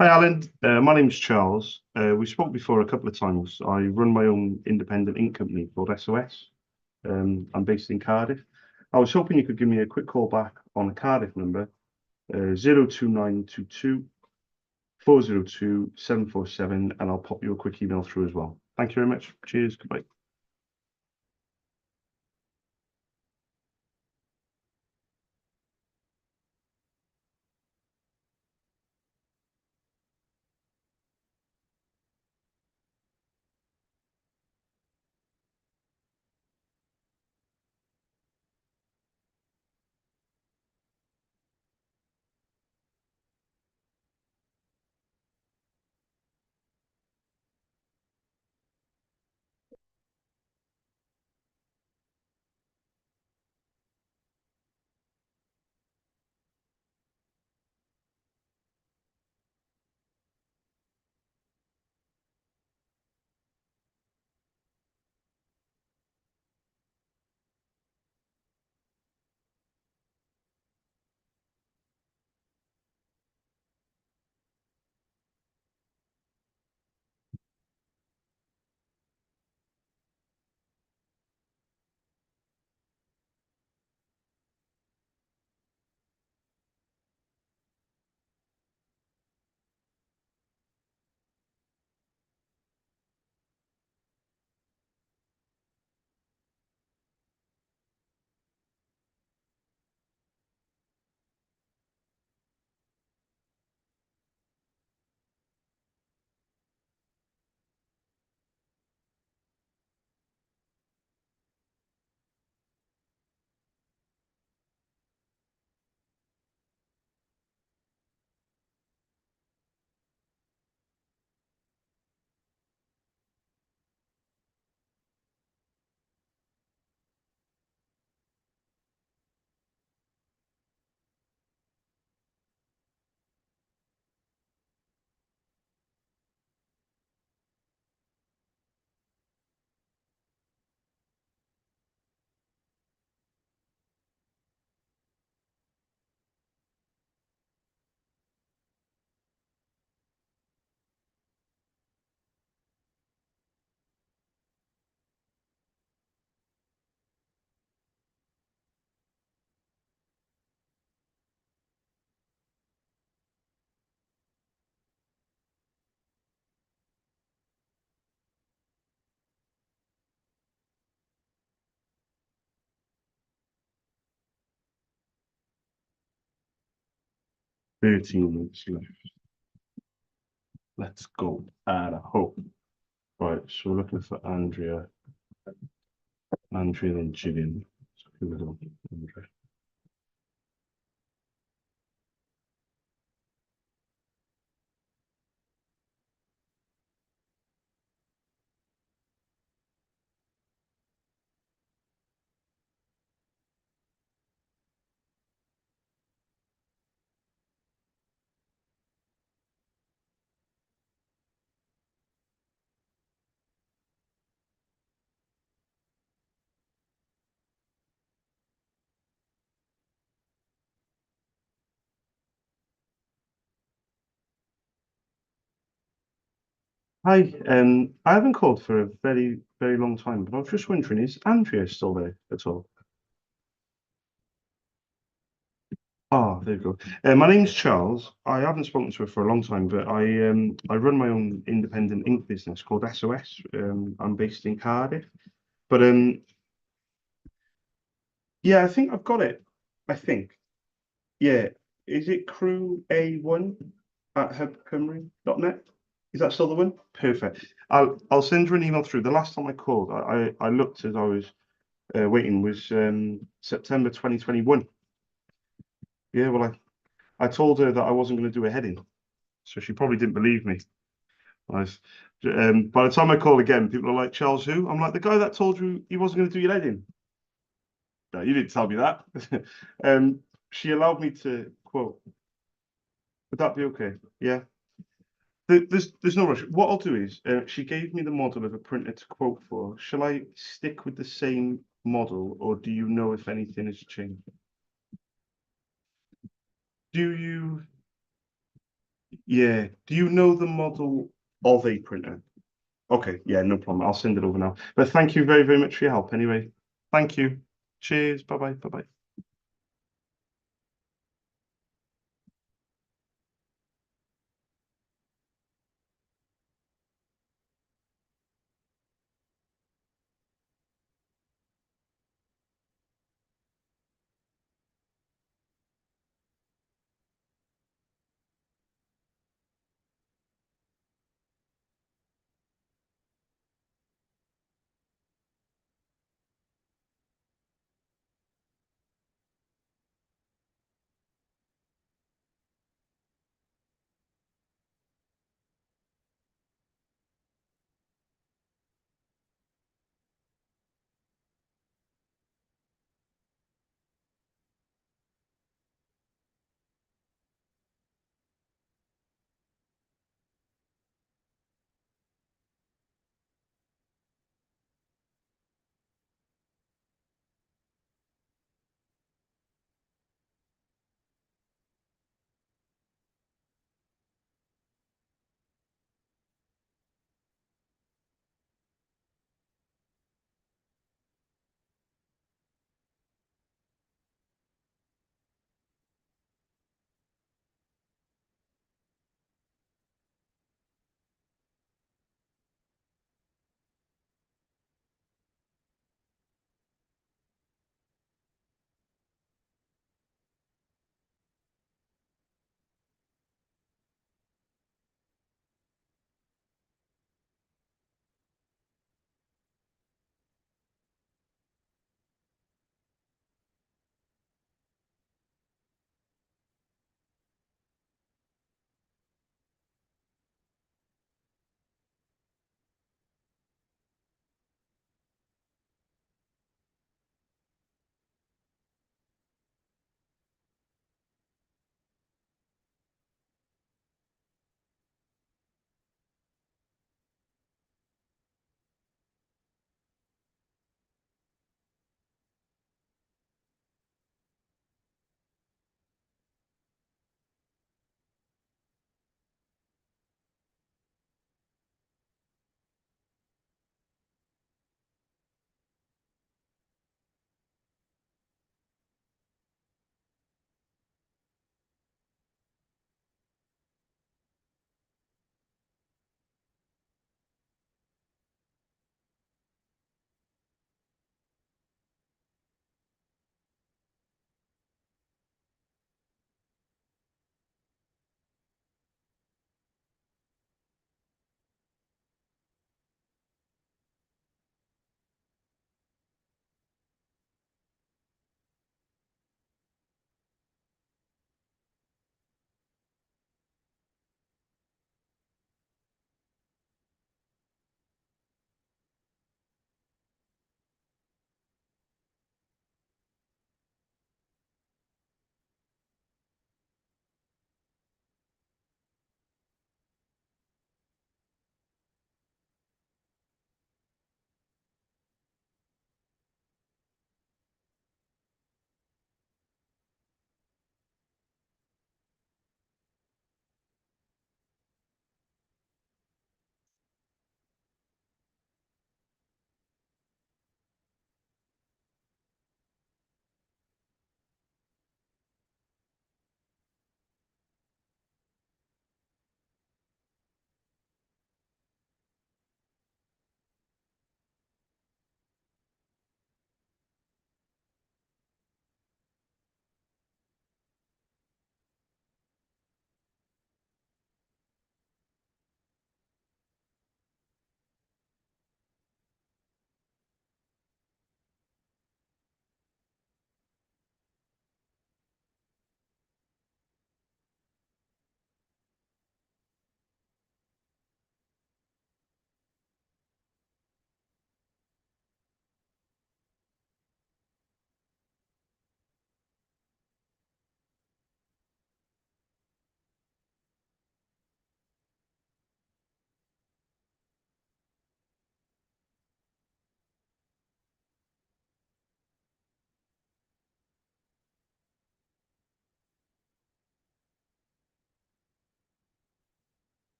hi, Alan. My name's Charles. We spoke before a couple of times. I run my own independent ink company called SOS. I'm based in Cardiff. I was hoping you could give me a quick call back on the Cardiff number, 02922 402 747, and I'll pop you a quick email through as well. Thank you very much. Cheers. Goodbye. 13 minutes left. Let's go. At a hope. Right, so we're looking for Andrea and Gillian. So here we go. Andrea. Hi, I haven't called for a very, very long time, but I was just wondering, is Andrea still there at all? Oh, there you go. My name's Charles. I haven't spoken to her for a long time, but I run my own independent ink business called SOS. I'm based in Cardiff, but yeah, I think I've got it. I think, yeah. Is it crew A1 at hubcymru.net? Is that still the one? Perfect. I'll send you an email through. The last time I called, I looked as I was waiting was September 2021. Yeah, well, I told her that I wasn't going to do a heading, so she probably didn't believe me. I was, by the time I call again, people are like, Charles, who? I'm like, the guy that told you he wasn't going to do your heading. No, you didn't tell me that. She allowed me to quote. Would that be okay? Yeah. There's no rush. What I'll do is, she gave me the model of a printer to quote for. Shall I stick with the same model, or do you know if anything has changed? Do you, yeah, do you know the model of a printer? Okay, yeah, no problem. I'll send it over now. But thank you very, very much for your help anyway. Thank you. Cheers. Bye bye. Bye bye.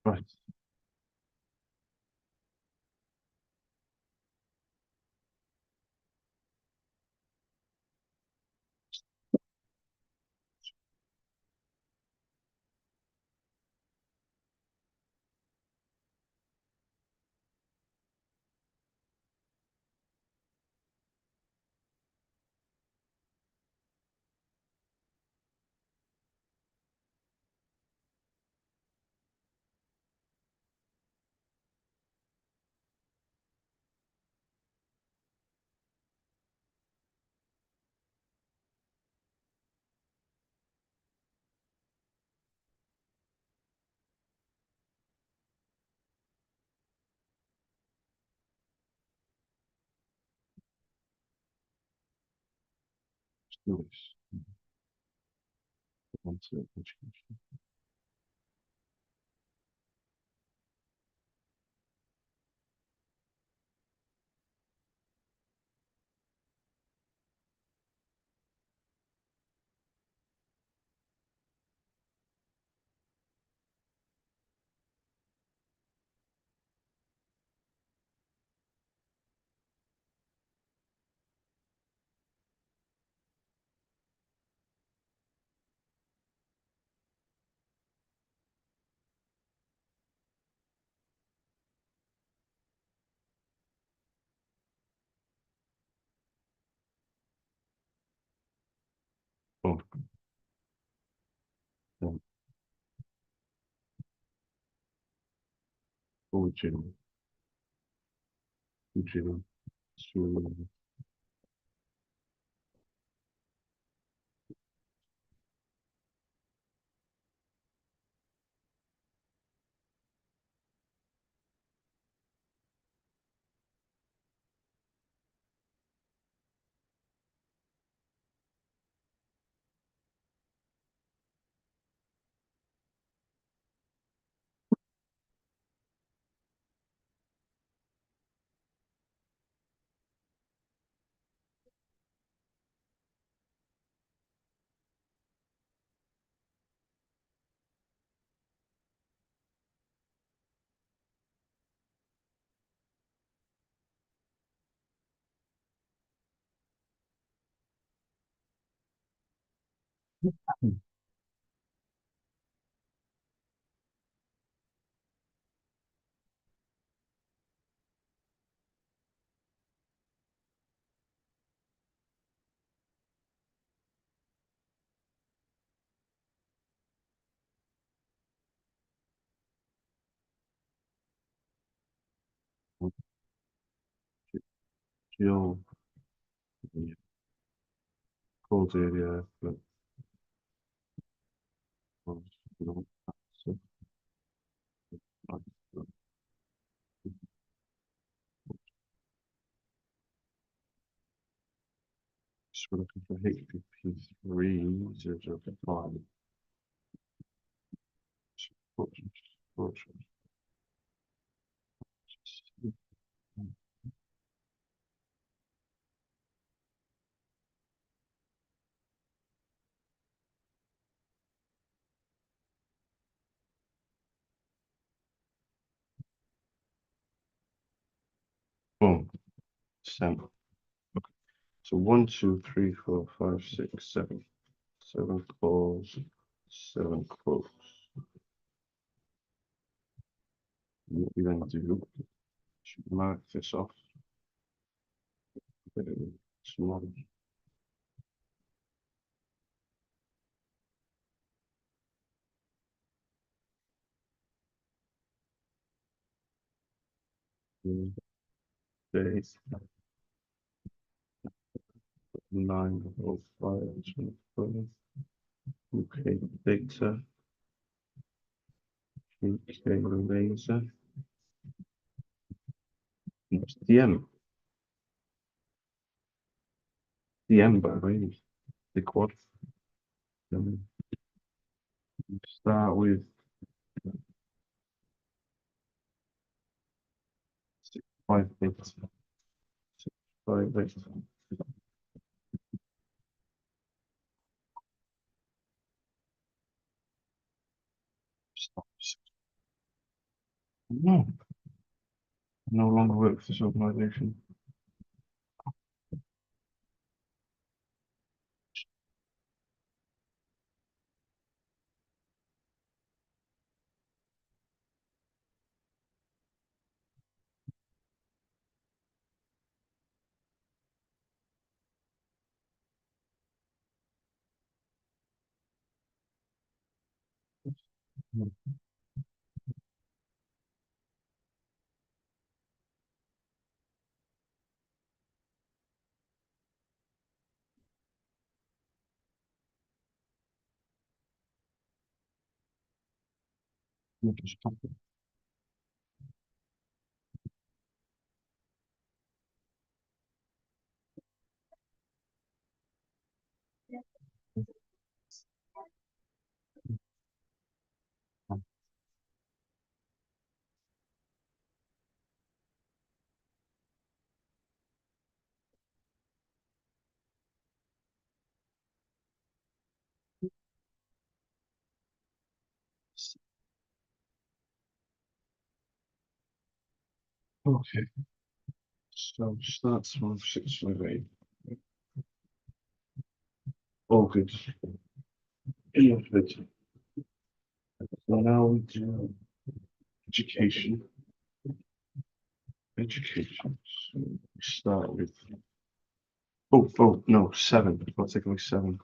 Right. Let's do this. One second. Oh, one, origin, origin, to geo, cold area, but no, so, just looking for HTTP 3.0.5. Boom, send. Okay. So 1, 2, 3, 4, 5, 6, 7. 7 calls, 7 quotes. What we then do, should mark this off. Small. Days 905. UK data, UK laser. It's DM by the way, the quad. Um, Start with 5 bits. 5 bits. No, no longer work for this organisation. Okay, so starts from 658. All good. Perfect. So now we do education. Education. So we start with no, 7. I've got to take away 7.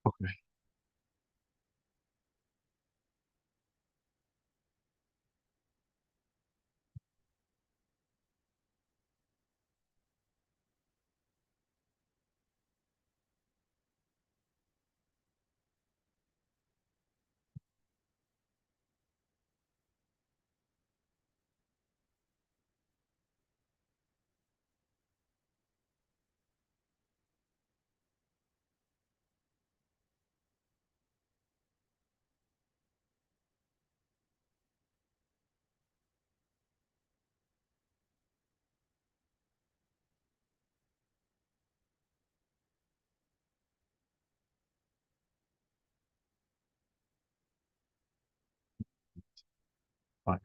Okay. Right.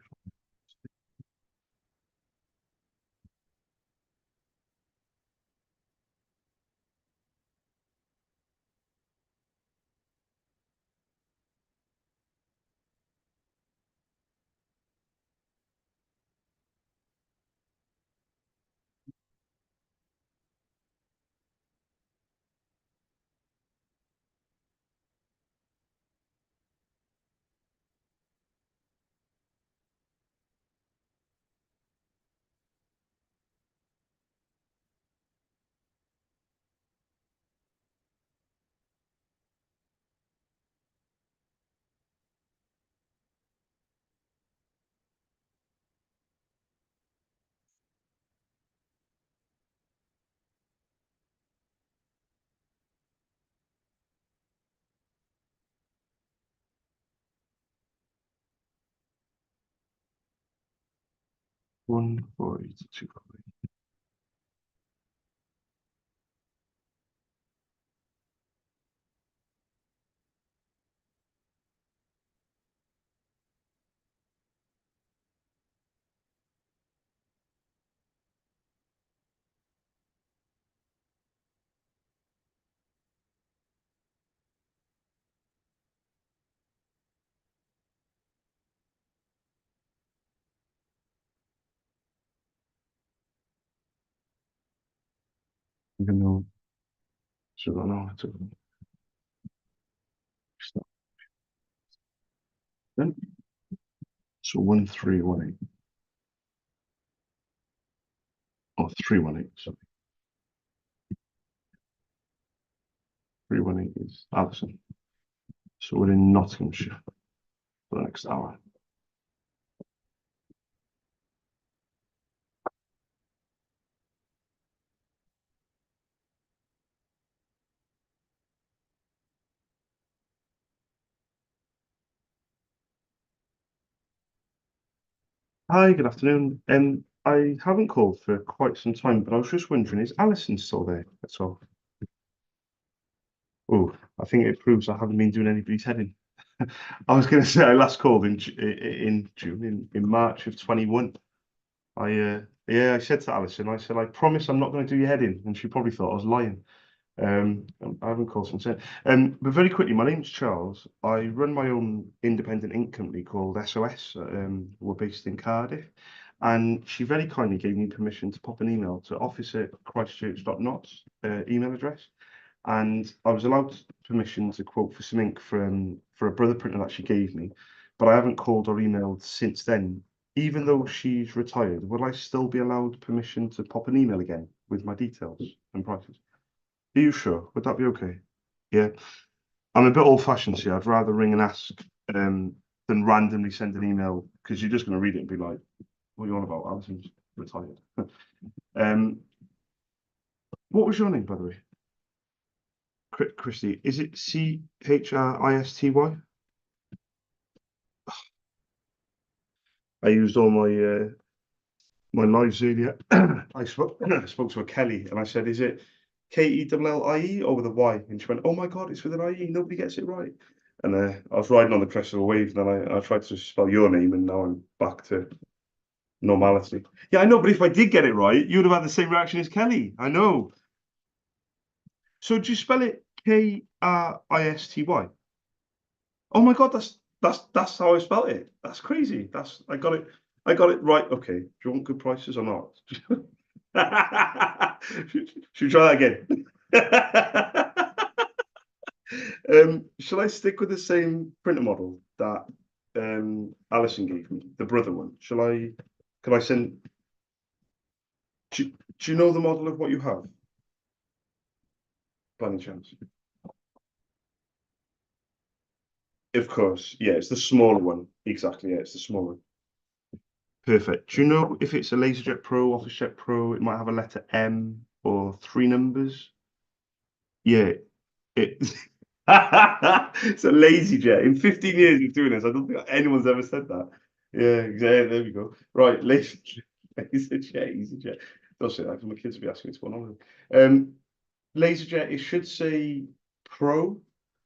142. Even though, so I don't know. Then, so 1318 or 318. Sorry, 318 is Alison. So we're in Nottinghamshire for the next hour. Hi, good afternoon. I haven't called for quite some time, but I was just wondering, is Alison still there at all? Oh, I think it proves I haven't been doing anybody's heading. I was going to say I last called in June, in March of 21. I said to Alison, I said, I promise I'm not going to do your heading, and she probably thought I was lying. I haven't called since then. But very quickly, my name's Charles. I run my own independent ink company called SOS. We're based in Cardiff, and she very kindly gave me permission to pop an email to office@christchurch.not's email address, and I was allowed permission to quote for some ink for a brother printer that she gave me, but I haven't called or emailed since then. Even though she's retired, will I still be allowed permission to pop an email again with my details and prices? Are you sure? Would that be okay? Yeah. I'm a bit old-fashioned, see. I'd rather ring and ask than randomly send an email because you're just going to read it and be like, "What are you on about? Alison's retired." um, what was your name, by the way? Christy. Is it Christy? I used all my lives earlier. I spoke to a Kelly and I said, "Is it Kellie or with a Y?" And she went, "Oh my God, it's with an IE. Nobody gets it right." And I was riding on the crest of a wave, and then I tried to spell your name, and now I'm back to normality. Yeah, I know, but if I did get it right, you would have had the same reaction as Kelly. I know. So do you spell it Kristy? Oh my God, that's how I spelled it. That's crazy. I got it right. Okay. Do you want good prices or not? Should we try that again? Shall I stick with the same printer model that Alison gave me, the brother one? Can I send? Do you know the model of what you have, by any chance? Of course, yeah, it's the smaller one. Exactly, yeah, it's the smaller one. Perfect. Do you know if it's a LaserJet Pro, OfficeJet Pro? It might have a letter M or three numbers. Yeah, it. It's a lazy jet. In 15 years of doing this, I don't think anyone's ever said that. Yeah, exactly. There we go. Right, laser jet, easy jet. Don't say that because my kids will be asking me to go on holiday. Laser jet, it should say Pro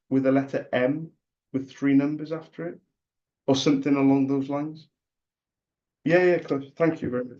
with a letter M with three numbers after it, or something along those lines. Yeah, yeah, close. Thank you very much.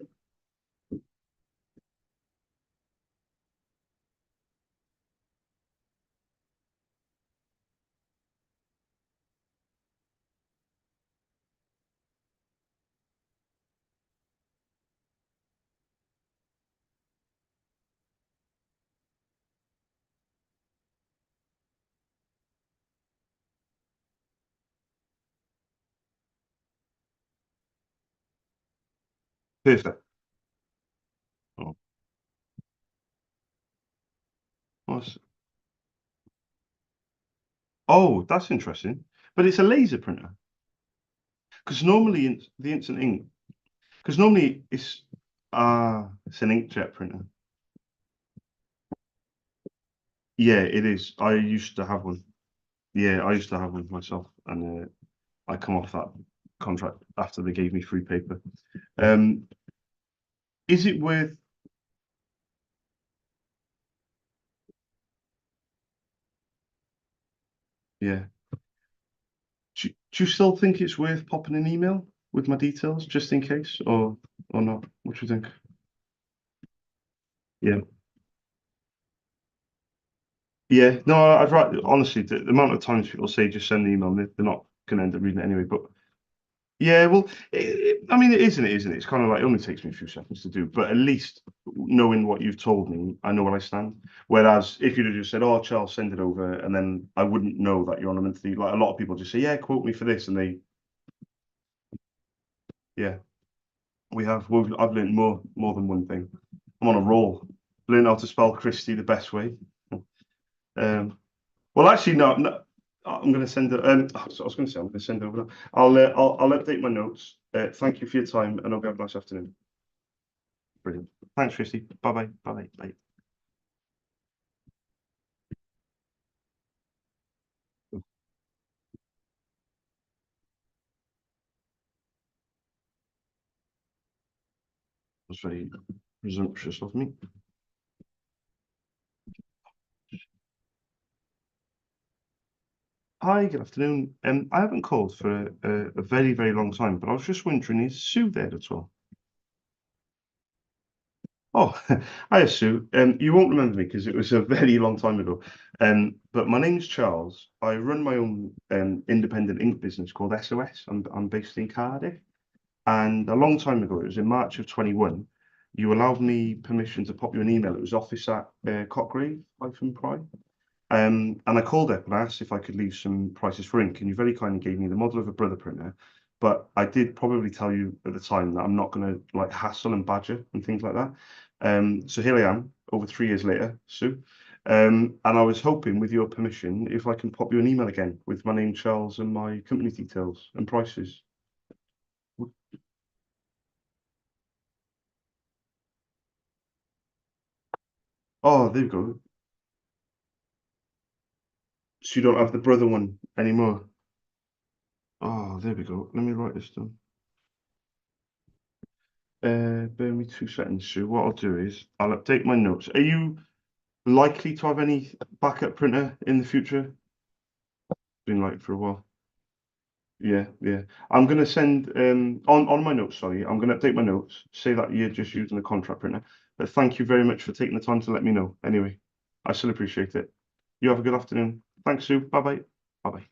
Perfect. Oh, nice. Oh, that's interesting. But it's a laser printer. Because normally the instant ink, because normally it's an inkjet printer. Yeah, it is. I used to have one. Yeah, I used to have one myself, and I come off that contract after they gave me free paper. Um, is it worth? Yeah. Do you still think it's worth popping an email with my details just in case, or not? What do you think? Yeah. Yeah. No, I'd rather honestly the amount of times people say just send an email, they're not going to end up reading it anyway. But Yeah, well, I mean, it is and it isn't. It's kind of like it only takes me a few seconds to do, but at least knowing what you've told me, I know where I stand. Whereas if you'd have just said, "Oh, Charles, send it over," and then I wouldn't know that you're on a monthly. Like a lot of people just say, "Yeah, quote me for this," and yeah, I've learned more than one thing. I'm on a roll. Learn how to spell Christie the best way. Um, well, actually, no. I'm going to send it. So I was going to say I'm going to send it over. I'll update my notes. Thank you for your time, and I'll have a nice afternoon. Brilliant. Thanks, Christy. Bye bye. Bye bye. Bye. That's very presumptuous of me. Hi, good afternoon. I haven't called for a very, very long time, but I was just wondering, is Sue there at all? Oh, hi, Sue. You won't remember me because it was a very long time ago. But my name's Charles. I run my own independent ink business called SOS. I'm based in Cardiff. And a long time ago, it was in March of 21, you allowed me permission to pop you an email. It was office at Cotgrave-Pry. And I called up and asked if I could leave some prices for ink, and you very kindly gave me the model of a brother printer. But I did probably tell you at the time that I'm not going to like hassle and badger and things like that. So here I am, over 3 years later, Sue. And I was hoping, with your permission, if I can pop you an email again with my name, Charles, and my company details and prices. Oh, there you go. So you don't have the brother one anymore. Oh, there we go. Let me write this down. Bear me 2 seconds, Sue. What I'll do is I'll update my notes. Are you likely to have any backup printer in the future? Been like for a while. Yeah, yeah. I'm gonna send on my notes, sorry, I'm gonna update my notes, say that you're just using a contract printer. But thank you very much for taking the time to let me know. Anyway, I still appreciate it. You have a good afternoon. Thanks, Sue. Bye bye. Bye bye.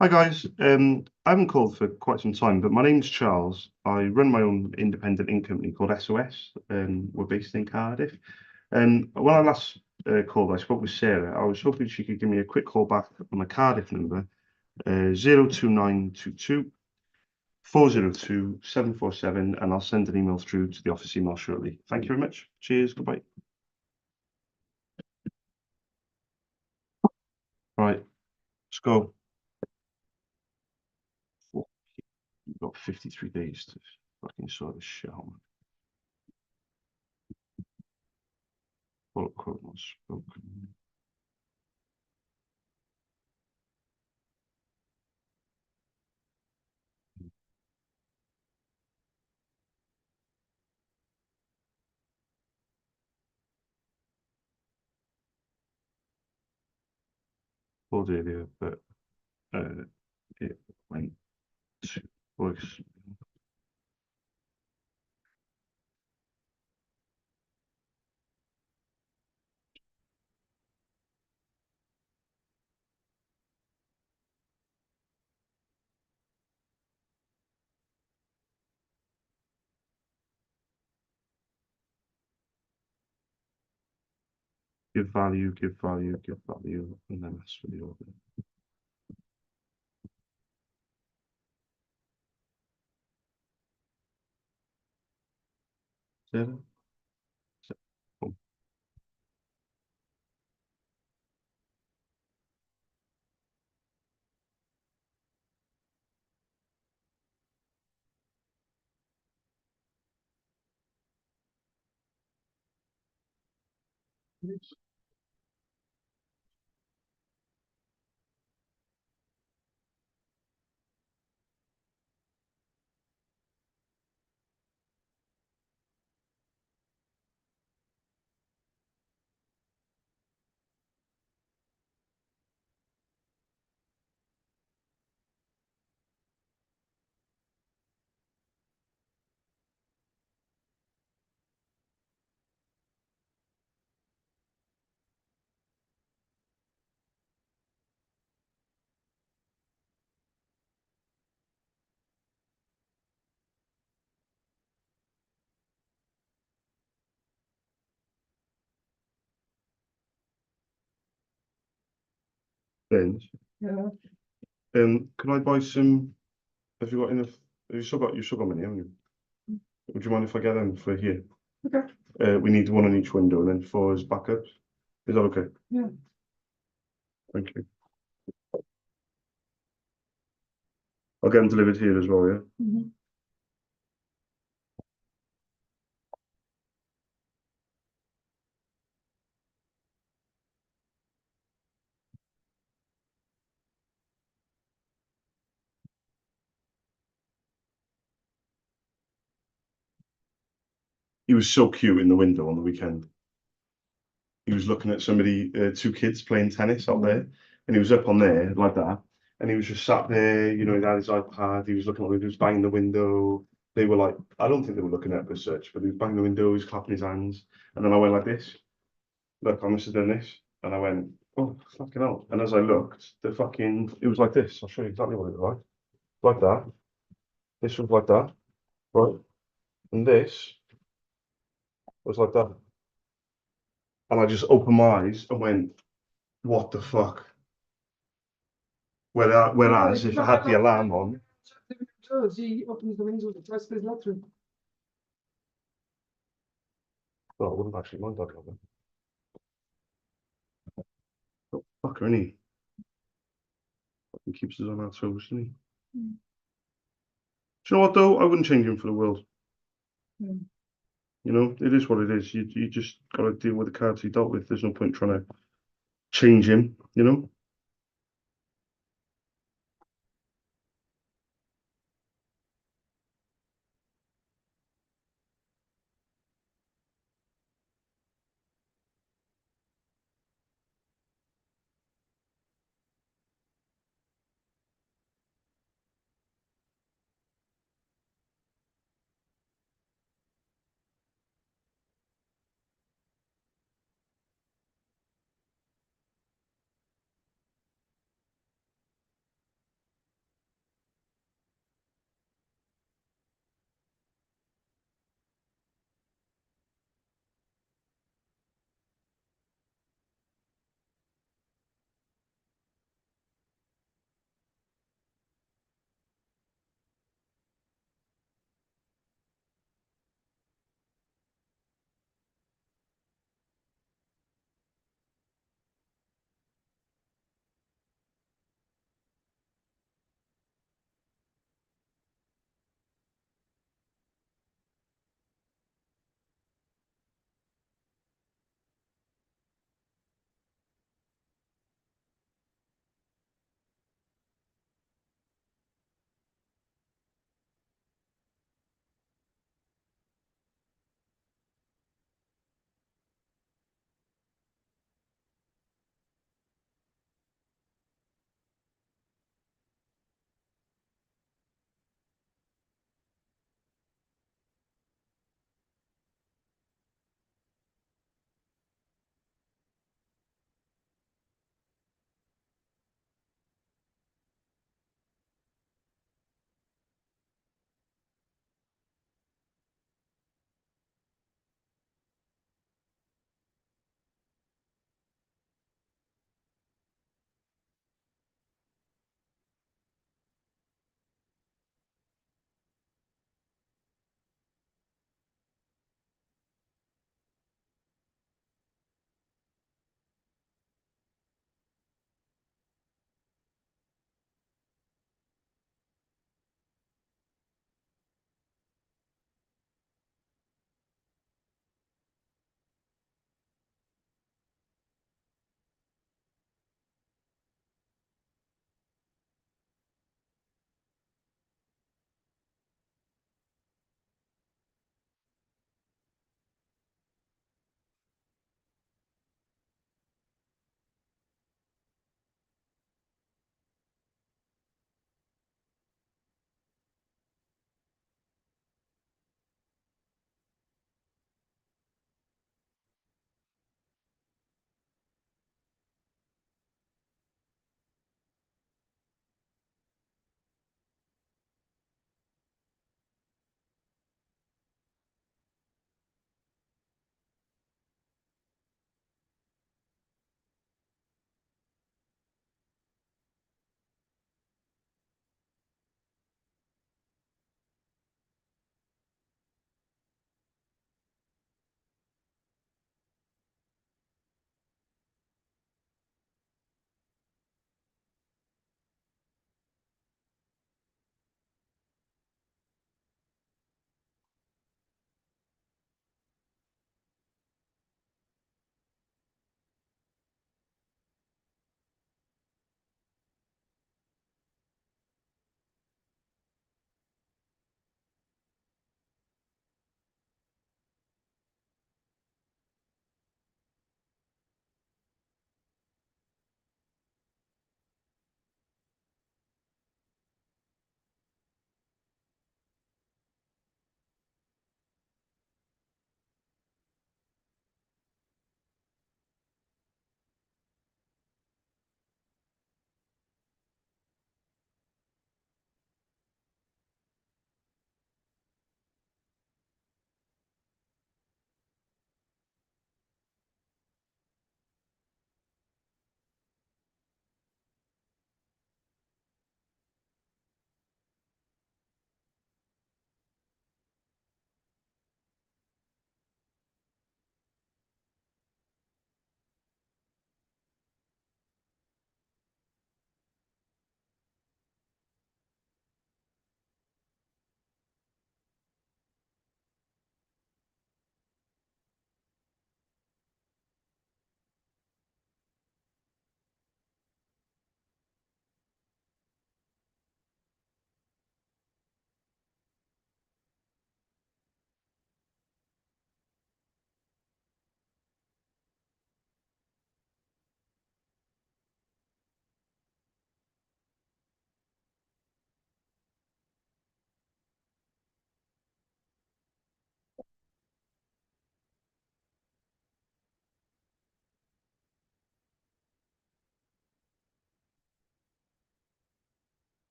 Hi guys, I haven't called for quite some time, but my name's Charles. I run my own independent ink company called SOS. We're based in Cardiff. When I last called, I spoke with Sarah. I was hoping she could give me a quick call back on the Cardiff number, 02922 and I'll send an email through to the office email shortly. Thank you very much. Cheers. Goodbye. All right, let's go. You've got 53 days to fucking sort this shit out. Quote, quote, not spoken. Called earlier, but it went to voice. Give value, give value, give value, and then that's for the order. Seven. Cool. Then, Yeah. can I buy some? Have you got enough? Have you still got money, haven't you? Would you mind if I get them for here? Okay. We need one on each window and then four as backups. Is that okay? Yeah. Thank you. I'll get them delivered here as well, yeah? Mhm. He was so cute in the window on the weekend. He was looking at somebody, two kids playing tennis up there, and he was up on there like that, and he was just sat there, you know, he had his iPad, he was looking at, he was banging the window. They were like, I don't think they were looking at us as such, but he was banging the window, he was clapping his hands, and then I went like this. Look, I must have done this, and I went, oh fucking hell! And as I looked, it was like this. I'll show you exactly what it was like that. This was like that, right? And this was like that. And I just opened my eyes and went, what the fuck? Whereas if I had the alarm on, He opens the windows and tries to put his leg through. well, I wouldn't actually mind that. Oh, fucker, isn't he? Fucking keeps us on our toes, doesn't he? Mm. Do you know what though? I wouldn't change him for the world. Mm. You know, it is what it is. You just got to deal with the cards he dealt with. There's no point trying to change him, you know?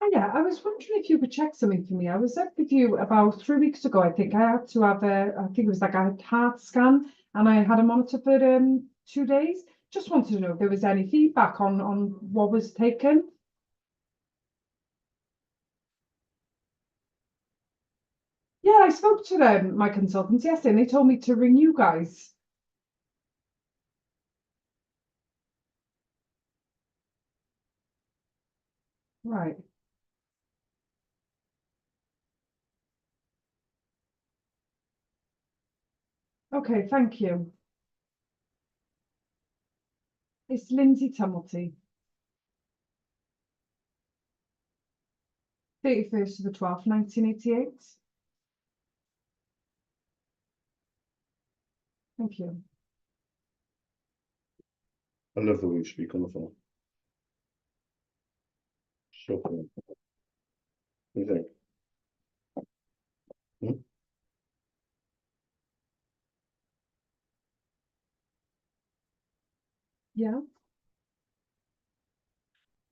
Oh, yeah, I was wondering if you could check something for me. I was up with you about 3 weeks ago. I think I had to have I think it was like a heart scan, and I had a monitor for 2 days. Just wanted to know if there was any feedback on what was taken. Yeah, I spoke to my consultants yesterday, and they told me to ring you guys. Right. Okay, thank you. It's Lindsay Tumulty, 31st of the 12th, 1988. Thank you. I love the way you speak on the phone. So cool. What do you think? Hmm? Yeah.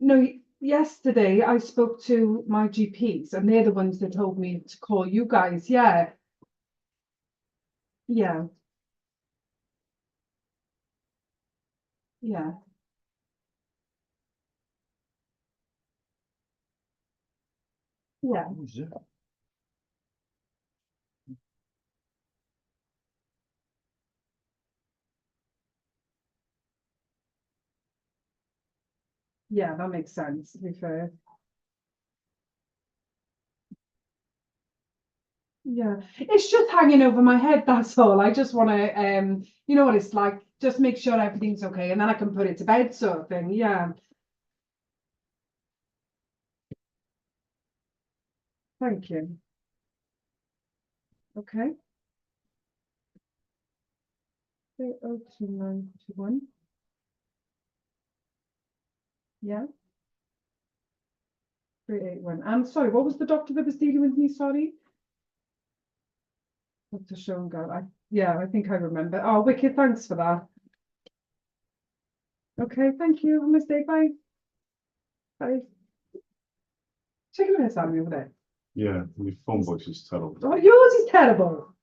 No, yesterday I spoke to my GPs, and they're the ones that told me to call you guys. Yeah, yeah, yeah, yeah, What is it? yeah, that makes sense, to be fair. Yeah, it's just hanging over my head, that's all. I just want to, you know what it's like, just make sure everything's okay, and then I can put it to bed, sort of thing. Yeah, thank you. Okay. 02921. Yeah, 381. I'm sorry, what was the doctor that was dealing with me? Sorry. Dr. Schoengart. Yeah, I think I remember. Oh, wicked, thanks for that. Okay, thank you. Have a nice day. Bye. Bye. Check your minutes on me over there. Yeah, your phone voice is terrible. Oh, yours is terrible.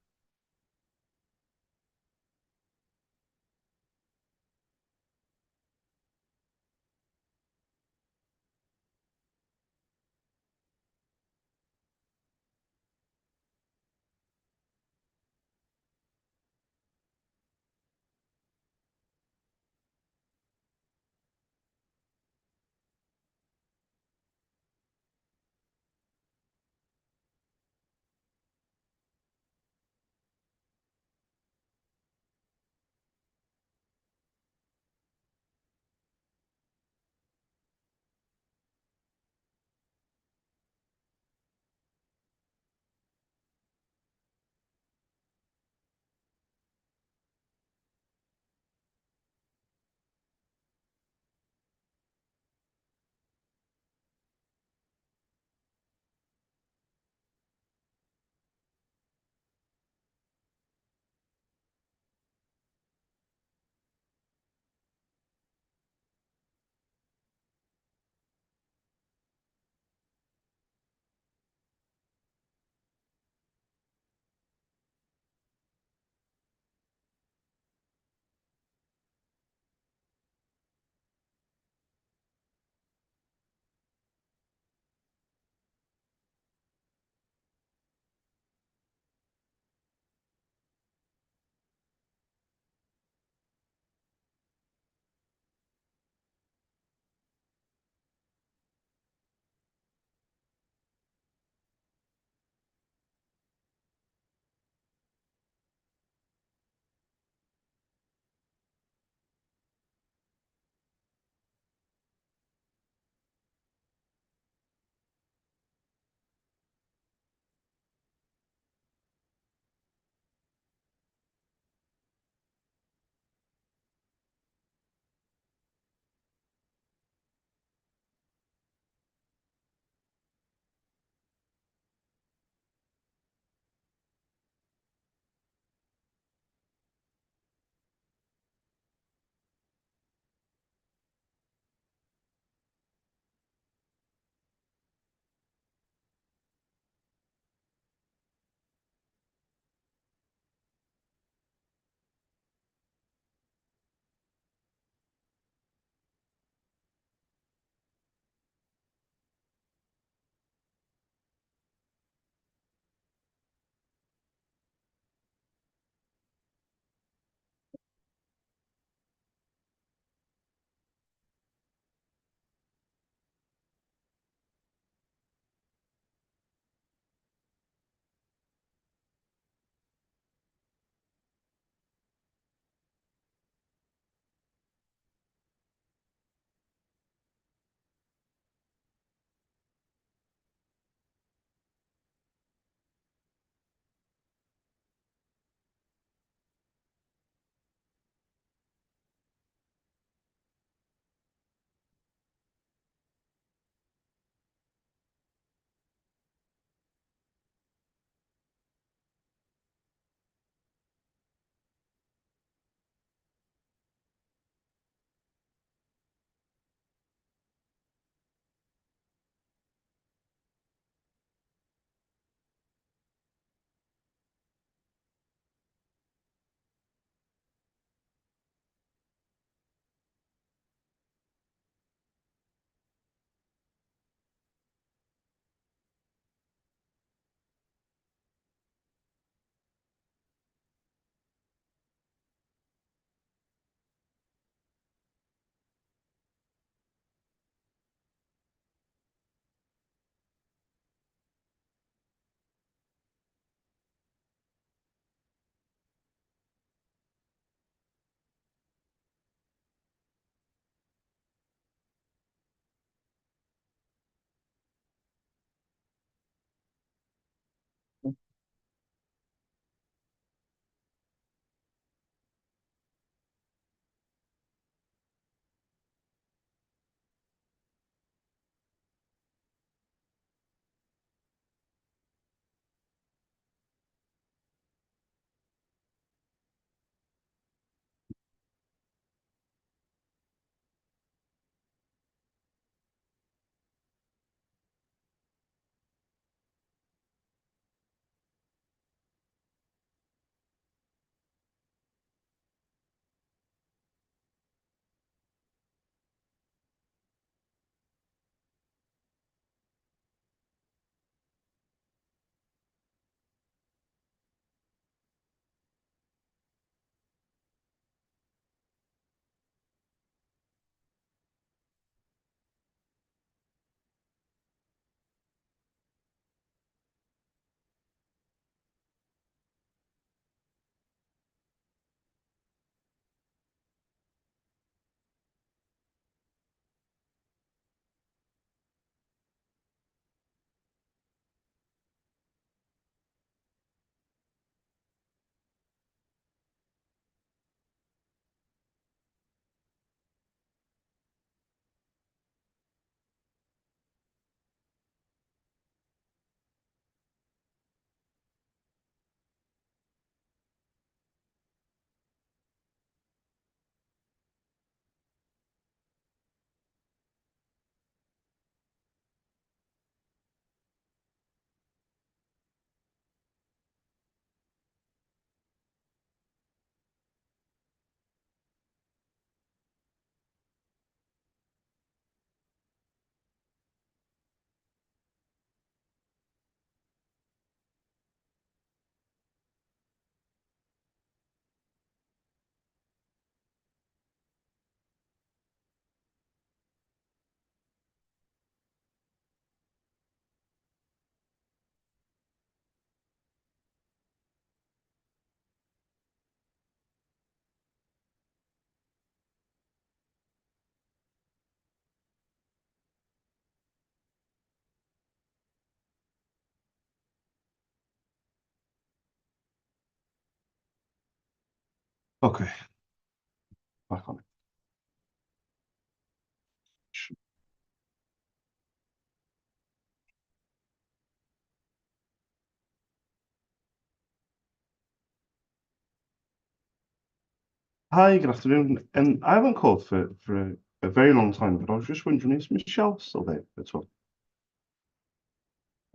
Okay, back on it. Hi, good afternoon. I haven't called for a very long time, but I was just wondering, is Michelle still there at all?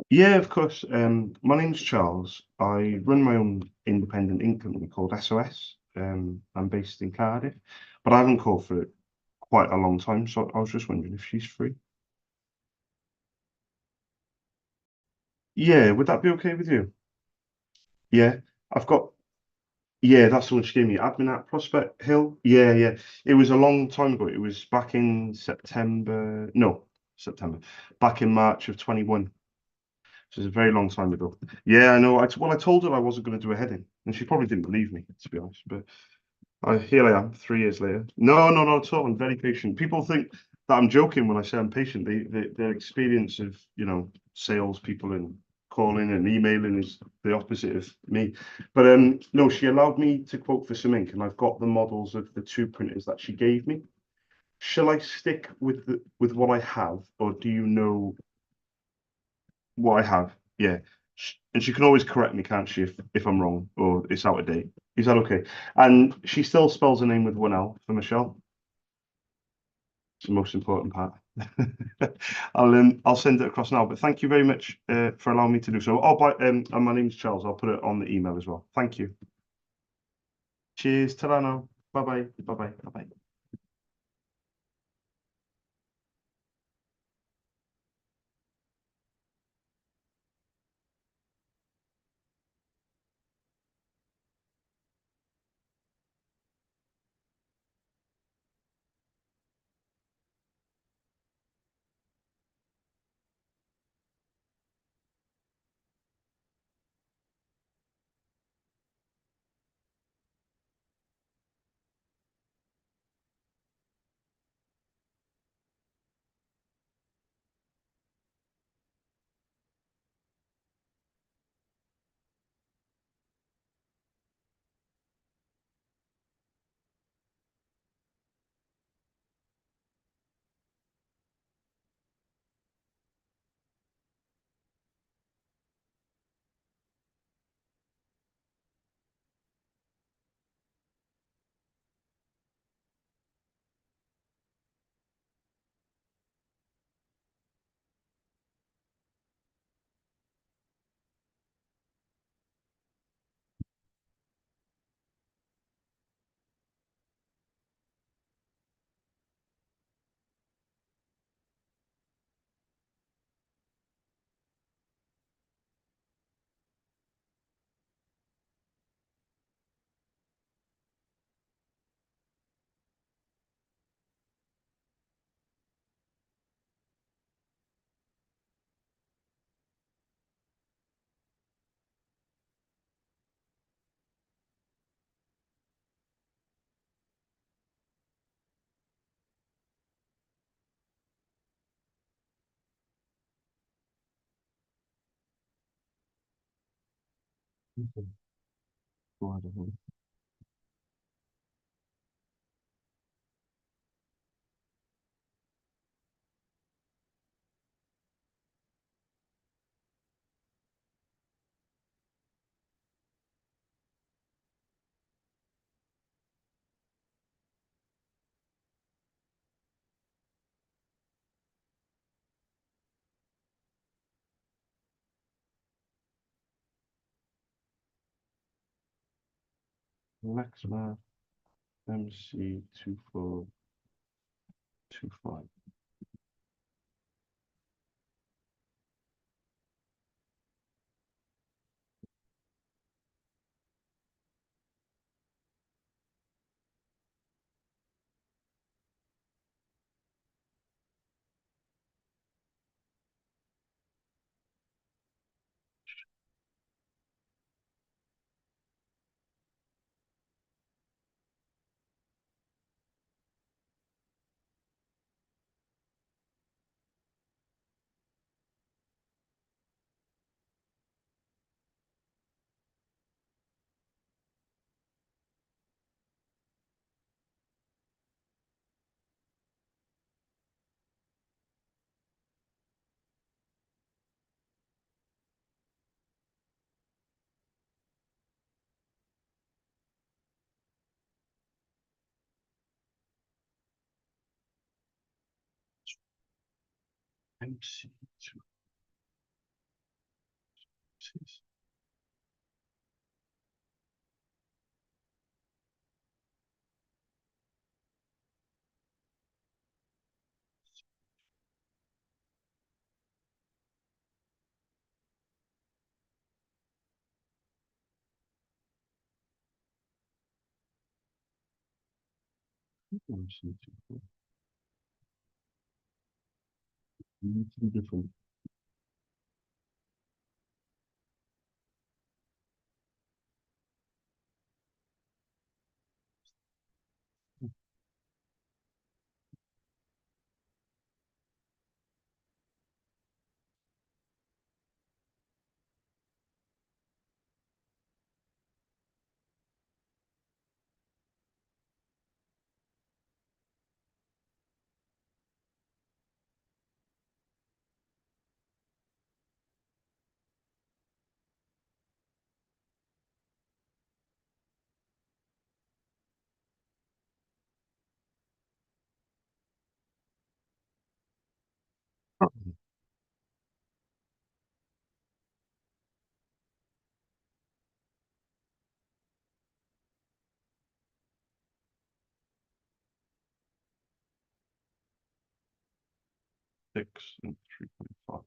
Yeah, of course. My name's Charles. I run my own independent ink company called SOS. I'm based in Cardiff, but I haven't called for quite a long time, so I was just wondering if she's free. Yeah, would that be okay with you? Yeah, I've got. Yeah, that's the one she gave me. Admin at Prospect Hill. Yeah, yeah. It was a long time ago. It was back in September. No, September. Back in March of 21. So it's a very long time ago. Yeah, I know. Well, I told her I wasn't going to do a heading, and she probably didn't believe me, to be honest. But here I am, 3 years later. No, no, not at all. I'm very patient. People think that I'm joking when I say I'm patient. Their experience of, salespeople and calling and emailing is the opposite of me. But no, she allowed me to quote for some ink, and I've got the models of the two printers that she gave me. Shall I stick with what I have, or do you know what I have? Yeah. And she can always correct me, can't she, if I'm wrong or it's out of date. Is that okay? And she still spells her name with one L for Michelle. It's the most important part. I'll send it across now. But thank you very much for allowing me to do so. Oh, and my name's Charles. I'll put it on the email as well. Thank you. Cheers. Ta-ra now. Bye bye. Bye bye. Bye bye. Okay. Go ahead. Lexmark MC2425. MC. Different. Oh, 6 and 3.5.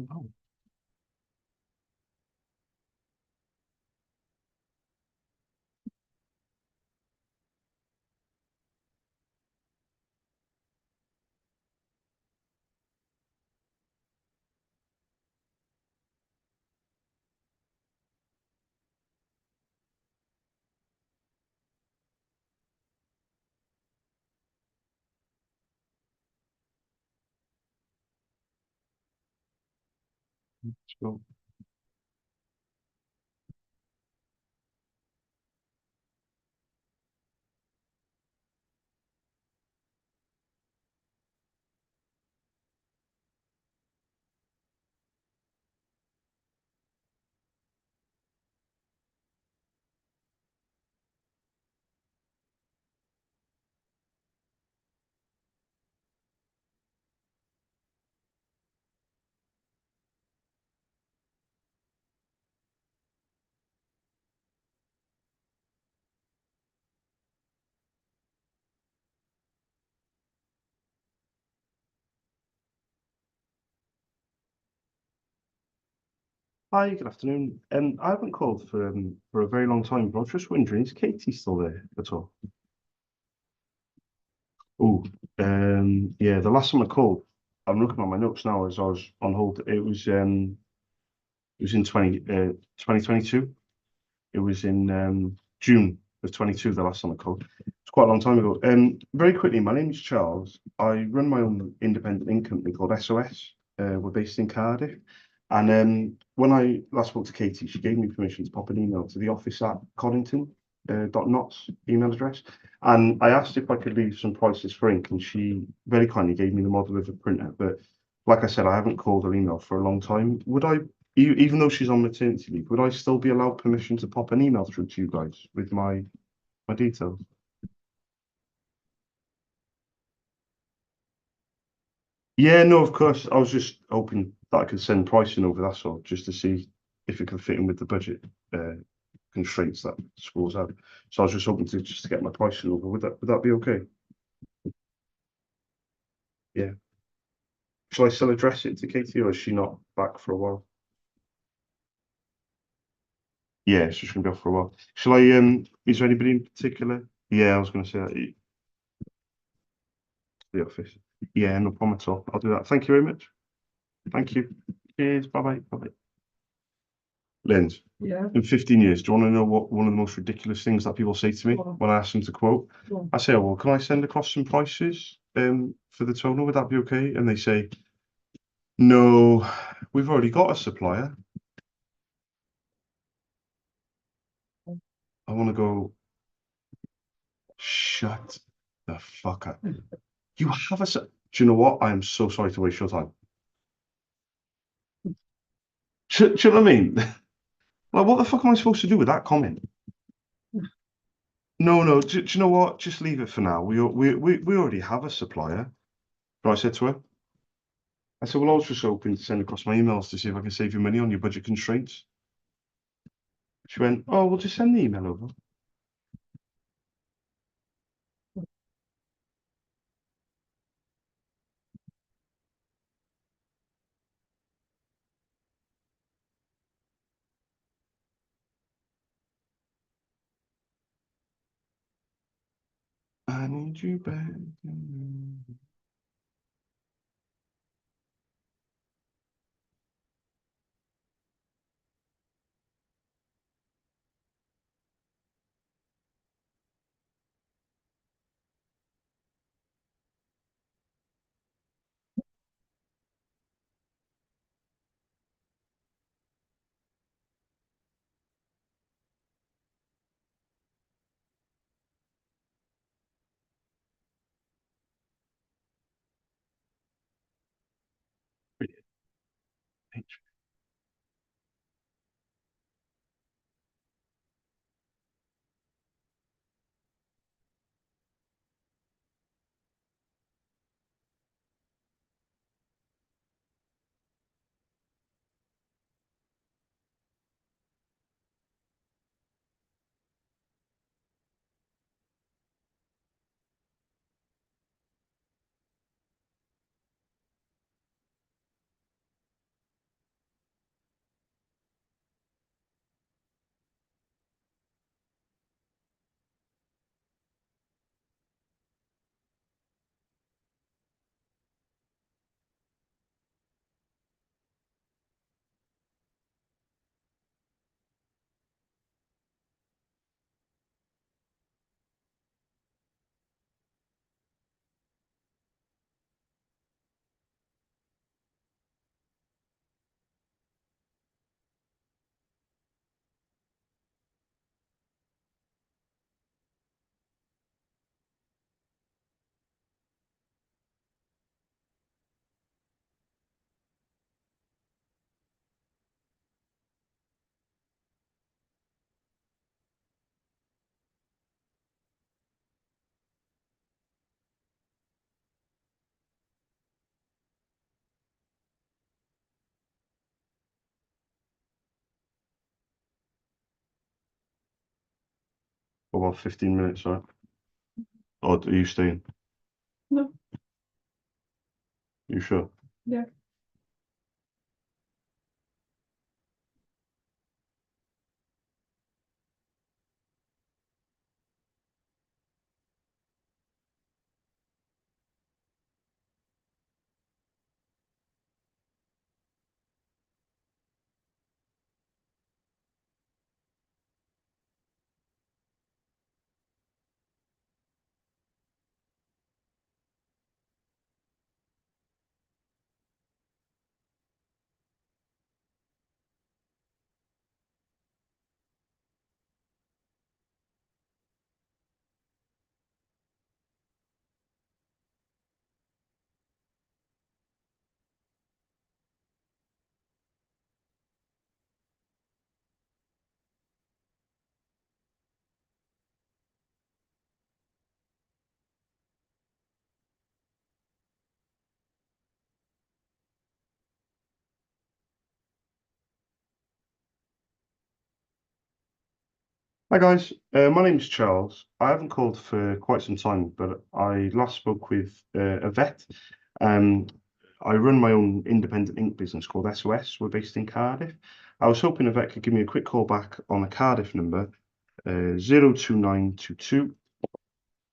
Oh, let's go. Hi, good afternoon. I haven't called for a very long time, but I was just wondering, is Katie still there at all? Oh, yeah, the last time I called, I'm looking at my notes now as I was on hold. It was in 2022. It was in June of 22, the last time I called. It's quite a long time ago. Very quickly, my name is Charles. I run my own independent ink company called SOS. We're based in Cardiff. And when I last spoke to Katie, she gave me permission to pop an email to the office at Coddington, .not's email address. And I asked if I could leave some prices for ink, and she very kindly gave me the model of a printer. But like I said, I haven't called or emailed for a long time. Would I, even though she's on maternity leave, would I still be allowed permission to pop an email through to you guys with my details? Yeah, no, of course. I was just hoping that I could send pricing over, that's all, just to see if it can fit in with the budget constraints that schools have. So I was just hoping to just to get my pricing over. Would that be okay? Yeah. Shall I still address it to Katie, or is she not back for a while? Yeah, it's just gonna be off for a while. Shall I is there anybody in particular? Yeah, I was gonna say that the office. Yeah, no problem at all. I'll do that. Thank you very much. Thank you. Cheers. Bye bye. Bye bye. Linz, Yeah. in 15 years, do you want to know what one of the most ridiculous things that people say to me Go on. when I ask them to quote? Go on. I say, oh, well, can I send across some prices for the toner? Would that be okay? And they say, no, we've already got a supplier. I want to go, shut the fuck up. You have do you know what? I am so sorry to waste your time. Do you know what I mean? Like, what the fuck am I supposed to do with that comment? No, no. Do you know what? Just leave it for now. We already have a supplier. But I said to her, I said, well, I was just hoping to send across my emails to see if I can save you money on your budget constraints. She went, oh, we'll just send the email over. I need you back. For about 15 minutes, right? Or are you staying? No. You sure? Yeah. Hi guys, my name's Charles. I haven't called for quite some time, but I last spoke with a vet. Um, I run my own independent ink business called SOS. We're based in Cardiff. I was hoping a vet could give me a quick call back on a Cardiff number, 02922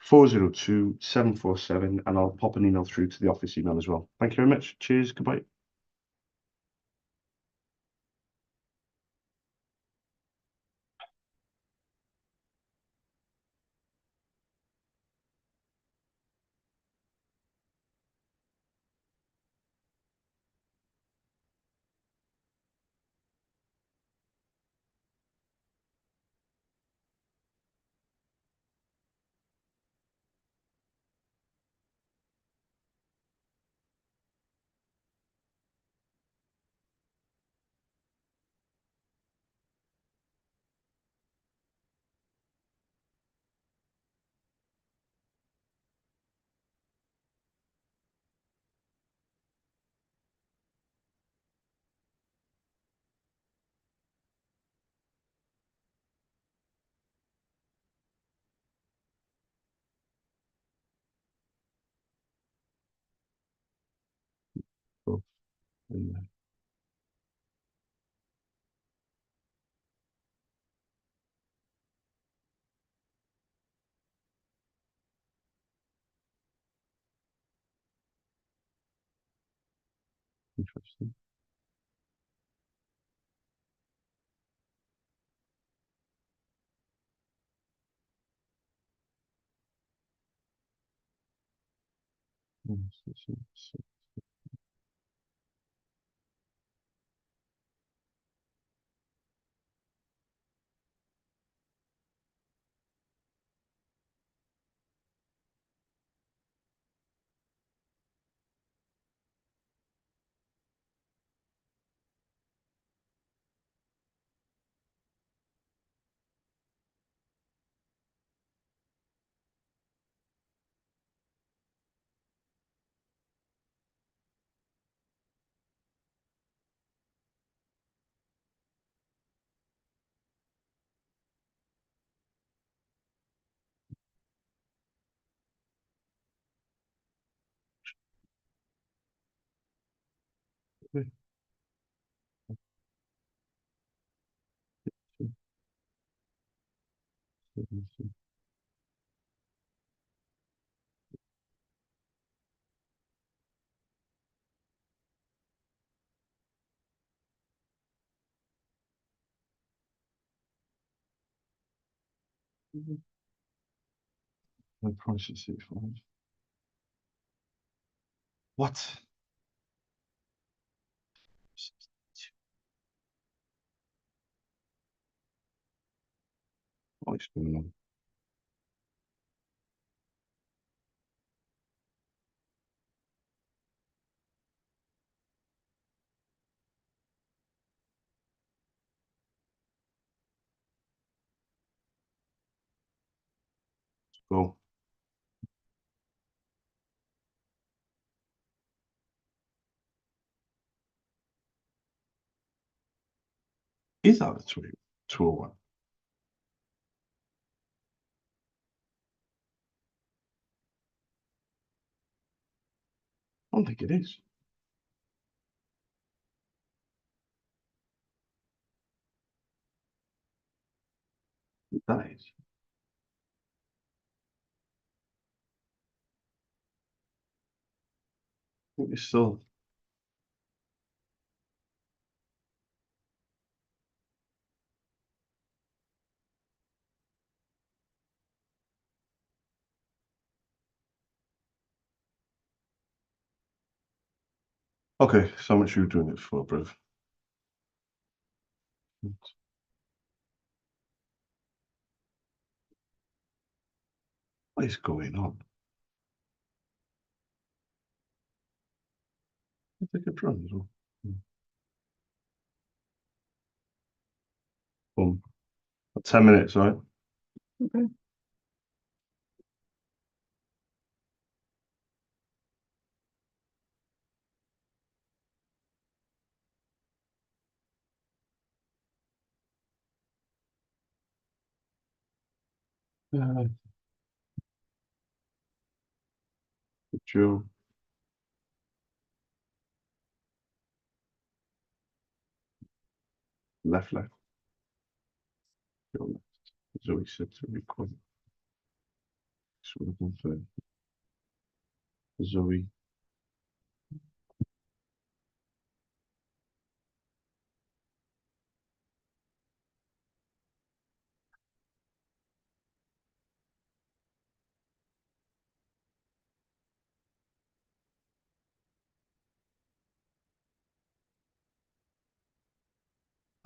402 747, and I'll pop an email through to the office email as well. Thank you very much. Cheers. Goodbye. Oh, interesting. No price is 65. What? What is going on? Go. Is that a 201? I don't think it is. That is. I think it's still. Okay, so how much are you doing it for, bruv? What is going on? I take a drum as well. Boom. 10 minutes, right? Okay. Joe, left. Joe left. Zoe said to record. Just looking for Zoe.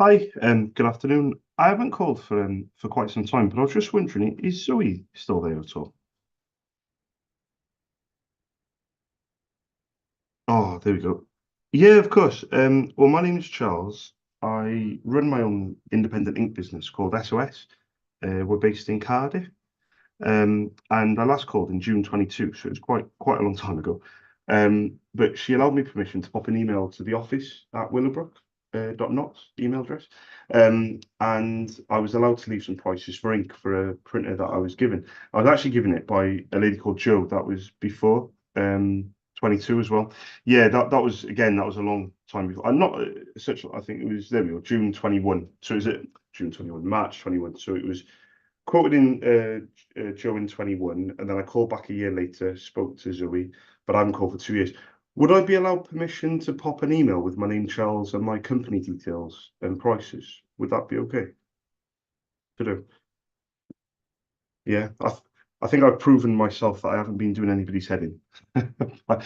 Hi, good afternoon. I haven't called for quite some time, but I was just wondering, is Zoe still there at all? Oh, there we go. Yeah, of course. Well, my name is Charles. I run my own independent ink business called SOS. We're based in Cardiff. And I last called in June 22, so it's quite a long time ago. But she allowed me permission to pop an email to the office at Willowbrook, .knots email address. And I was allowed to leave some prices for ink for a printer that I was given. I was actually given it by a lady called Jo. That was before 22 as well. Yeah, that was again, that was a long time before. I'm not such. I think it was there we go, June 21. So is it June 21, March 21? So it was quoted in Joe in 21, and then I called back a year later, spoke to Zoe, but I haven't called for 2 years. Would I be allowed permission to pop an email with my name, Charles, and my company details and prices? Would that be okay to do? Yeah, I think I've proven myself that I haven't been doing anybody's head in by,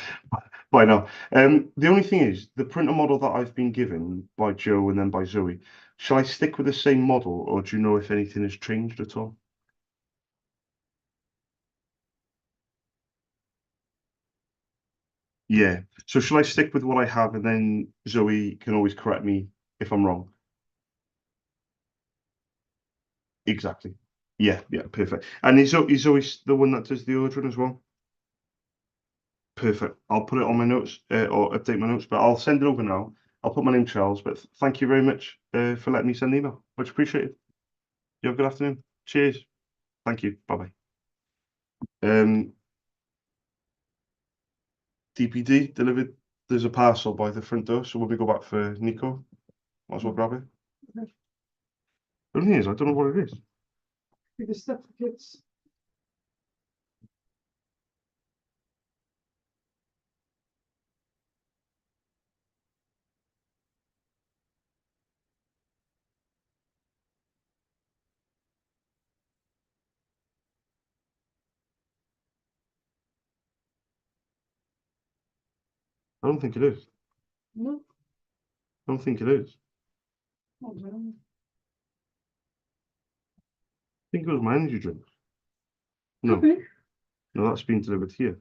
by now. The only thing is, the printer model that I've been given by Joe and then by Zoe, shall I stick with the same model, or do you know if anything has changed at all? Yeah. So shall I stick with what I have and then Zoe can always correct me if I'm wrong? Exactly. Yeah, perfect. And is Zoe the one that does the ordering as well? Perfect. I'll put it on my notes or update my notes, but I'll send it over now. I'll put my name Charles, but thank you very much for letting me send the email. Much appreciated. You have a good afternoon. Cheers. Thank you. Bye bye. DPD delivered. There's a parcel by the front door, so when we go back for Nico, might as well grab it. The only thing is, I don't know what it is. The certificates. I don't think it is. No. I don't think it is. Oh, well. I think it was my energy drink. No, Okay. no, that's been delivered here.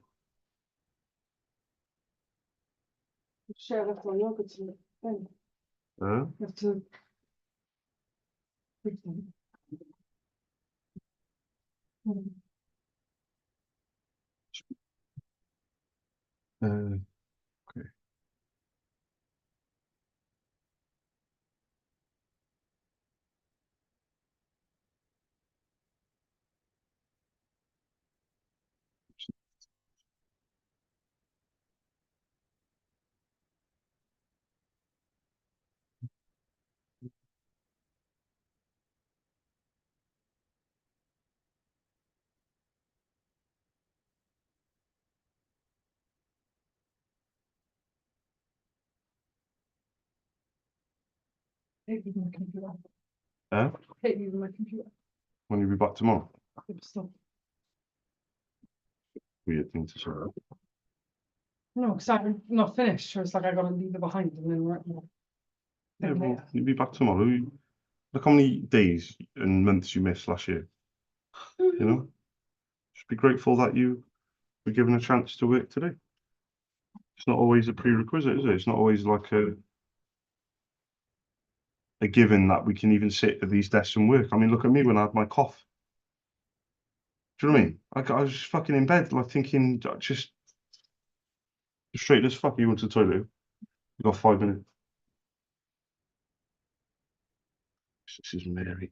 Share that on your good thing. You Uh, have to. uh, okay. Hate using my computer. Uh, Hate using my computer. when you be back tomorrow? Good stuff. Weird thing to say. No, because I'm not finished, so it's like I gotta leave it behind and then work more. Yeah, Then well, later. you'll be back tomorrow. Look how many days and months you missed last year. You know, just be grateful that you were given a chance to work today. It's not always a prerequisite, is it? It's not always like a given that we can even sit at these desks and work. I mean, look at me when I had my cough. Do you know what I mean? I was just fucking in bed, like thinking, just straight as fuck. You went to the toilet. You got 5 minutes. This is Mary.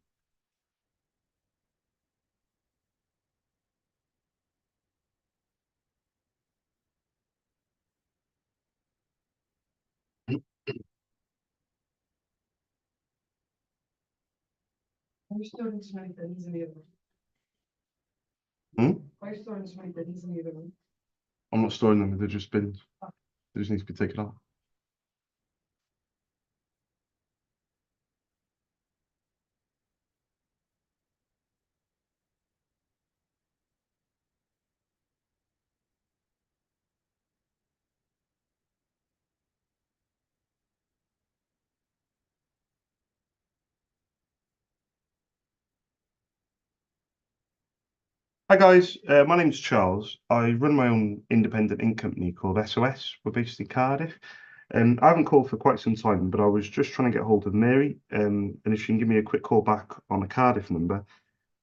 We're storing so many things in the other room. Hmm? Why are you storing so many things in the other room? I'm not storing them, they're just bins. They just need to be taken out. Hi guys, my name's Charles. I run my own independent ink company called SOS. We're based in Cardiff. I haven't called for quite some time, but I was just trying to get hold of Mary. And if she can give me a quick call back on a Cardiff number,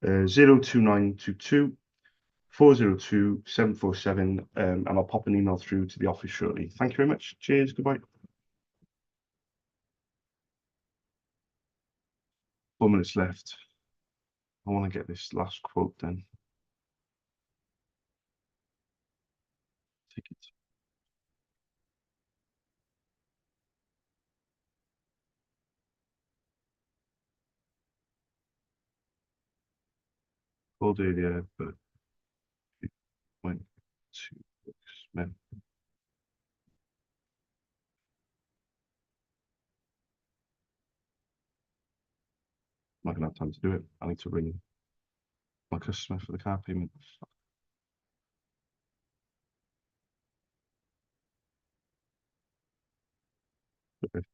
02922 402 747, and I'll pop an email through to the office shortly. Thank you very much. Cheers. Goodbye. 4 minutes left. I want to get this last quote then. Take it. Cold area, but 2.2 men. I'm not gonna have time to do it. I need to ring my customer for the car payment. Okay.